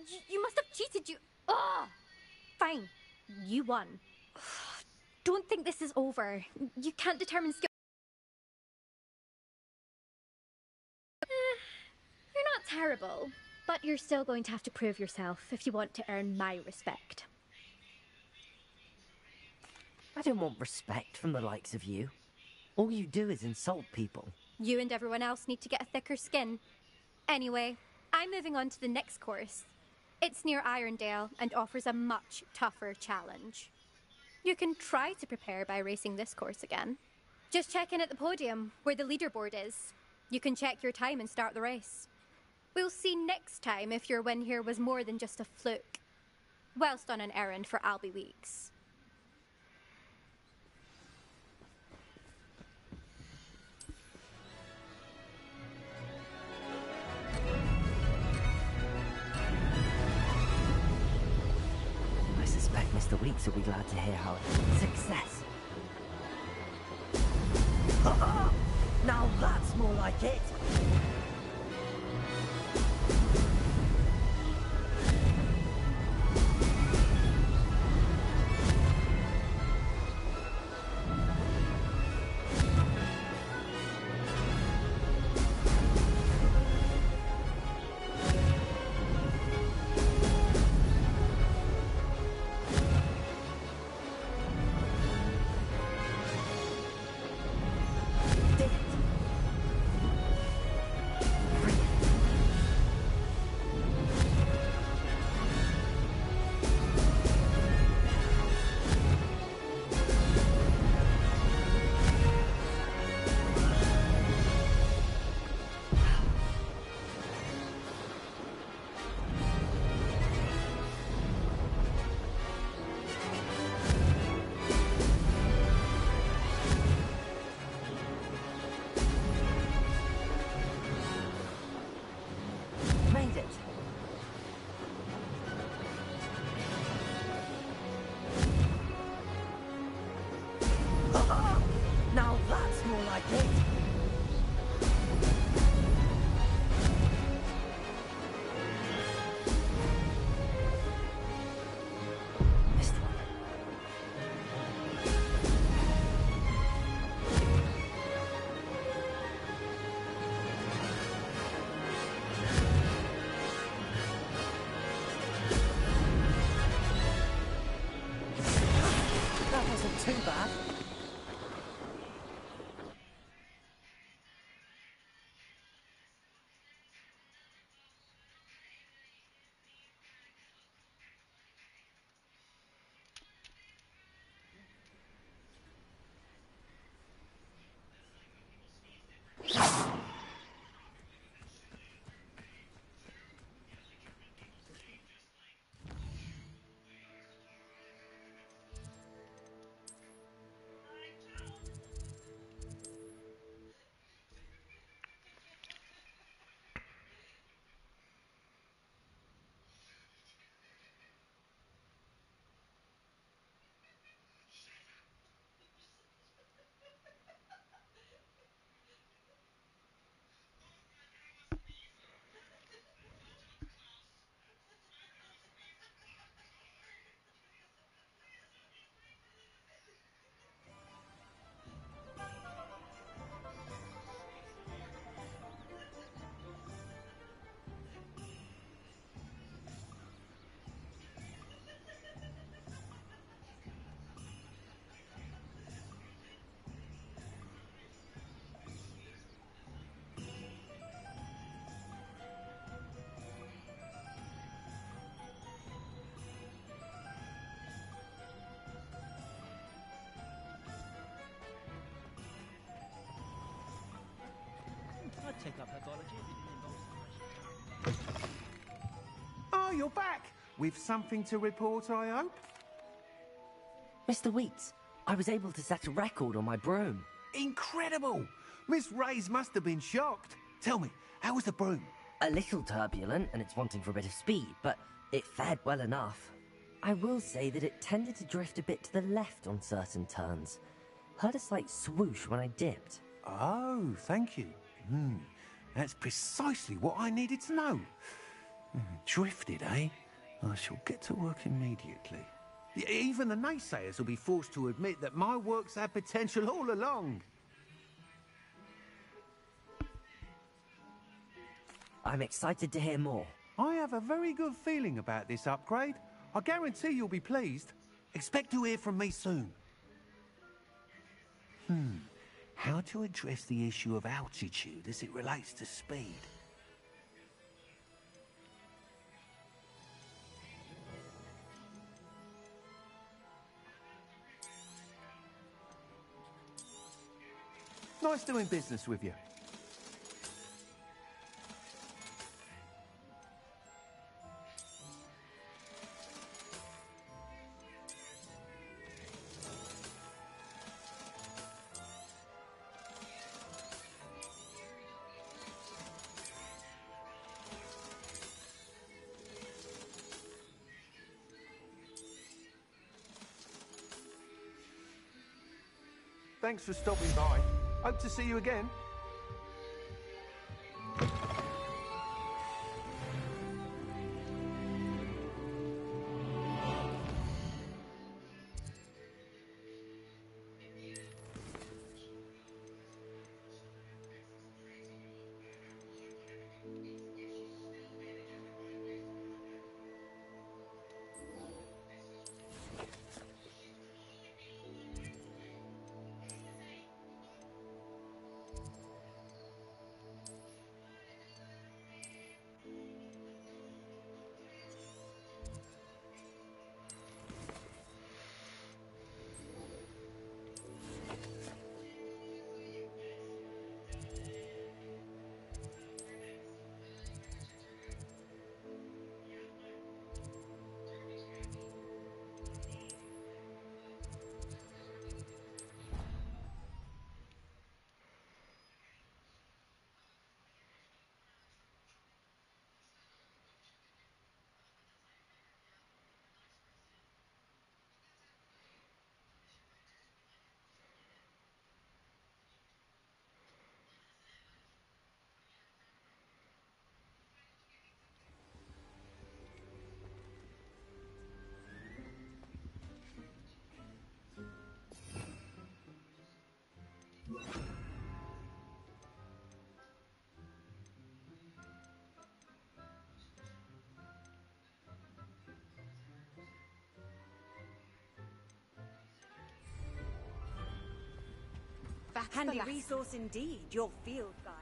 You must have cheated, you... Ugh! Fine. You won. Don't think this is over. You can't determine skill... You're not terrible, but you're still going to have to prove yourself if you want to earn my respect. I don't want respect from the likes of you. All you do is insult people. You and everyone else need to get a thicker skin. Anyway, I'm moving on to the next course. It's near Irondale and offers a much tougher challenge. You can try to prepare by racing this course again. Just check in at the podium, where the leaderboard is. You can check your time and start the race. We'll see next time if your win here was more than just a fluke. Whilst on an errand for Albie Weeks. I suspect Mr. Weeks will be glad to hear how success. Now that's more like it. Now that's more like it. Missed one. That wasn't too bad. I'd take up pathology if it didn't involve... Oh, you're back! With something to report, I hope? Mr. Weeks, I was able to set a record on my broom. Incredible! Miss Reyes must have been shocked. Tell me, how was the broom? A little turbulent, and it's wanting for a bit of speed, but it fared well enough. I will say that it tended to drift a bit to the left on certain turns. Heard a slight swoosh when I dipped. Oh, thank you. That's precisely what I needed to know. Drifted, eh? I shall get to work immediately. Even the naysayers will be forced to admit that my work's had potential all along. I'm excited to hear more. I have a very good feeling about this upgrade. I guarantee you'll be pleased. Expect to hear from me soon. How to address the issue of altitude as it relates to speed? Nice doing business with you. Thanks for stopping by. Hope to see you again. Handy resource indeed, your field guide.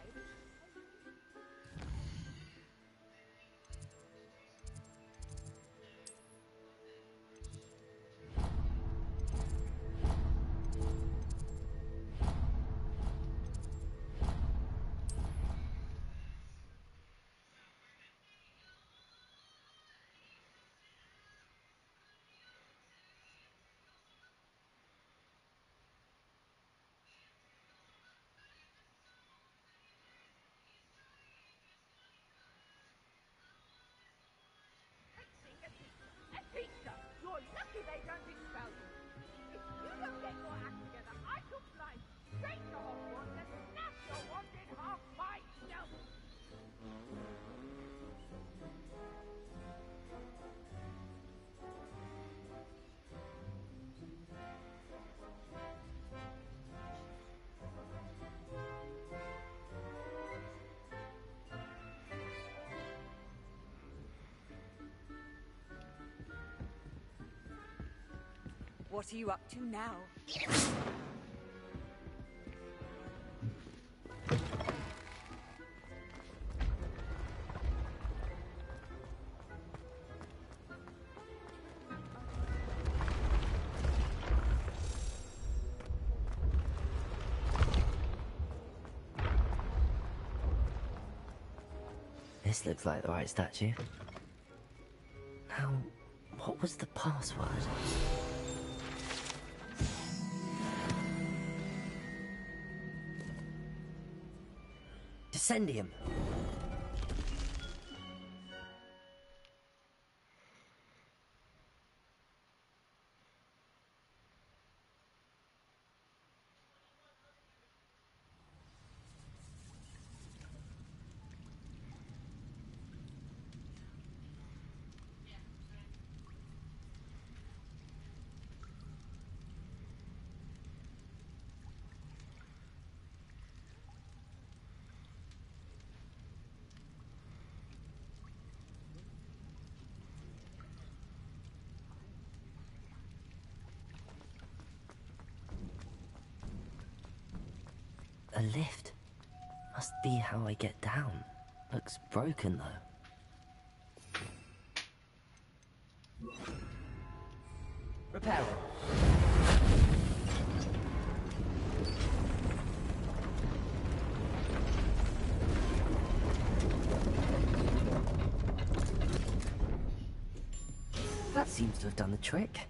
You're lucky they don't expel you. If you don't get your act together, I shall fly straight to Hogwarts and snap your wand in half myself. What are you up to now? This looks like the right statue. Now, what was the password? Descendium. lift. Must be how I get down. Looks broken, though. Reparo. That seems to have done the trick.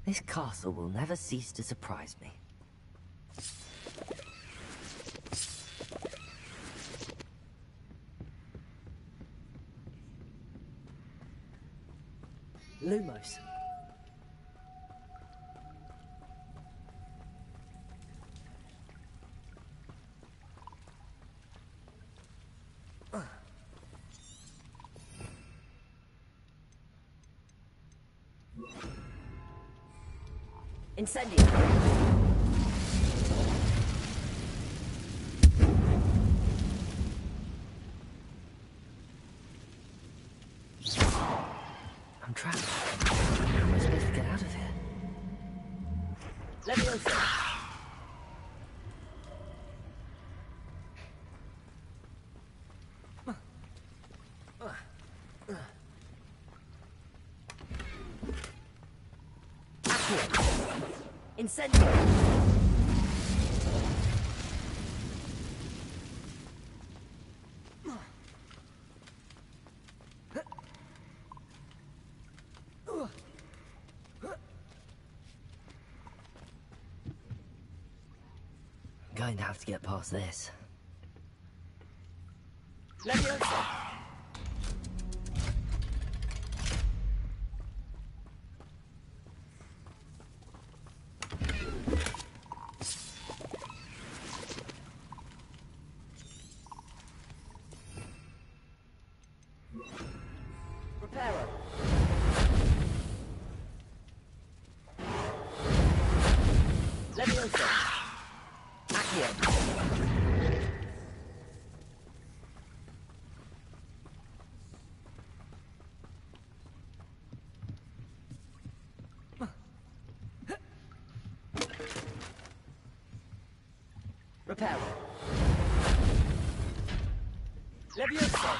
This castle will never cease to surprise me. Lumos. Incendio. I'm trapped. How am I supposed to get out of here? Leviosa. Incendio. I'm going to have to get past this. Leviosa. Reparo. Leviosa. Accio. Reparo. Leviosa.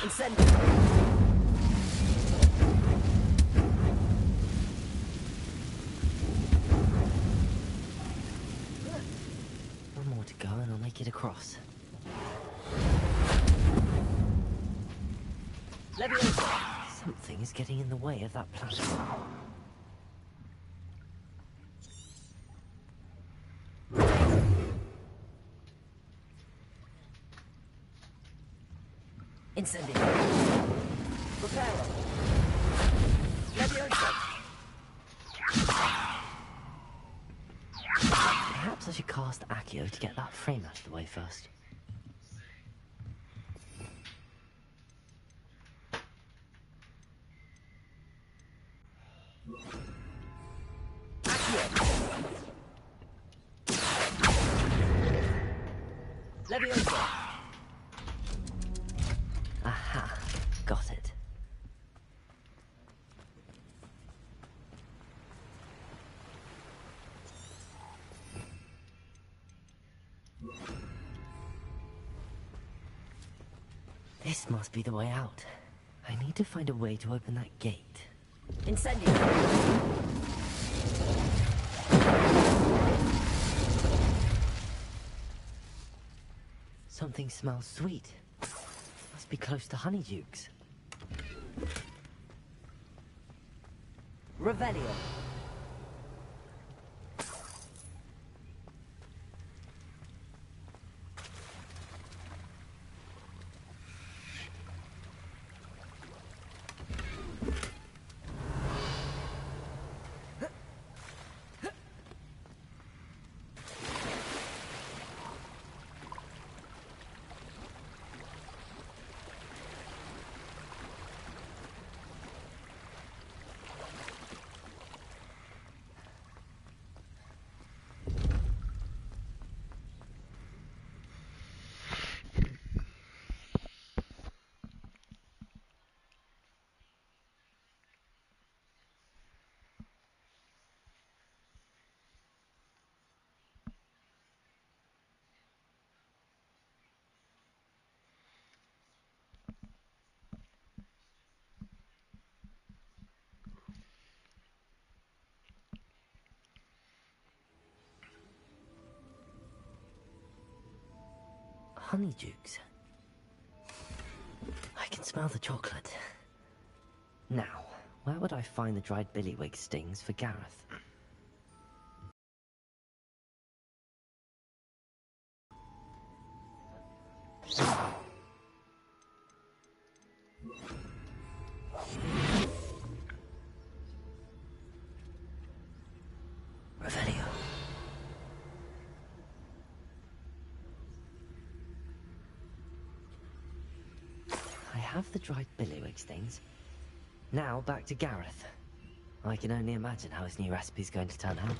Incendio. One more to go and I'll make it across. Leviosa. Something is getting in the way of that platform. Incendio. Reparo. Leviosa. Perhaps I should cast Accio to get that frame out of the way first. Accio. Leviosa. Aha, got it. This must be the way out. I need to find a way to open that gate. Incendio! Something smells sweet. Must be close to Honeydukes. Revelio. Honeydukes. I can smell the chocolate. Now, where would I find the dried billywig stings for Gareth? Revelio. I have the dried billywig stings. Now back to Gareth. I can only imagine how his new recipe's going to turn out.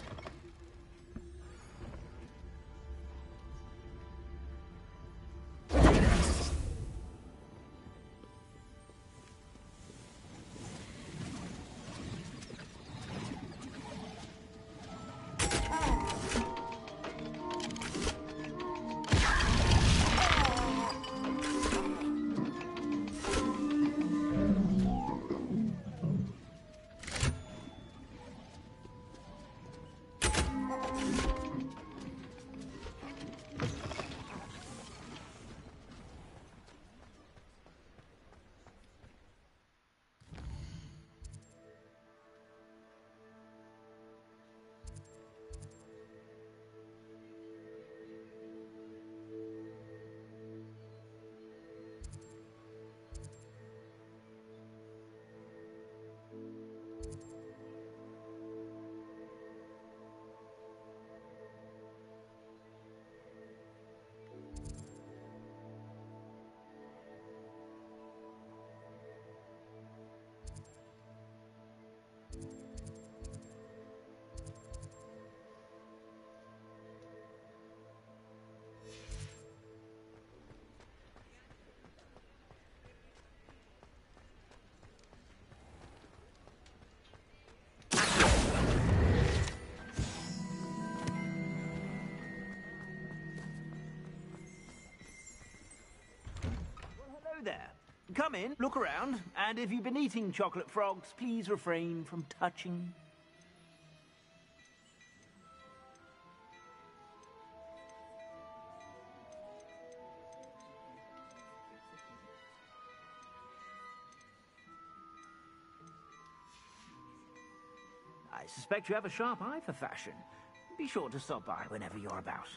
There. Come in, look around, and if you've been eating chocolate frogs, please refrain from touching. I suspect you have a sharp eye for fashion. Be sure to stop by whenever you're about.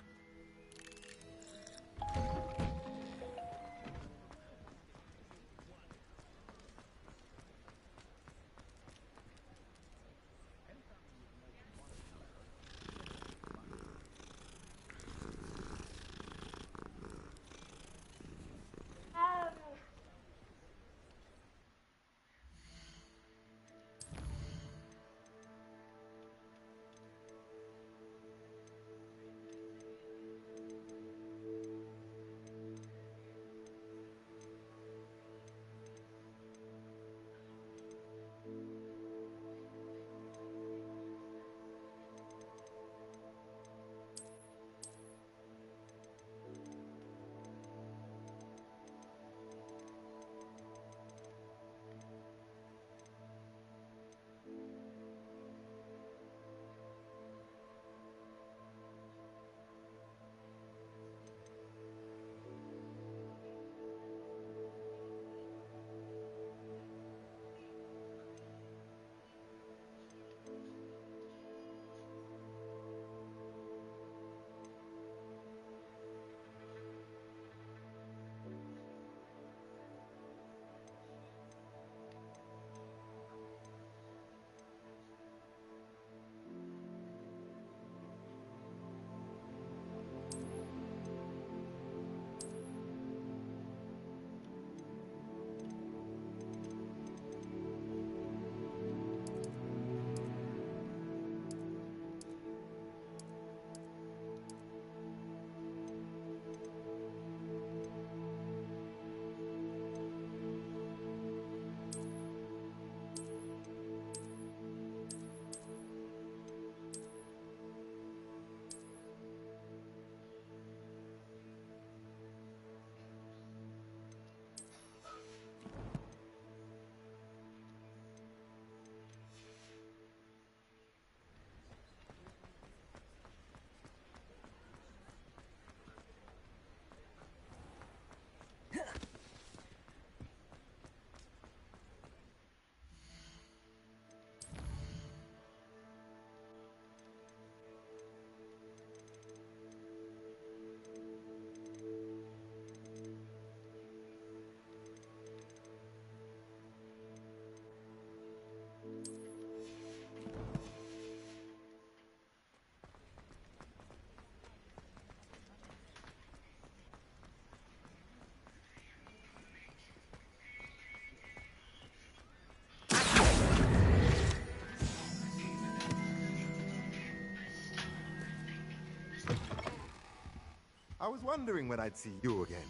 I was wondering when I'd see you again.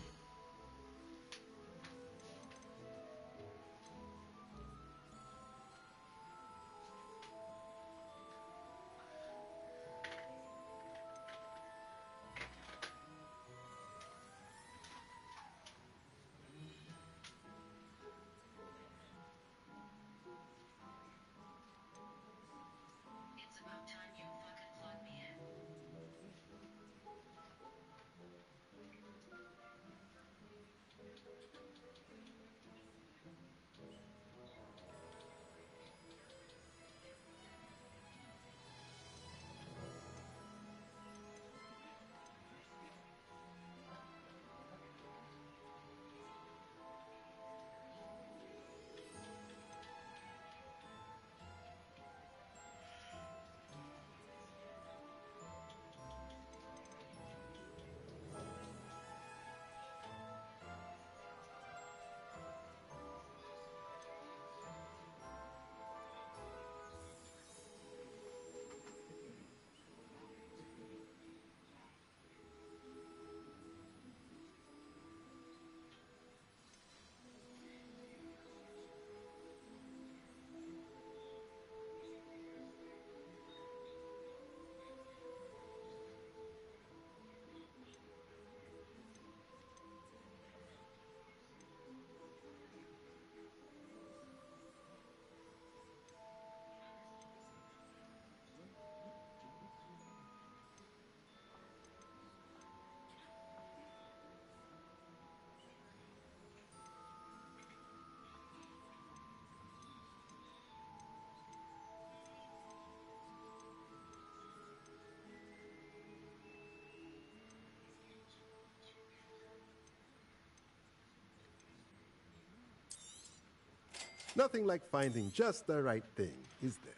Nothing like finding just the right thing, is there?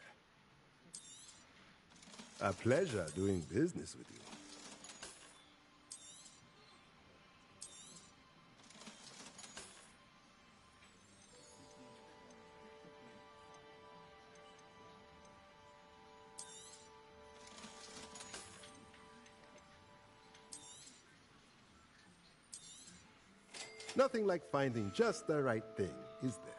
A pleasure doing business with you. Nothing like finding just the right thing, is there?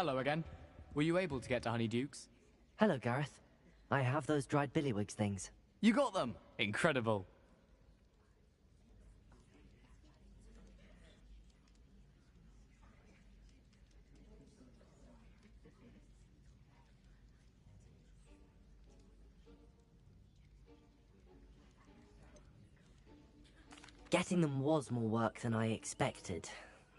Hello again. Were you able to get to Honeydukes? Hello, Gareth. I have those dried billywigs things. You got them! Incredible. Getting them was more work than I expected.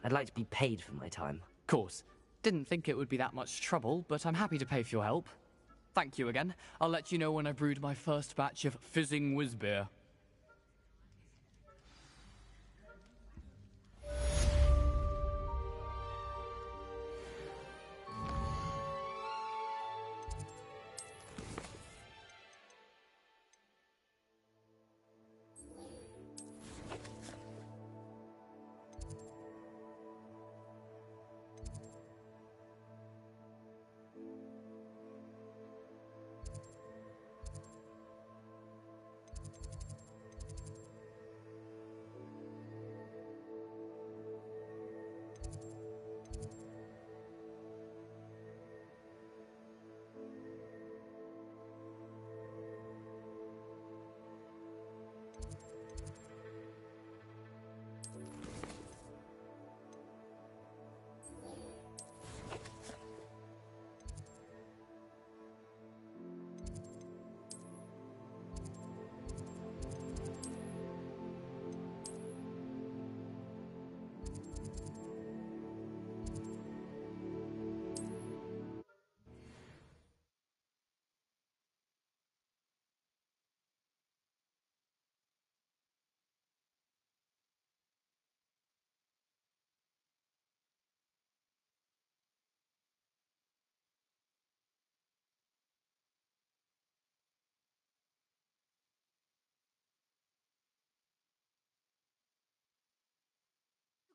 I'd like to be paid for my time. Course. Didn't think it would be that much trouble, but I'm happy to pay for your help. Thank you again. I'll let you know when I brewed my first batch of fizzing whiz-beer.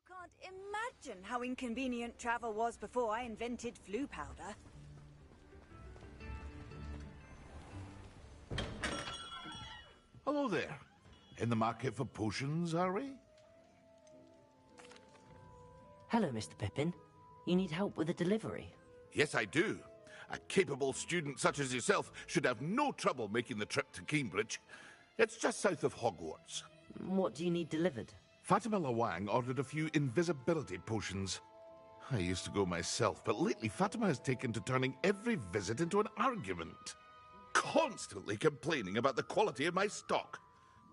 Can't imagine how inconvenient travel was before I invented flu powder. Hello there. In the market for potions, are we? Hello, Mr. Pippin. You need help with a delivery? Yes, I do. A capable student such as yourself should have no trouble making the trip to Cambridge. It's just south of Hogwarts. What do you need delivered? Fatima Lawang ordered a few invisibility potions. I used to go myself, but lately Fatima has taken to turning every visit into an argument. Constantly complaining about the quality of my stock.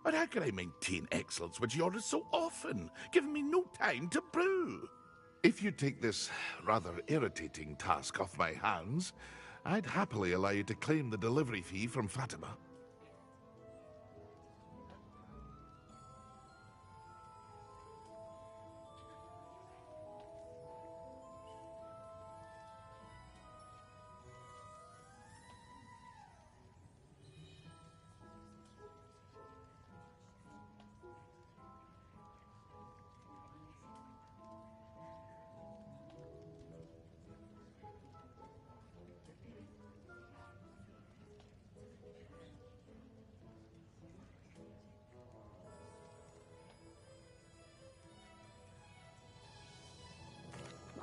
But how can I maintain excellence when she orders so often, giving me no time to brew? If you take this rather irritating task off my hands, I'd happily allow you to claim the delivery fee from Fatima.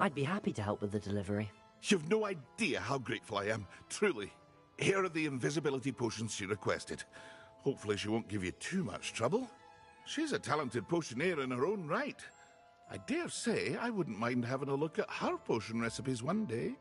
I'd be happy to help with the delivery. You've no idea how grateful I am, truly. Here are the invisibility potions she requested. Hopefully she won't give you too much trouble. She's a talented potioneer in her own right. I dare say I wouldn't mind having a look at her potion recipes one day.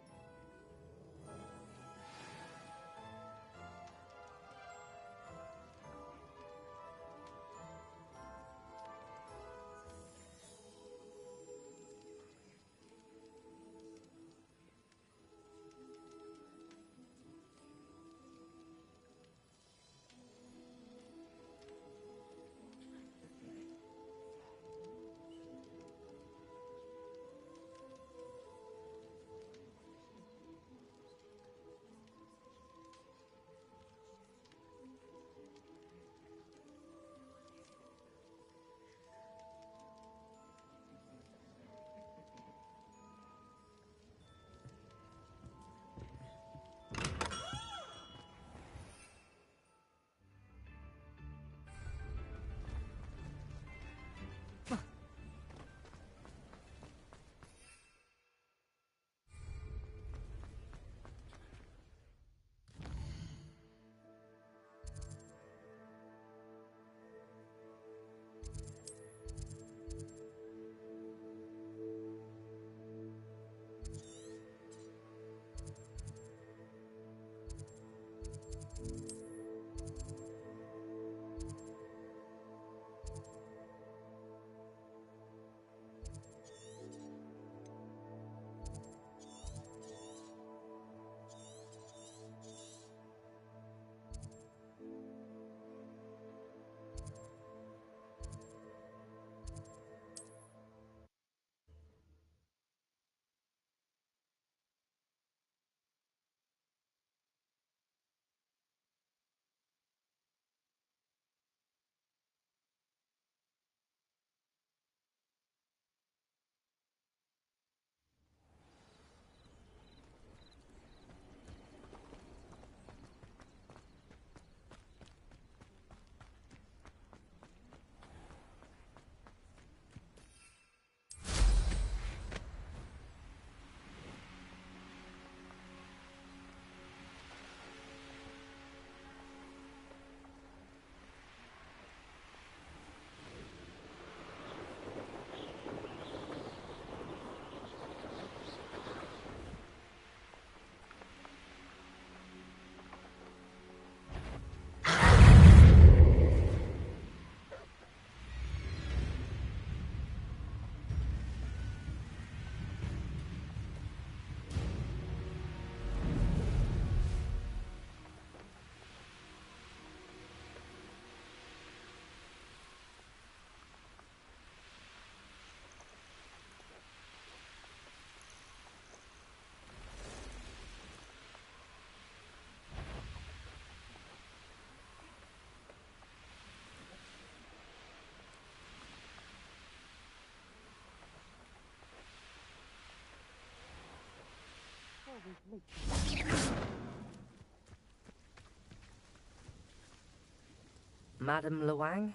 Madam Luang,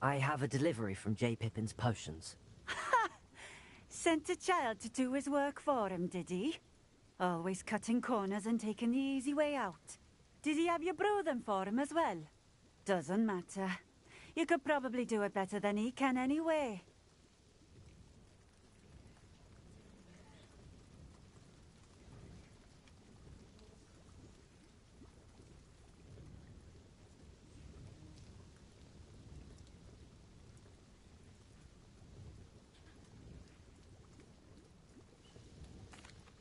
I have a delivery from J. Pippin's potions. Sent a child to do his work for him, did he? Always cutting corners and taking the easy way out. Did he have you brew them for him as well? Doesn't matter. You could probably do it better than he can anyway.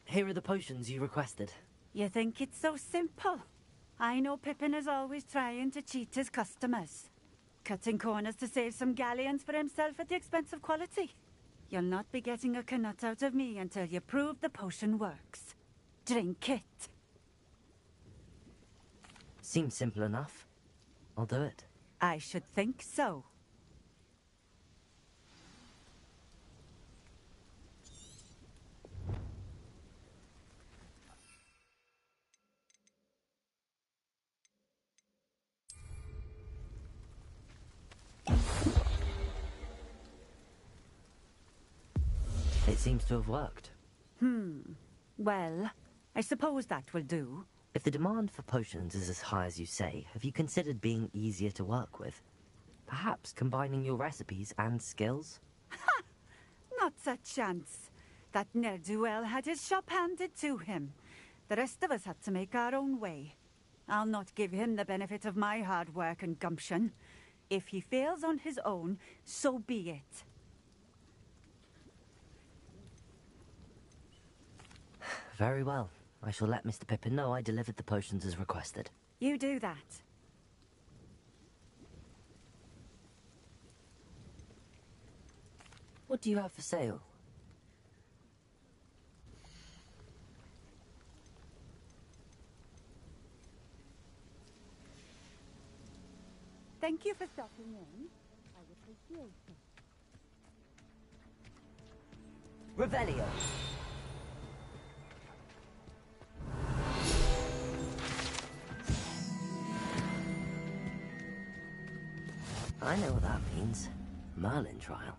Here are the potions you requested. You think it's so simple? I know Pippin is always trying to cheat his customers. Cutting corners to save some galleons for himself at the expense of quality. You'll not be getting a canut out of me until you prove the potion works. Drink it. Seems simple enough. I'll do it. I should think so. It seems to have worked. Well, I suppose that will do. If the demand for potions is as high as you say, have you considered being easier to work with? Perhaps combining your recipes and skills? Not a chance. That ne'er-do-well had his shop handed to him. The rest of us had to make our own way. I'll not give him the benefit of my hard work and gumption. If he fails on his own, so be it. Very well. I shall let Mr. Pippin know I delivered the potions as requested. You do that. What do you have for sale? Thank you for stopping in. I appreciate it. Revelio. I know what that means. Merlin trial.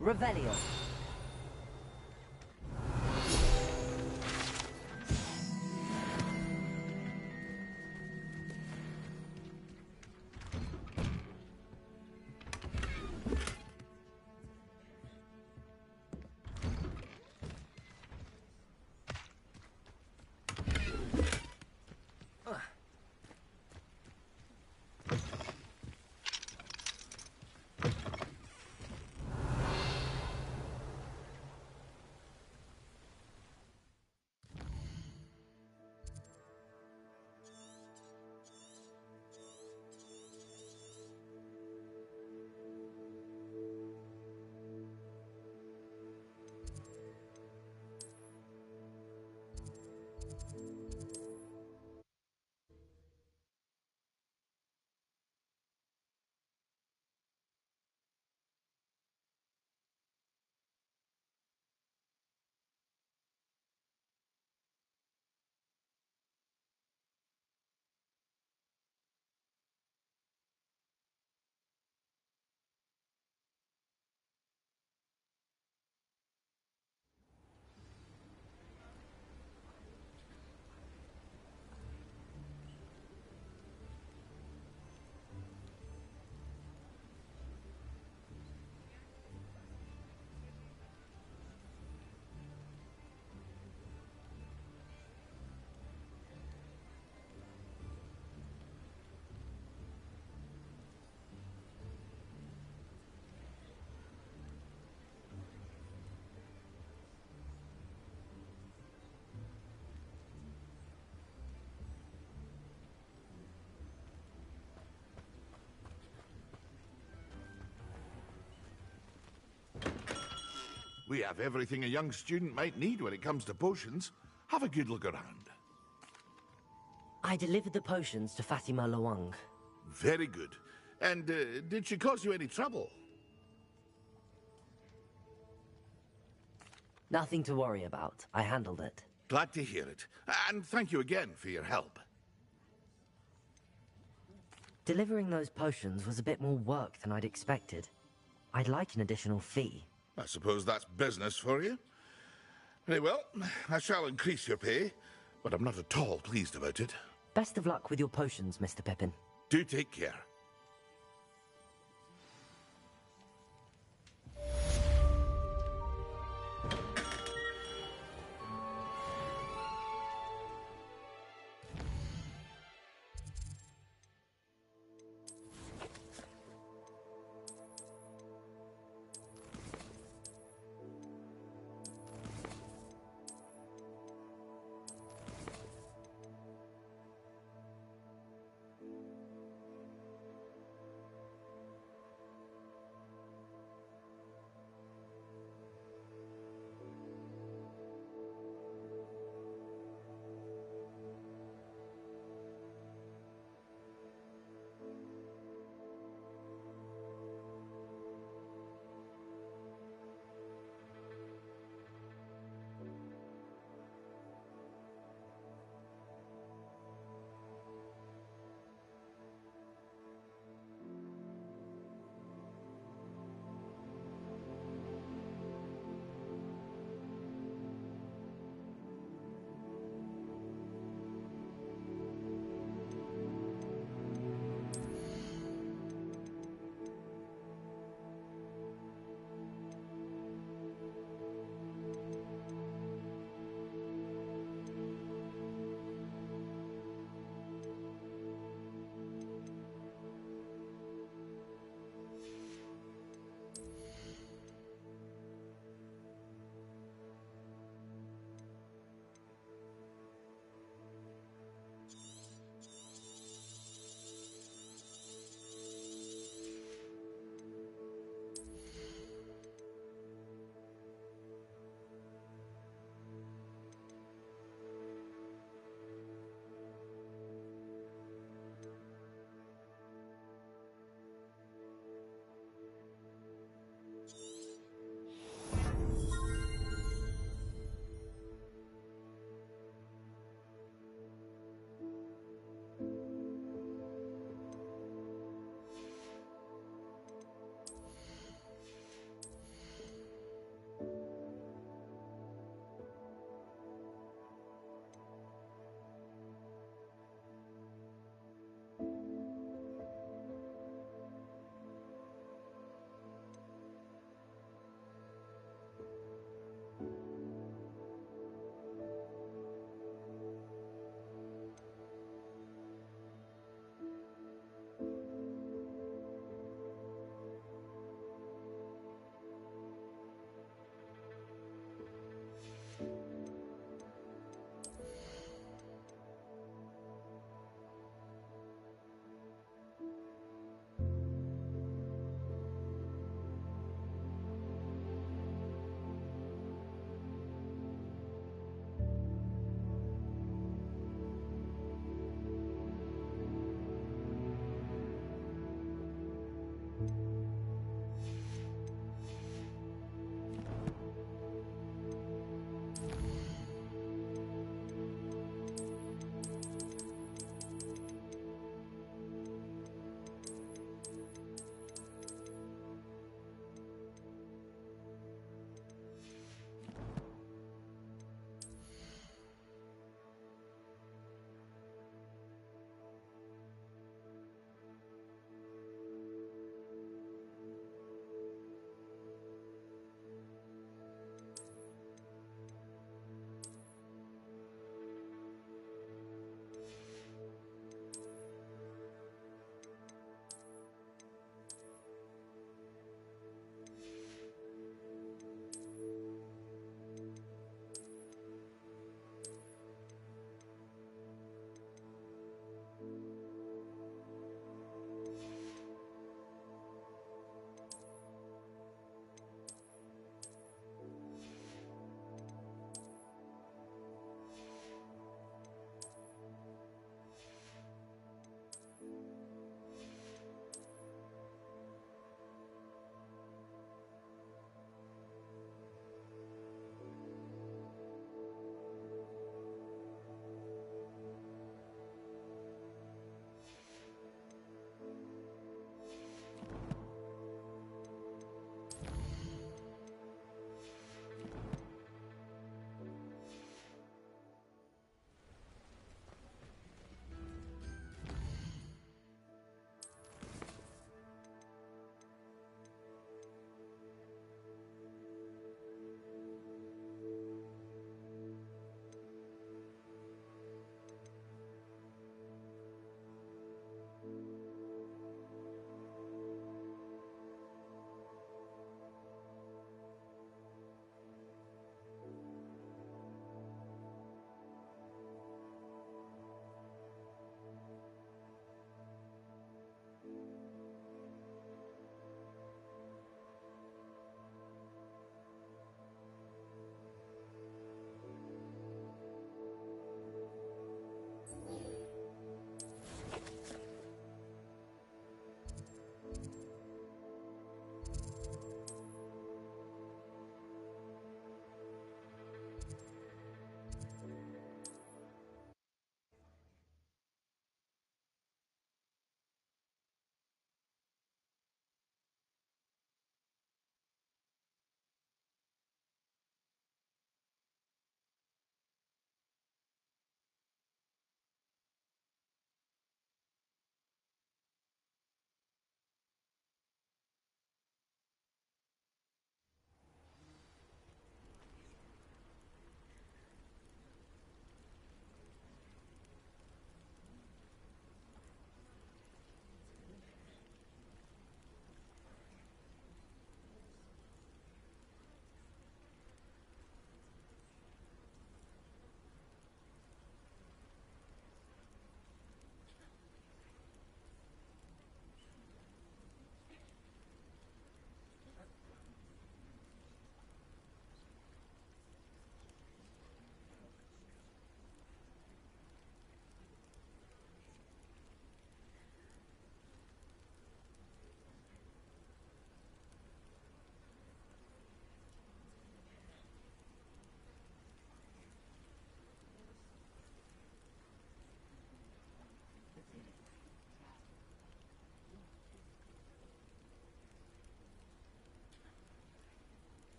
Revelio. We have everything a young student might need when it comes to potions. Have a good look around. I delivered the potions to Fatima Lawang. Very good. And did she cause you any trouble? Nothing to worry about. I handled it. Glad to hear it. And thank you again for your help. Delivering those potions was a bit more work than I'd expected. I'd like an additional fee. I suppose that's business for you. Very well, I shall increase your pay, but I'm not at all pleased about it. Best of luck with your potions, Mr. Pippin. Do take care.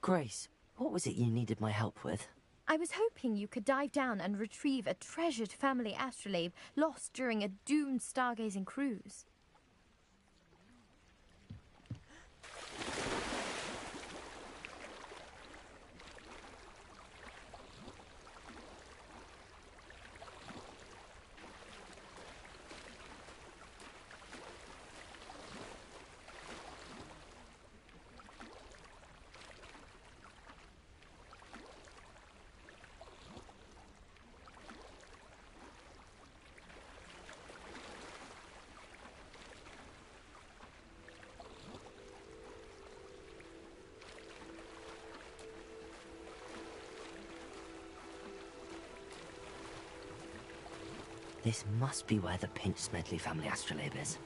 Grace, what was it you needed my help with? I was hoping you could dive down and retrieve a treasured family astrolabe lost during a doomed stargazing cruise. This must be where the Pinch Smedley family astrolabe is.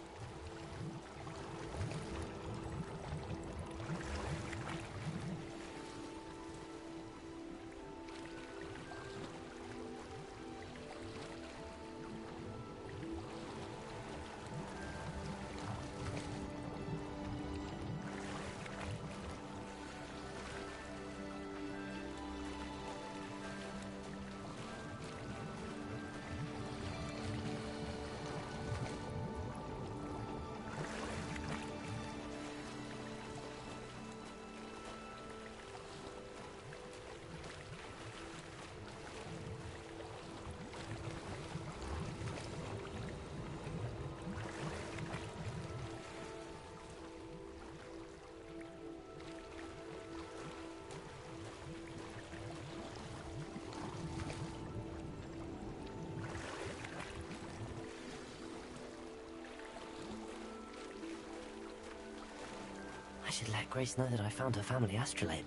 I should let Grace know that I found her family astrolabe.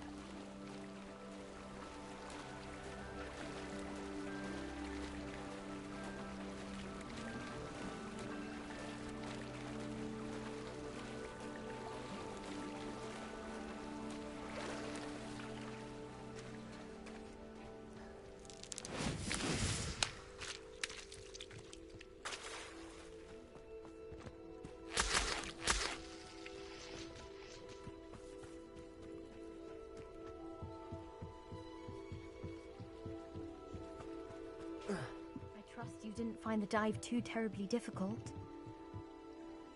You didn't find the dive too terribly difficult.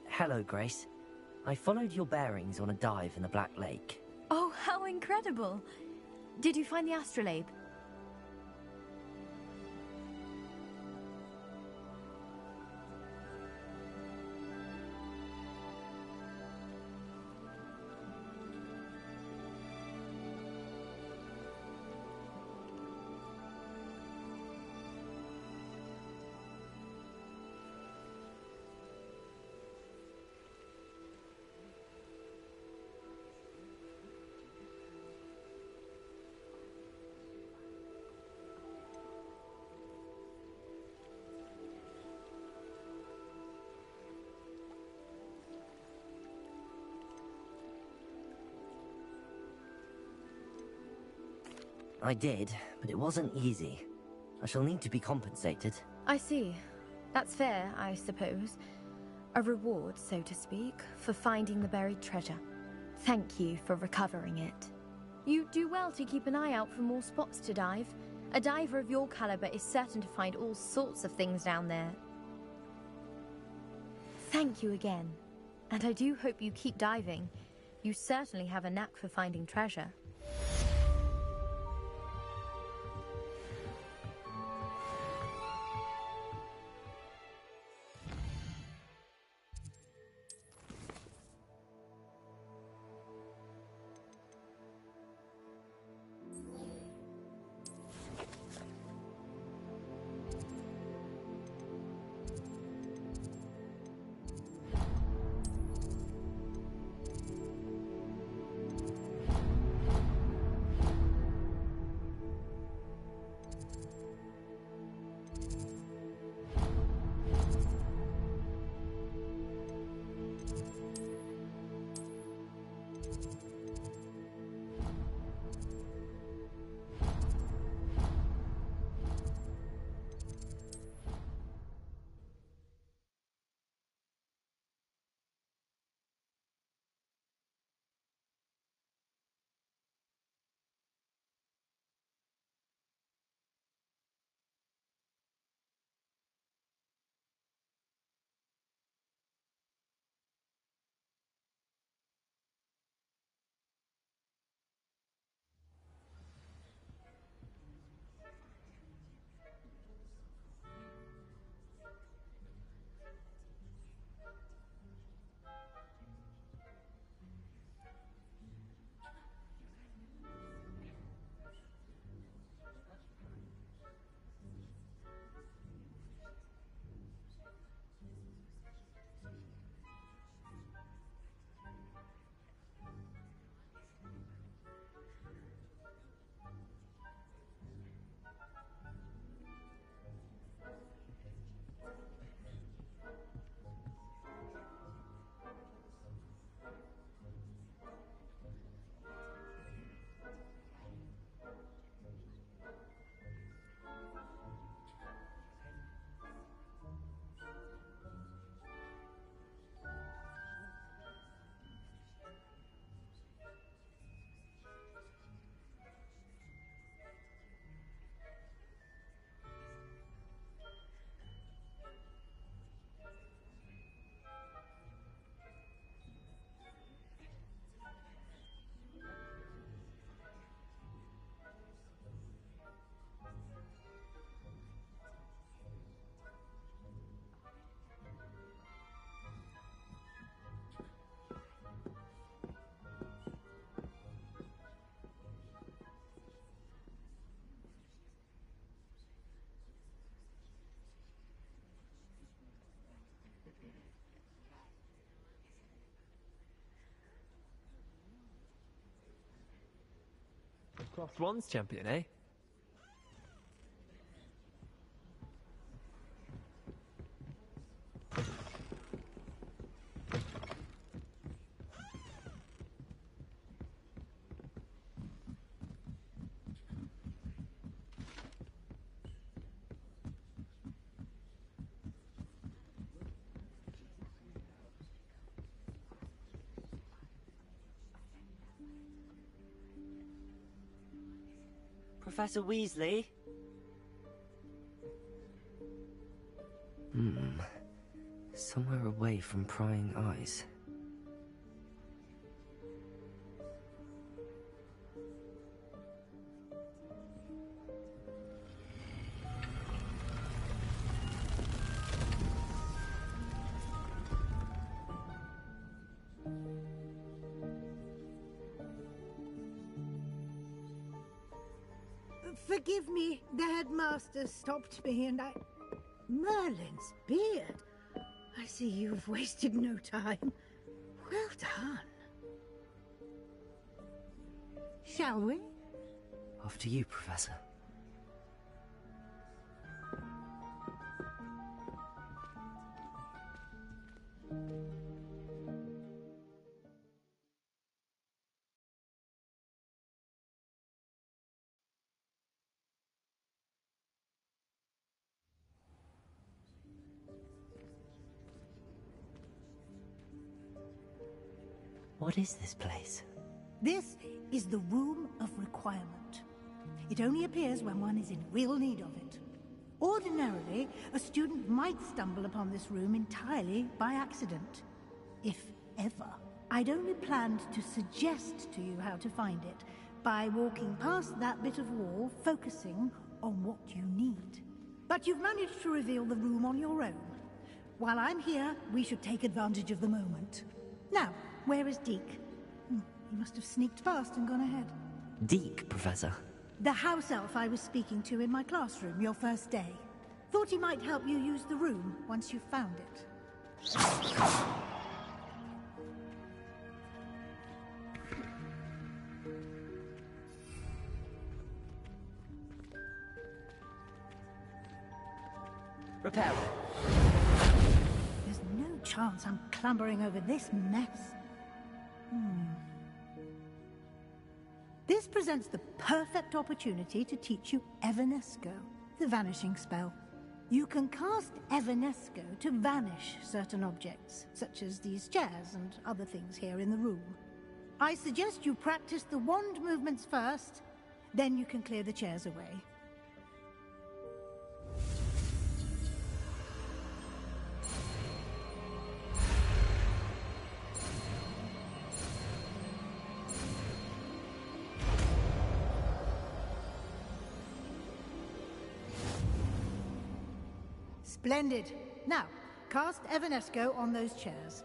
Hello, Grace. I followed your bearings on a dive in the Black Lake. Oh, how incredible! Did you find the astrolabe? I did, but it wasn't easy. I shall need to be compensated. I see. That's fair, I suppose. A reward, so to speak, for finding the buried treasure. Thank you for recovering it. You do well to keep an eye out for more spots to dive. A diver of your caliber is certain to find all sorts of things down there. Thank you again. And I do hope you keep diving. You certainly have a knack for finding treasure. Crossed Wands champion, eh? Professor Weasley? Somewhere away from prying eyes. Forgive me, the headmaster stopped me and I... Merlin's beard. I see you've wasted no time. Well done. Shall we? After you, Professor. What is this place? This is the Room of Requirement. It only appears when one is in real need of it. Ordinarily, a student might stumble upon this room entirely by accident. If ever. I'd only planned to suggest to you how to find it by walking past that bit of wall, focusing on what you need. But you've managed to reveal the room on your own. While I'm here, we should take advantage of the moment. Now, where is Deke? He must have sneaked past and gone ahead. Deke, Professor. The house elf I was speaking to in my classroom your first day. Thought he might help you use the room once you found it. Repair. There's no chance I'm clambering over this mess. This presents the perfect opportunity to teach you Evanesco, the vanishing spell. You can cast Evanesco to vanish certain objects, such as these chairs and other things here in the room. I suggest you practice the wand movements first, then you can clear the chairs away. Splendid. Now, cast Evanesco on those chairs.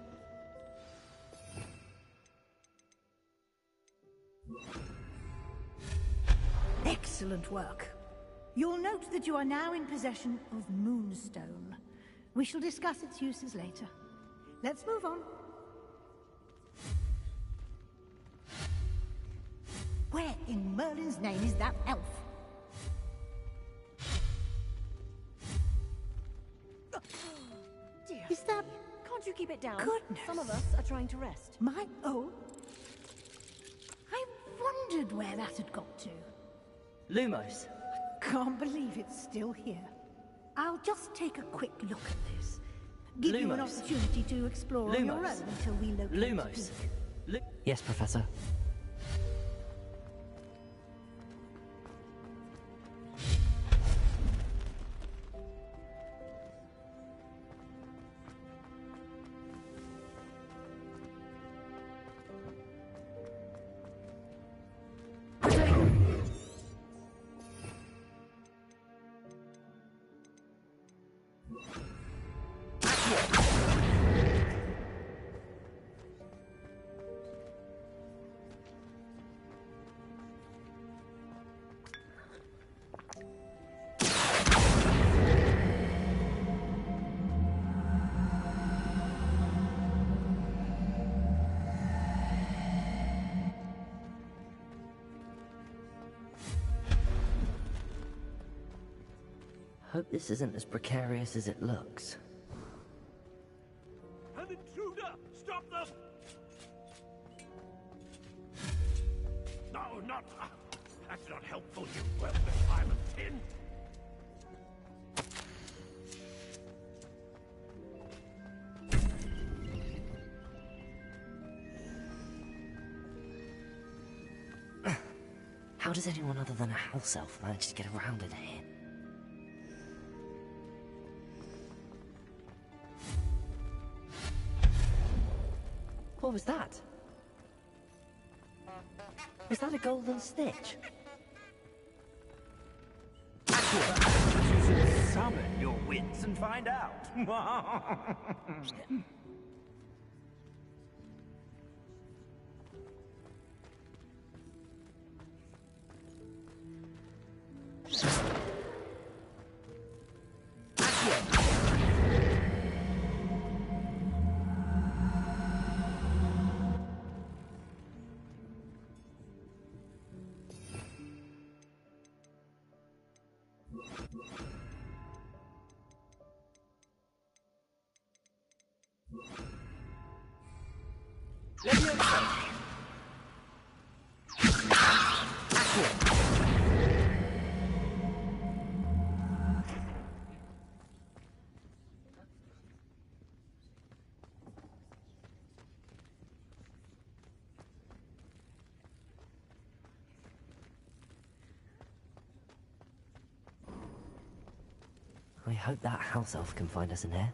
Excellent work. You'll note that you are now in possession of Moonstone. We shall discuss its uses later. Let's move on. Where in Merlin's name is that elf? Dear. Is that... Can't you keep it down? Goodness. Some of us are trying to rest. My... Oh. I wondered where that had got to. Lumos. Can't believe it's still here. I'll just take a quick look at this. Give you an opportunity to explore on your own until we locate Lumos. Yes, Professor. Hope this isn't as precarious as it looks. An intruder! Stop them! No, not... That's not helpful, you worthless pile of tin! How does anyone other than a house elf manage to get around in here? What was that? Was that a golden snitch? You should summon your wits and find out. I hope that house elf can find us in here.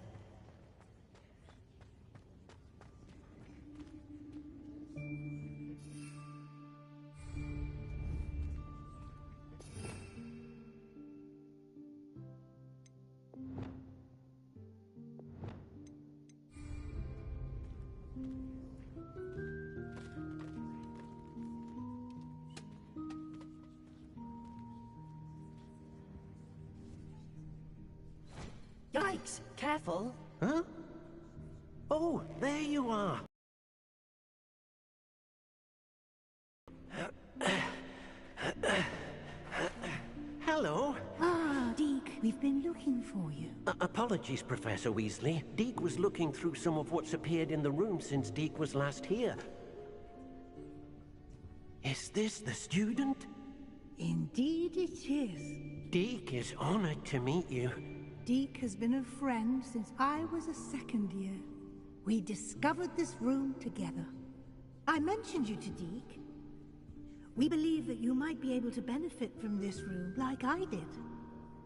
Yikes! Careful! Huh? Oh, there you are. Hello. Ah, Deke, we've been looking for you. Apologies, Professor Weasley. Deke was looking through some of what's appeared in the room since Deke was last here. Is this the student? Indeed it is. Deke is honored to meet you. Deke has been a friend since I was a second year. We discovered this room together. I mentioned you to Deke. We believe that you might be able to benefit from this room like I did.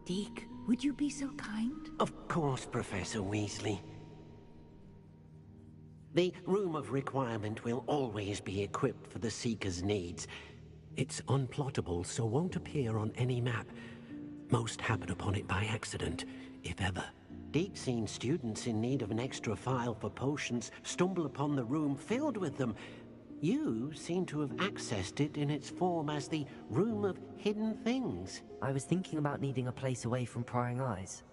Deke, would you be so kind? Of course, Professor Weasley. The Room of Requirement will always be equipped for the Seeker's needs. It's unplottable, so won't appear on any map. Most happen upon it by accident, if ever. Deke's seen students in need of an extra file for potions stumble upon the room filled with them. You seem to have accessed it in its form as the Room of Hidden Things. I was thinking about needing a place away from prying eyes.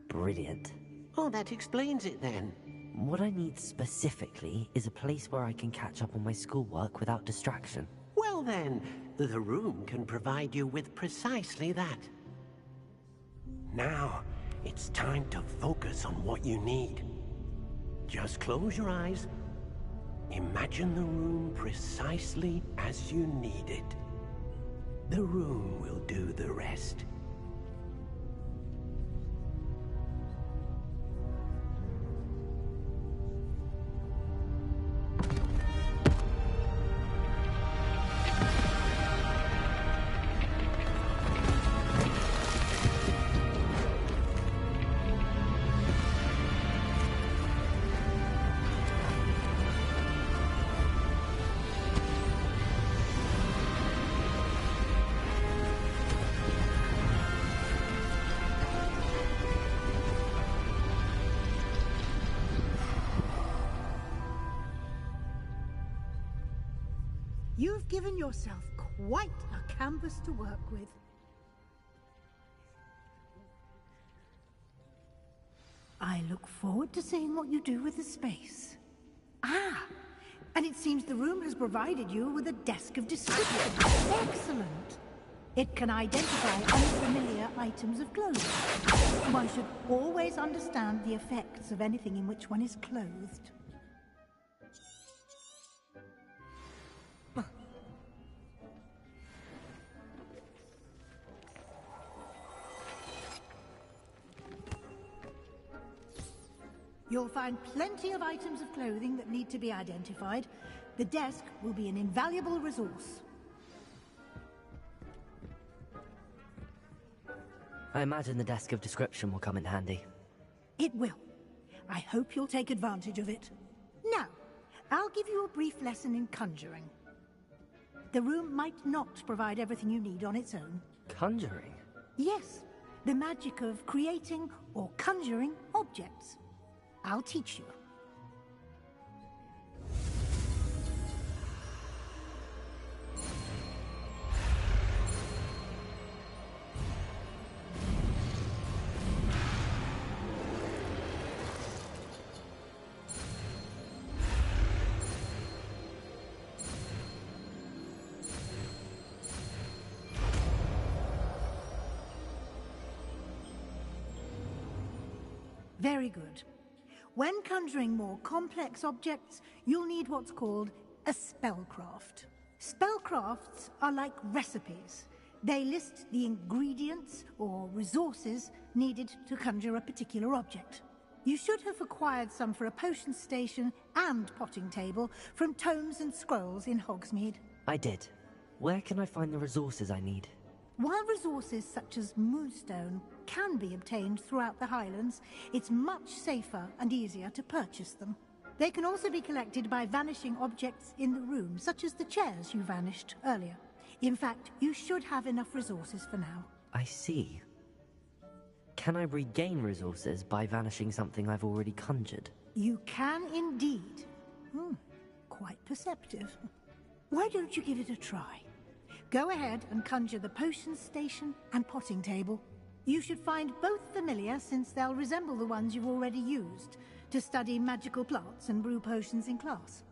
Brilliant. Oh, that explains it then. What I need specifically is a place where I can catch up on my schoolwork without distraction. Well then, the room can provide you with precisely that. Now, it's time to focus on what you need. Just close your eyes. Imagine the room precisely as you need it. The room will do the rest. You've given yourself quite a canvas to work with. I look forward to seeing what you do with the space. Ah, and it seems the room has provided you with a desk of description. Excellent. It can identify unfamiliar items of clothing. One should always understand the effects of anything in which one is clothed. You'll find plenty of items of clothing that need to be identified. The desk will be an invaluable resource. I imagine the desk of description will come in handy. It will. I hope you'll take advantage of it. Now, I'll give you a brief lesson in conjuring. The room might not provide everything you need on its own. Conjuring? Yes, the magic of creating or conjuring objects. I'll teach you. Very good. When conjuring more complex objects, you'll need what's called a spellcraft. Spellcrafts are like recipes. They list the ingredients or resources needed to conjure a particular object. You should have acquired some for a potion station and potting table from tomes and scrolls in Hogsmeade. I did. Where can I find the resources I need? While resources such as moonstone can be obtained throughout the Highlands, it's much safer and easier to purchase them. They can also be collected by vanishing objects in the room, such as the chairs you vanished earlier. In fact, you should have enough resources for now. I see. Can I regain resources by vanishing something I've already conjured? You can indeed. Quite perceptive. Why don't you give it a try? Go ahead and conjure the potion station and potting table. You should find both familiar, since they'll resemble the ones you've already used to study magical plants and brew potions in class.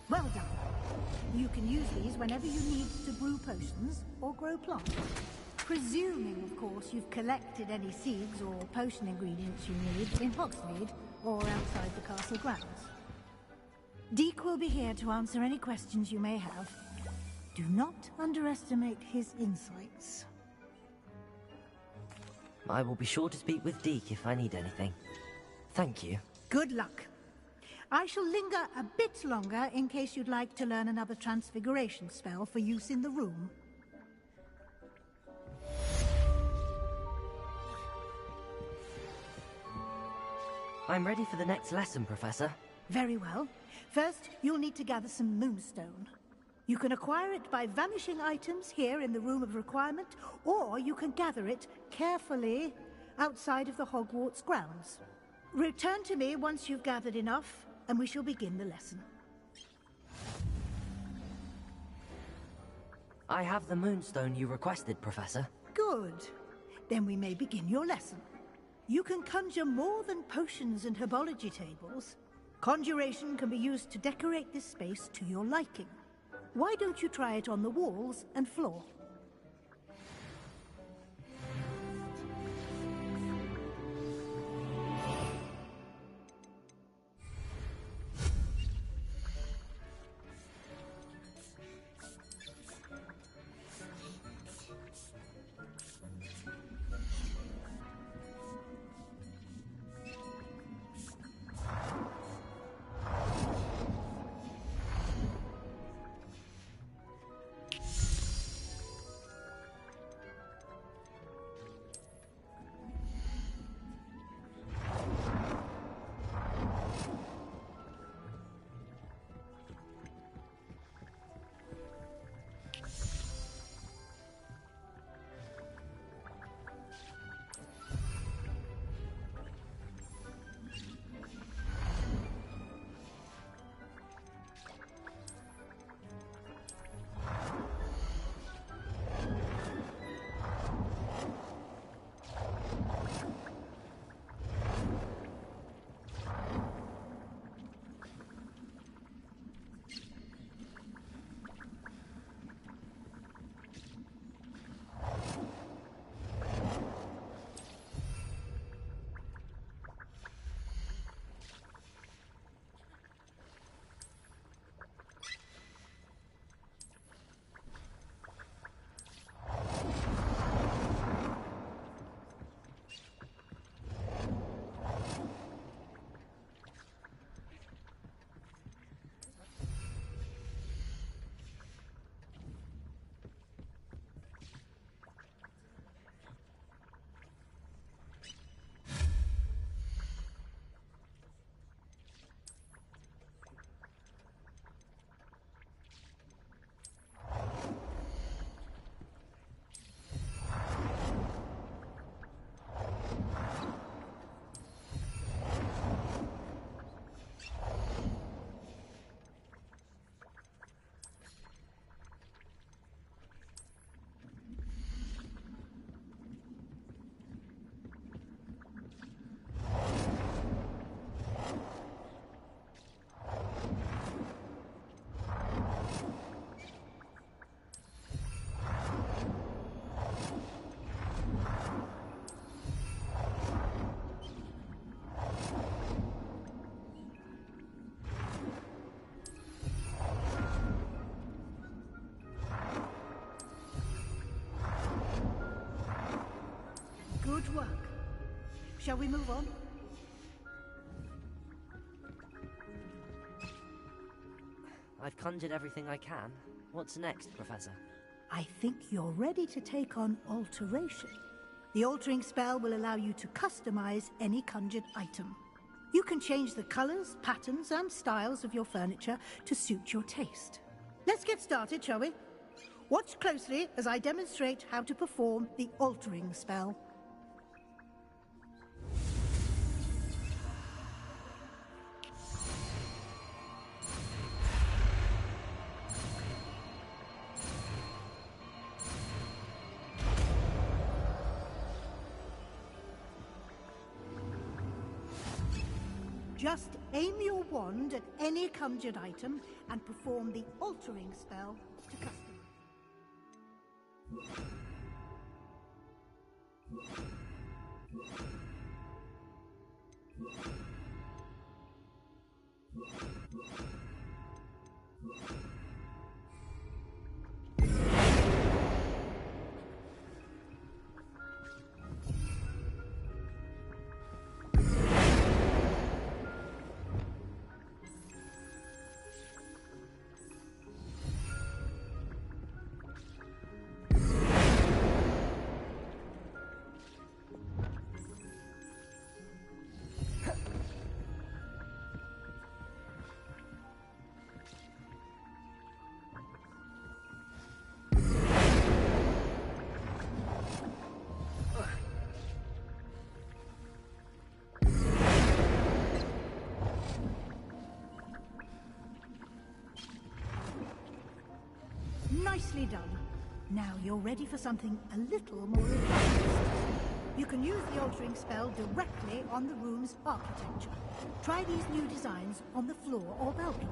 Well done. You can use these whenever you need to brew potions or grow plants. Presuming, of course, you've collected any seeds or potion ingredients you need in Hogsmeade or outside the castle grounds. Deek will be here to answer any questions you may have. Do not underestimate his insights. I will be sure to speak with Deek if I need anything. Thank you. Good luck. I shall linger a bit longer in case you'd like to learn another transfiguration spell for use in the room. I'm ready for the next lesson, Professor. Very well. First, you'll need to gather some moonstone. You can acquire it by vanishing items here in the Room of Requirement, or you can gather it carefully outside of the Hogwarts grounds. Return to me once you've gathered enough, and we shall begin the lesson. I have the moonstone you requested, Professor. Good. Then we may begin your lesson. You can conjure more than potions and herbology tables. Conjuration can be used to decorate this space to your liking. Why don't you try it on the walls and floor? Good work. Shall we move on? I've conjured everything I can. What's next, Professor? I think you're ready to take on alteration. The altering spell will allow you to customize any conjured item. You can change the colors, patterns, and styles of your furniture to suit your taste. Let's get started, shall we? Watch closely as I demonstrate how to perform the altering spell. Just aim your wand at any conjured item and perform the altering spell to customize. Nicely done. Now you're ready for something a little more advanced. You can use the altering spell directly on the room's architecture. Try these new designs on the floor or balcony.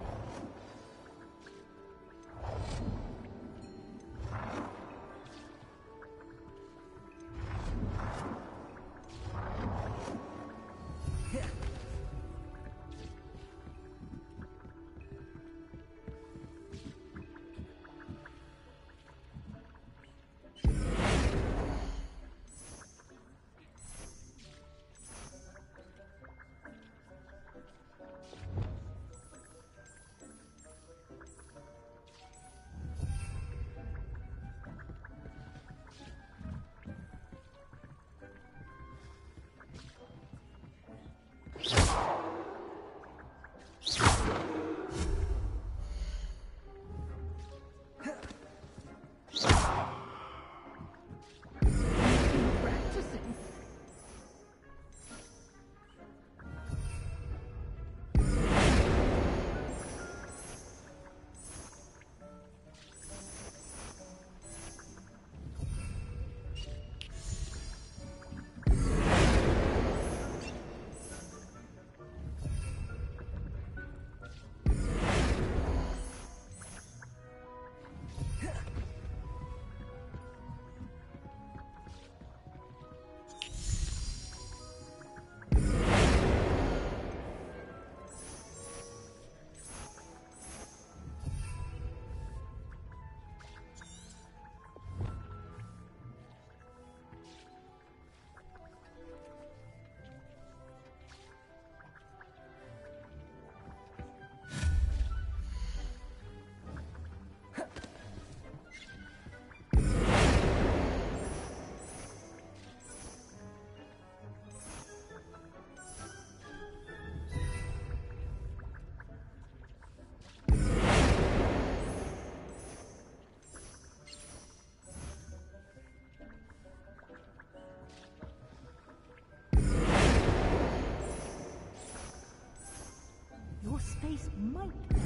Your space might be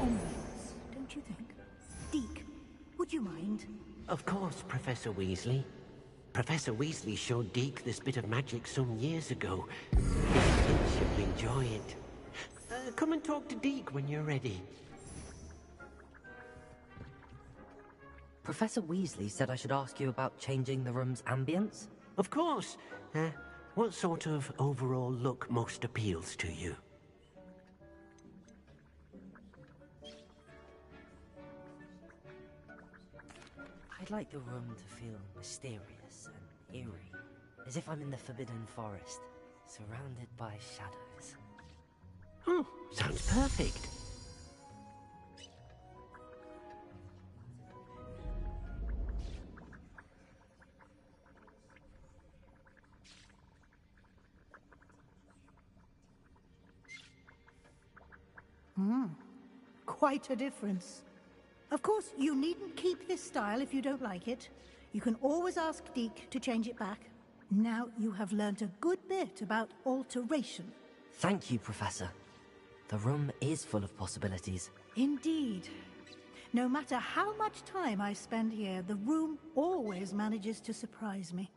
onwards, don't you think? Deke, would you mind? Of course, Professor Weasley. Professor Weasley showed Deke this bit of magic some years ago. He should enjoy it. Come and talk to Deke when you're ready. Professor Weasley said I should ask you about changing the room's ambience? Of course. What sort of overall look most appeals to you? I'd like the room to feel mysterious and eerie, as if I'm in the Forbidden Forest, surrounded by shadows. Oh, sounds perfect. Quite a difference. Of course, you needn't keep this style if you don't like it. You can always ask Deke to change it back. Now you have learnt a good bit about alteration. Thank you, Professor. The room is full of possibilities. Indeed. No matter how much time I spend here, the room always manages to surprise me.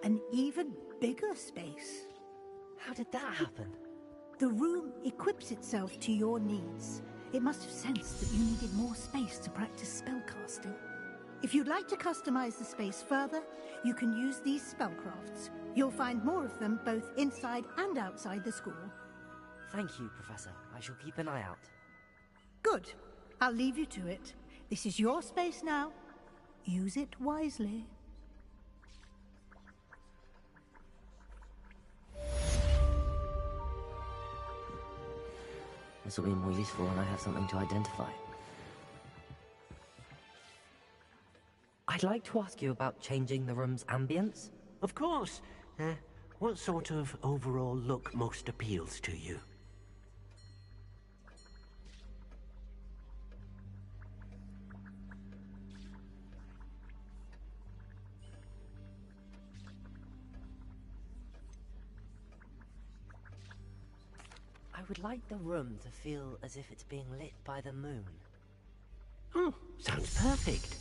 An even bigger space. How did that happen? The room equips itself to your needs. It must have sensed that you needed more space to practice spellcasting. If you'd like to customize the space further, you can use these spellcrafts. You'll find more of them both inside and outside the school. Thank you, Professor. I shall keep an eye out. Good. I'll leave you to it. This is your space now. Use it wisely. This will be more useful when I have something to identify. I'd like to ask you about changing the room's ambience. Of course. What sort of overall look most appeals to you? I would like the room to feel as if it's being lit by the moon. Oh, sounds perfect.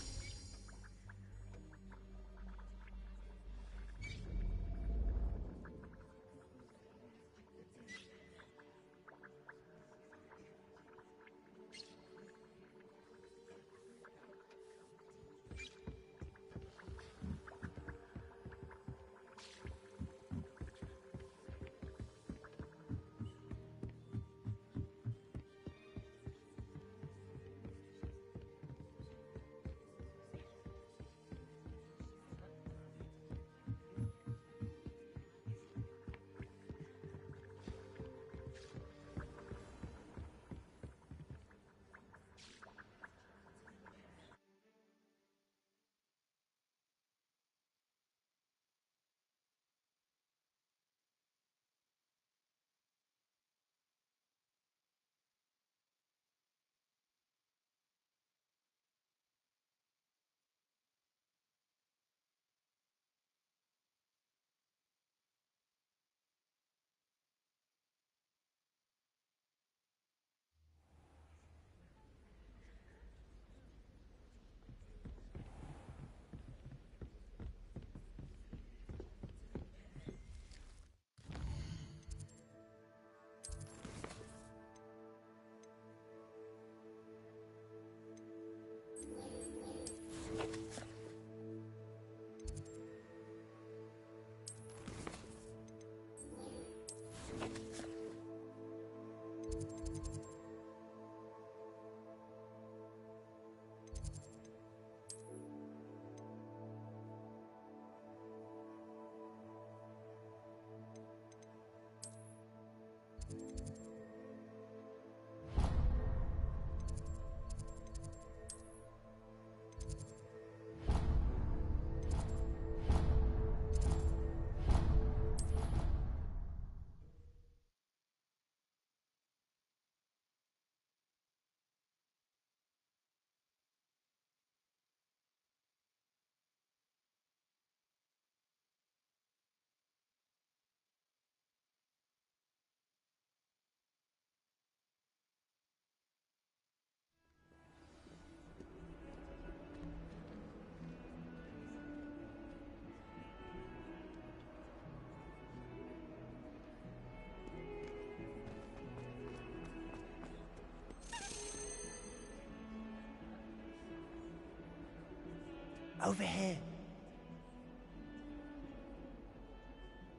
Over here.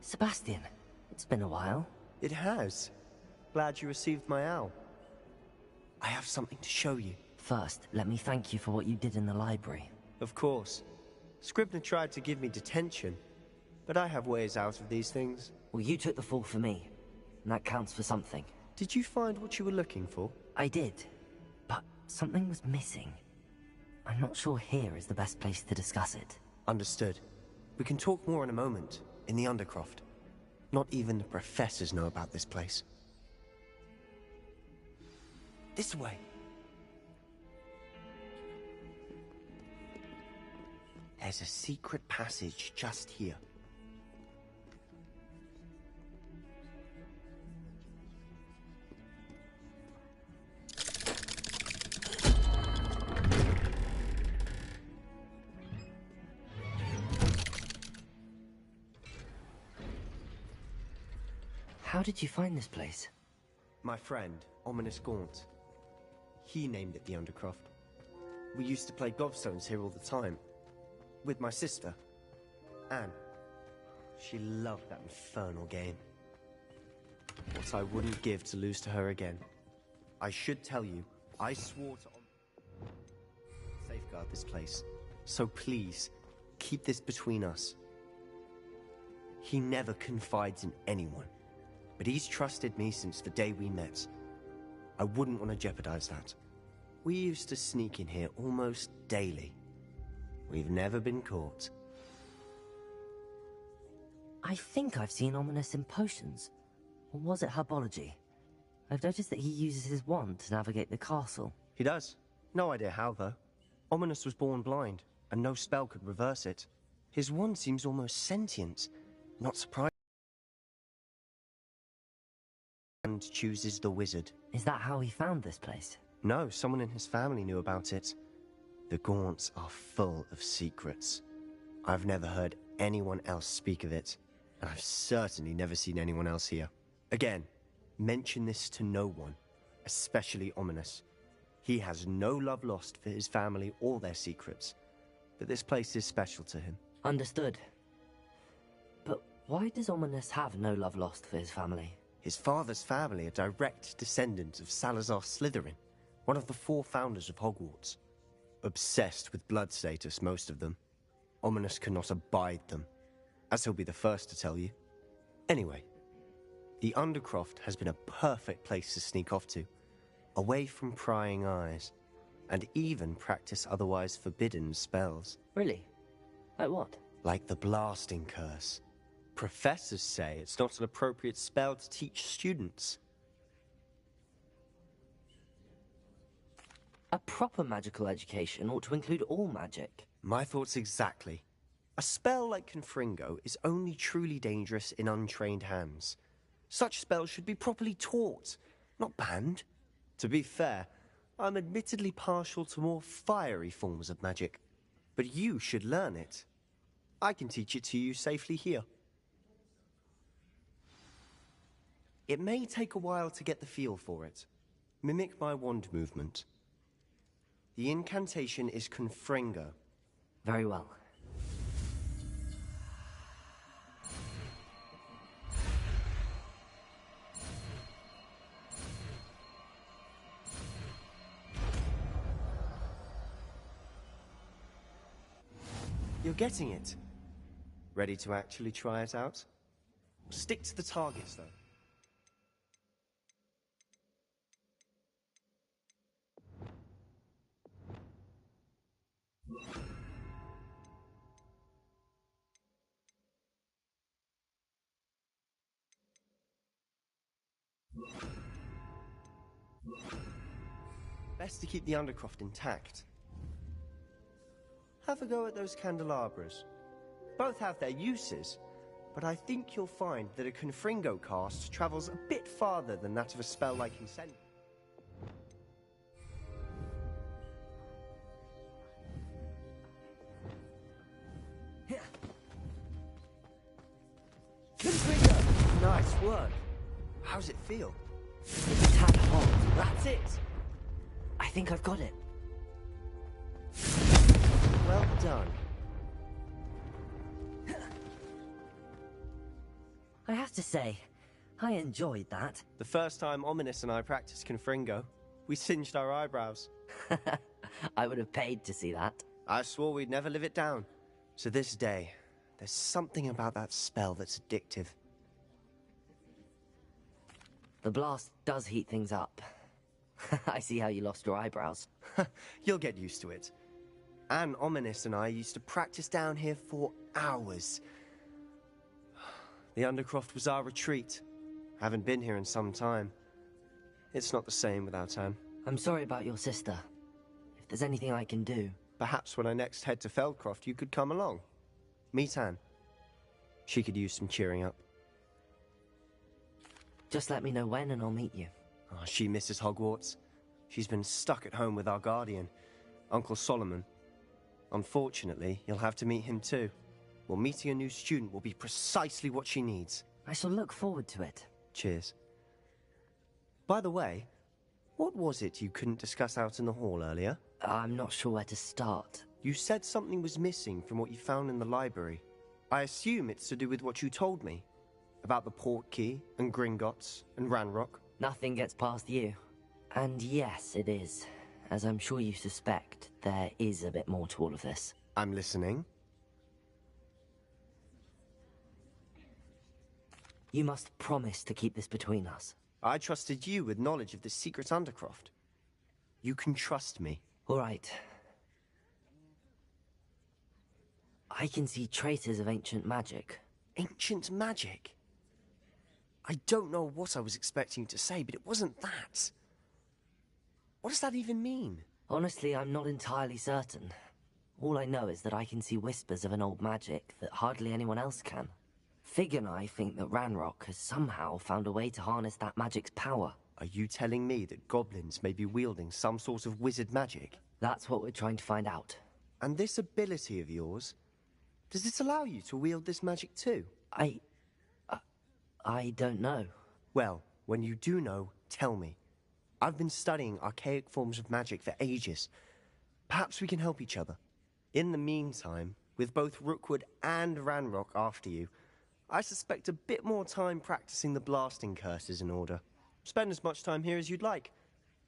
Sebastian, it's been a while. It has. Glad you received my owl. I have something to show you. First, let me thank you for what you did in the library. Of course. Scribner tried to give me detention, but I have ways out of these things. Well, you took the fall for me, and that counts for something. Did you find what you were looking for? I did, but something was missing. I'm not sure here is the best place to discuss it. Understood. We can talk more in a moment, in the Undercroft. Not even the professors know about this place. This way. There's a secret passage just here. How did you find this place? My friend, Ominous Gaunt. He named it the Undercroft. We used to play gobstones here all the time. With my sister, Anne. She loved that infernal game. What I wouldn't give to lose to her again. I should tell you, I swore to safeguard this place. So please, keep this between us. He never confides in anyone. But he's trusted me since the day we met. I wouldn't want to jeopardize that. We used to sneak in here almost daily. We've never been caught. I think I've seen Ominous in potions. Or was it herbology? I've noticed that he uses his wand to navigate the castle. He does. No idea how, though. Ominous was born blind, and no spell could reverse it. His wand seems almost sentient. Not surprised. And chooses the wizard. Is that how he found this place? No, someone in his family knew about it. The Gaunts are full of secrets. I've never heard anyone else speak of it, and I've certainly never seen anyone else here. Again, mention this to no one, especially Ominous. He has no love lost for his family or their secrets, but this place is special to him. Understood. But why does Ominous have no love lost for his family? His father's family are direct descendants of Salazar Slytherin, one of the 4 founders of Hogwarts. Obsessed with blood status, most of them. Ominous cannot abide them, as he'll be the first to tell you. Anyway, the Undercroft has been a perfect place to sneak off to, away from prying eyes, and even practice otherwise forbidden spells. Really? Like what? Like the blasting curse. Professors say it's not an appropriate spell to teach students. A proper magical education ought to include all magic. My thoughts exactly. A spell like Confringo is only truly dangerous in untrained hands. Such spells should be properly taught, not banned. To be fair, I'm admittedly partial to more fiery forms of magic, but you should learn it. I can teach it to you safely here. It may take a while to get the feel for it. Mimic my wand movement. The incantation is Confringo. Very well. You're getting it. Ready to actually try it out? Stick to the targets, though. Best to keep the Undercroft intact. Have a go at those candelabras. Both have their uses, but I think you'll find that a Confringo cast travels a bit farther than that of a spell like Incend. Confringo! Nice work. How's it feel? It's a tad hot. That's it! I think I've got it. Well done. I have to say, I enjoyed that. The first time Ominous and I practiced Confringo, we singed our eyebrows. I would have paid to see that. I swore we'd never live it down. To this day, there's something about that spell that's addictive. The blast does heat things up. I see how you lost your eyebrows. You'll get used to it. Anne, Ominous and I used to practice down here for hours. The Undercroft was our retreat. Haven't been here in some time. It's not the same without Anne. I'm sorry about your sister. If there's anything I can do... Perhaps when I next head to Feldcroft, you could come along. Meet Anne. She could use some cheering up. Just let me know when and I'll meet you. Oh, she misses Hogwarts. She's been stuck at home with our guardian, Uncle Solomon. Unfortunately, you'll have to meet him too. Well, meeting a new student will be precisely what she needs. I shall look forward to it. Cheers. By the way, what was it you couldn't discuss out in the hall earlier? I'm not sure where to start. You said something was missing from what you found in the library. I assume it's to do with what you told me. About the Portkey, and Gringotts, and Ranrock. Nothing gets past you. And yes, it is. As I'm sure you suspect, there is a bit more to all of this. I'm listening. You must promise to keep this between us. I trusted you with knowledge of the secret Undercroft. You can trust me. All right. I can see traces of ancient magic. Ancient magic? I don't know what I was expecting you to say, but it wasn't that. What does that even mean? Honestly, I'm not entirely certain. All I know is that I can see whispers of an old magic that hardly anyone else can. Fig and I think that Ranrock has somehow found a way to harness that magic's power. Are you telling me that goblins may be wielding some sort of wizard magic? That's what we're trying to find out. And this ability of yours, does it allow you to wield this magic too? I don't know. Well, when you do know, tell me. I've been studying archaic forms of magic for ages. Perhaps we can help each other. In the meantime, with both Rookwood and Ranrock after you, I suspect a bit more time practicing the blasting curse is in order. Spend as much time here as you'd like.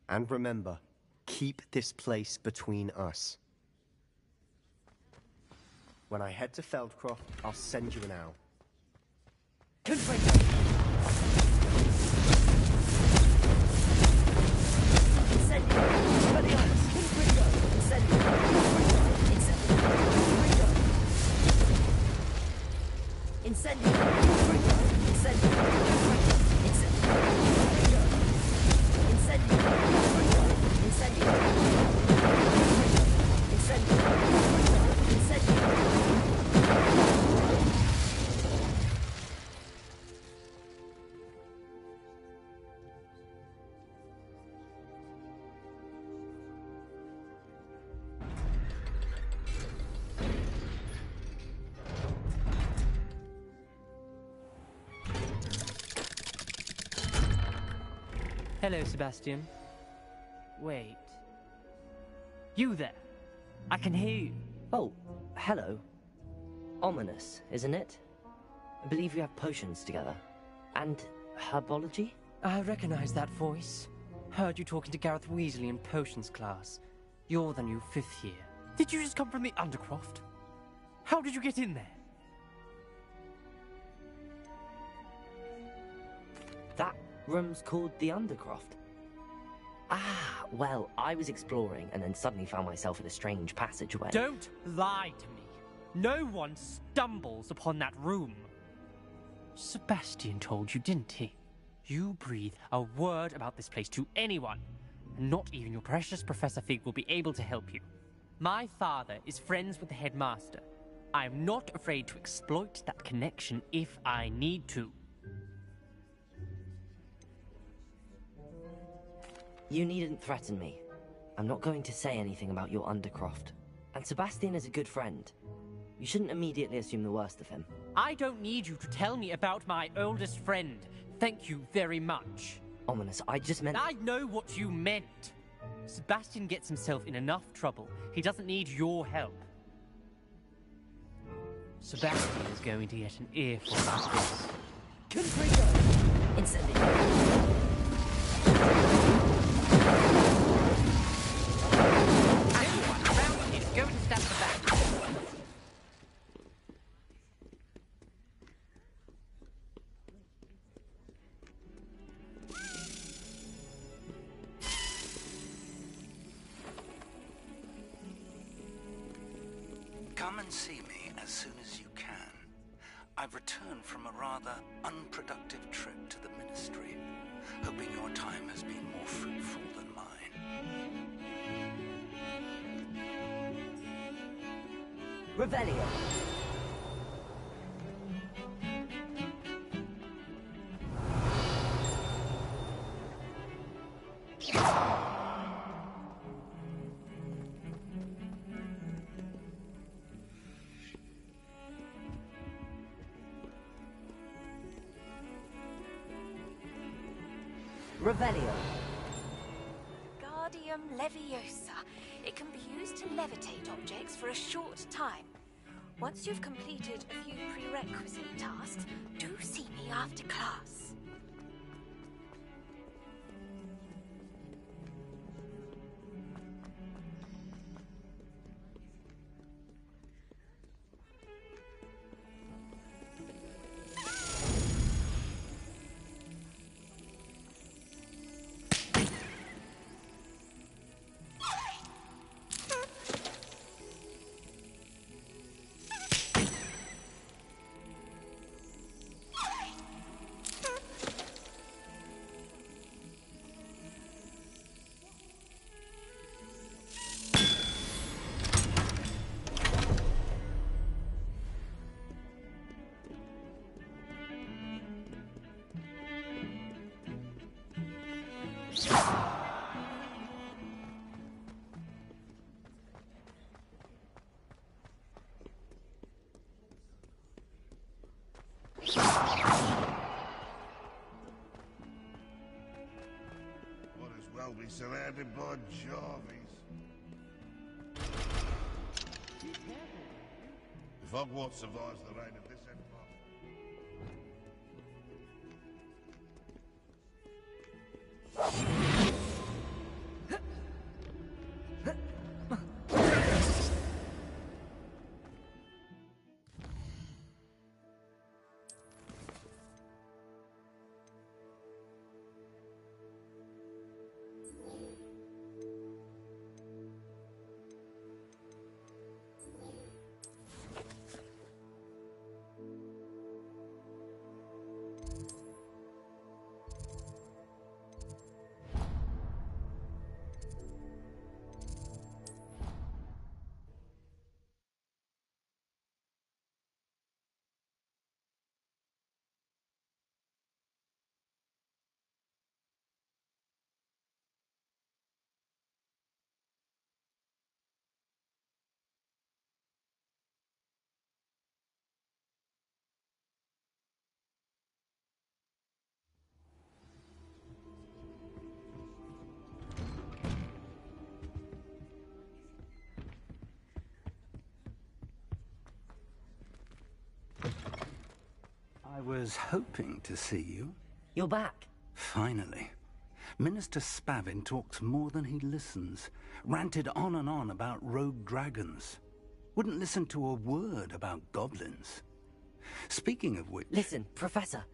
And remember, keep this place between us. When I head to Feldcroft, I'll send you an owl. Hello, Sebastian. Wait. You there? I can hear you. Oh, hello. Ominous, isn't it? I believe you have potions together. And herbology? I recognize that voice. Heard you talking to Gareth Weasley in potions class. You're the new 5th year. Did you just come from the Undercroft? How did you get in there? That room's called the Undercroft. Ah, well, I was exploring and then suddenly found myself in a strange passageway. Don't lie to me. No one stumbles upon that room. Sebastian told you, didn't he? You breathe a word about this place to anyone, and not even your precious Professor Fig will be able to help you. My father is friends with the headmaster. I am not afraid to exploit that connection if I need to. You needn't threaten me. I'm not going to say anything about your Undercroft. And Sebastian is a good friend. You shouldn't immediately assume the worst of him. I don't need you to tell me about my oldest friend. Thank you very much. Ominous, I just meant... I know what you meant. Sebastian gets himself in enough trouble. He doesn't need your help. Sebastian is going to get an earful about this. Confringo! Incendiary! Go and stand at the back. Come and see me as soon as you can. I've returned from a rather unproductive trip to the Ministry, hoping your time has been more fruitful than mine. Revelio. Revelio. Guardium Leviosa. It can be used to levitate objects for a short time. Once you've completed a few prerequisite tasks, do see me after class. Well, be surrounded by Jarvies. If Hogwarts survives the reign of this I was hoping to see you. You're back. Finally. Minister Spavin talks more than he listens. Ranted on and on about rogue dragons. Wouldn't listen to a word about goblins. Speaking of which... Listen, Professor.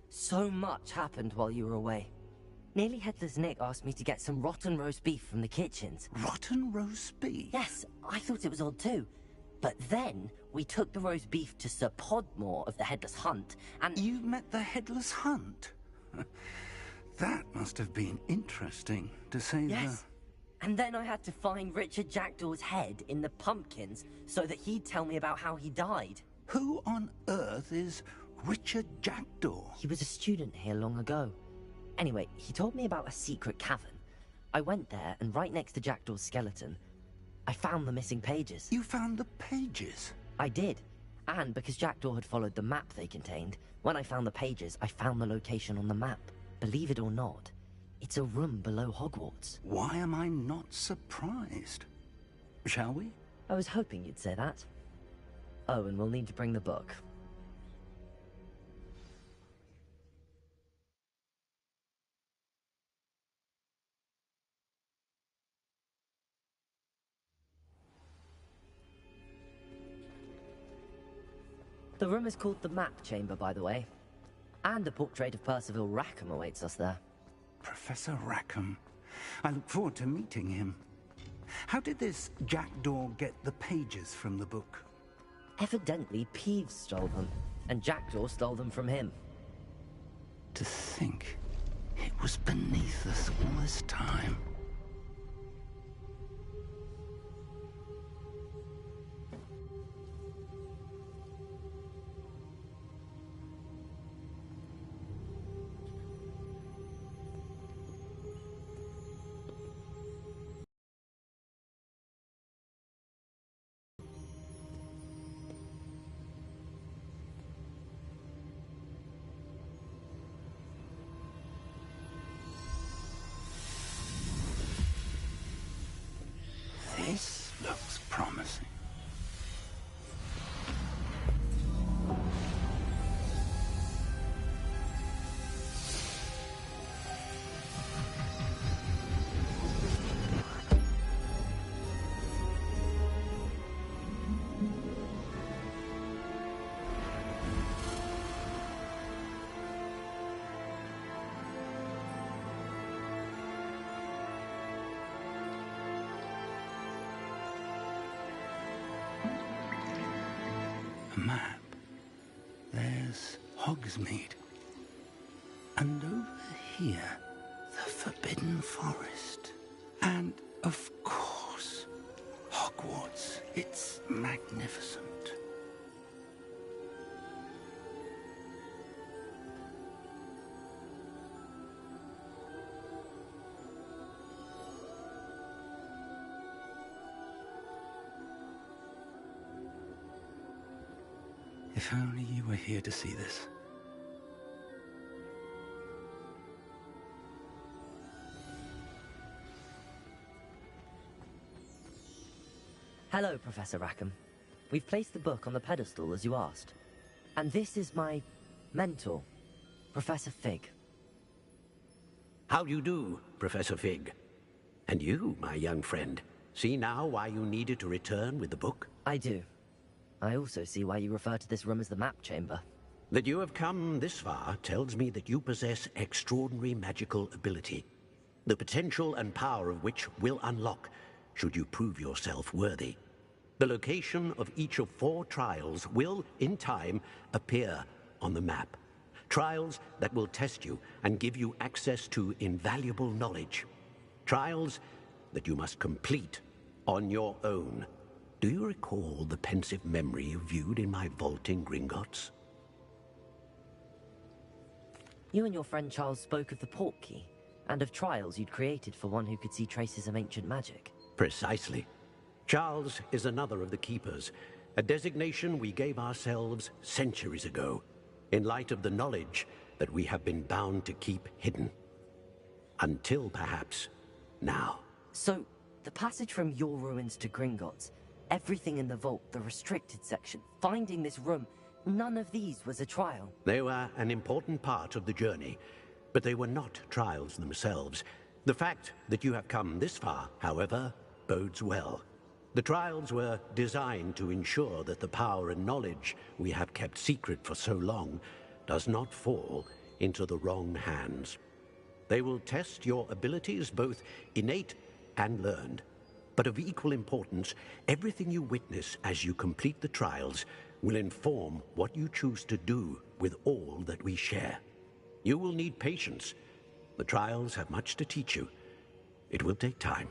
So much happened while you were away. Nearly Headless Nick asked me to get some rotten roast beef from the kitchens. Rotten roast beef? Yes, I thought it was odd too. But then, we took the roast beef to Sir Podmore of the Headless Hunt, and... You met the Headless Hunt? That must have been interesting, to say the... Yes. And then I had to find Richard Jackdaw's head in the pumpkins so that he'd tell me about how he died. Who on earth is Richard Jackdaw? He was a student here long ago. Anyway, he told me about a secret cavern. I went there, and right next to Jackdaw's skeleton, I found the missing pages. You found the pages? I did. And because Jackdaw had followed the map they contained, when I found the pages, I found the location on the map. Believe it or not, it's a room below Hogwarts. Why am I not surprised? Shall we? I was hoping you'd say that. Oh, and we'll need to bring the book. The room is called the Map Chamber, by the way. And a portrait of Percival Rackham awaits us there. Professor Rackham. I look forward to meeting him. How did this Jackdaw get the pages from the book? Evidently, Peeves stole them, and Jackdaw stole them from him. To think it was beneath us all this time. This looks promising. A map. There's Hogsmeade. And over here, the Forbidden Forest. And, of course, Hogwarts. It's magnificent. If only you were here to see this. Hello, Professor Rackham. We've placed the book on the pedestal as you asked. And this is my mentor, Professor Fig. How do you do, Professor Fig? And you, my young friend, see now why you needed to return with the book? I do. I also see why you refer to this room as the map chamber. That you have come this far tells me that you possess extraordinary magical ability, the potential and power of which will unlock should you prove yourself worthy. The location of each of 4 trials will, in time, appear on the map. Trials that will test you and give you access to invaluable knowledge. Trials that you must complete on your own. Do you recall the pensive memory you viewed in my vault in Gringotts? You and your friend Charles spoke of the port key, and of trials you'd created for one who could see traces of ancient magic. Precisely. Charles is another of the Keepers, a designation we gave ourselves centuries ago, in light of the knowledge that we have been bound to keep hidden. Until, perhaps, now. So, the passage from your ruins to Gringotts, everything in the vault, the restricted section, finding this room, none of these was a trial. They were an important part of the journey, but they were not trials themselves. The fact that you have come this far, however, bodes well. The trials were designed to ensure that the power and knowledge we have kept secret for so long does not fall into the wrong hands. They will test your abilities, both innate and learned. But of equal importance, everything you witness as you complete the trials will inform what you choose to do with all that we share. You will need patience. The trials have much to teach you. It will take time.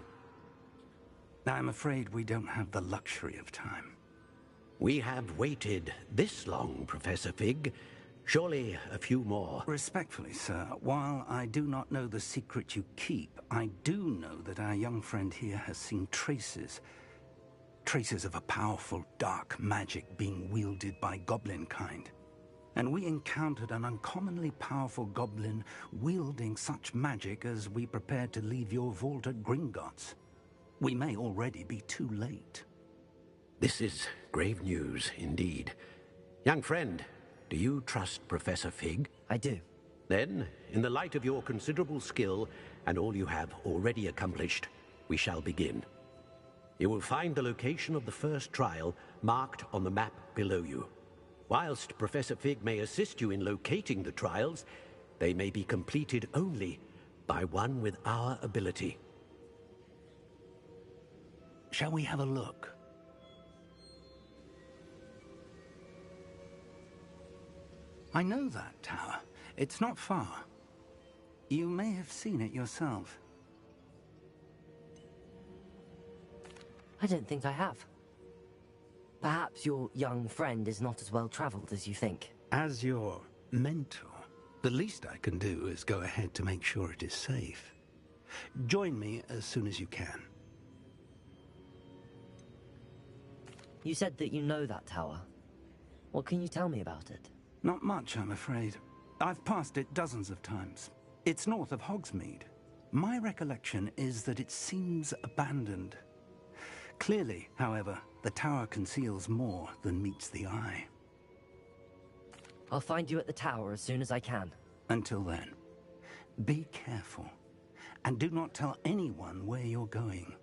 I'm afraid we don't have the luxury of time. We have waited this long, Professor Fig. Surely a few more. Respectfully, sir, while I do not know the secret you keep, I do know that our young friend here has seen traces of a powerful dark magic being wielded by goblin kind. And we encountered an uncommonly powerful goblin wielding such magic as we prepared to leave your vault at Gringotts. We may already be too late. This is grave news, indeed. Young friend, do you trust Professor Fig? I do. Then, in the light of your considerable skill and all you have already accomplished, we shall begin. You will find the location of the first trial marked on the map below you. Whilst Professor Fig may assist you in locating the trials, they may be completed only by one with our ability. Shall we have a look? I know that tower. It's not far. You may have seen it yourself. I don't think I have. Perhaps your young friend is not as well traveled as you think. As your mentor, the least I can do is go ahead to make sure it is safe. Join me as soon as you can. You said that you know that tower. What can you tell me about it? Not much, I'm afraid. I've passed it dozens of times. It's north of Hogsmeade. My recollection is that it seems abandoned. Clearly, however, the tower conceals more than meets the eye. I'll find you at the tower as soon as I can. Until then, be careful, and do not tell anyone where you're going.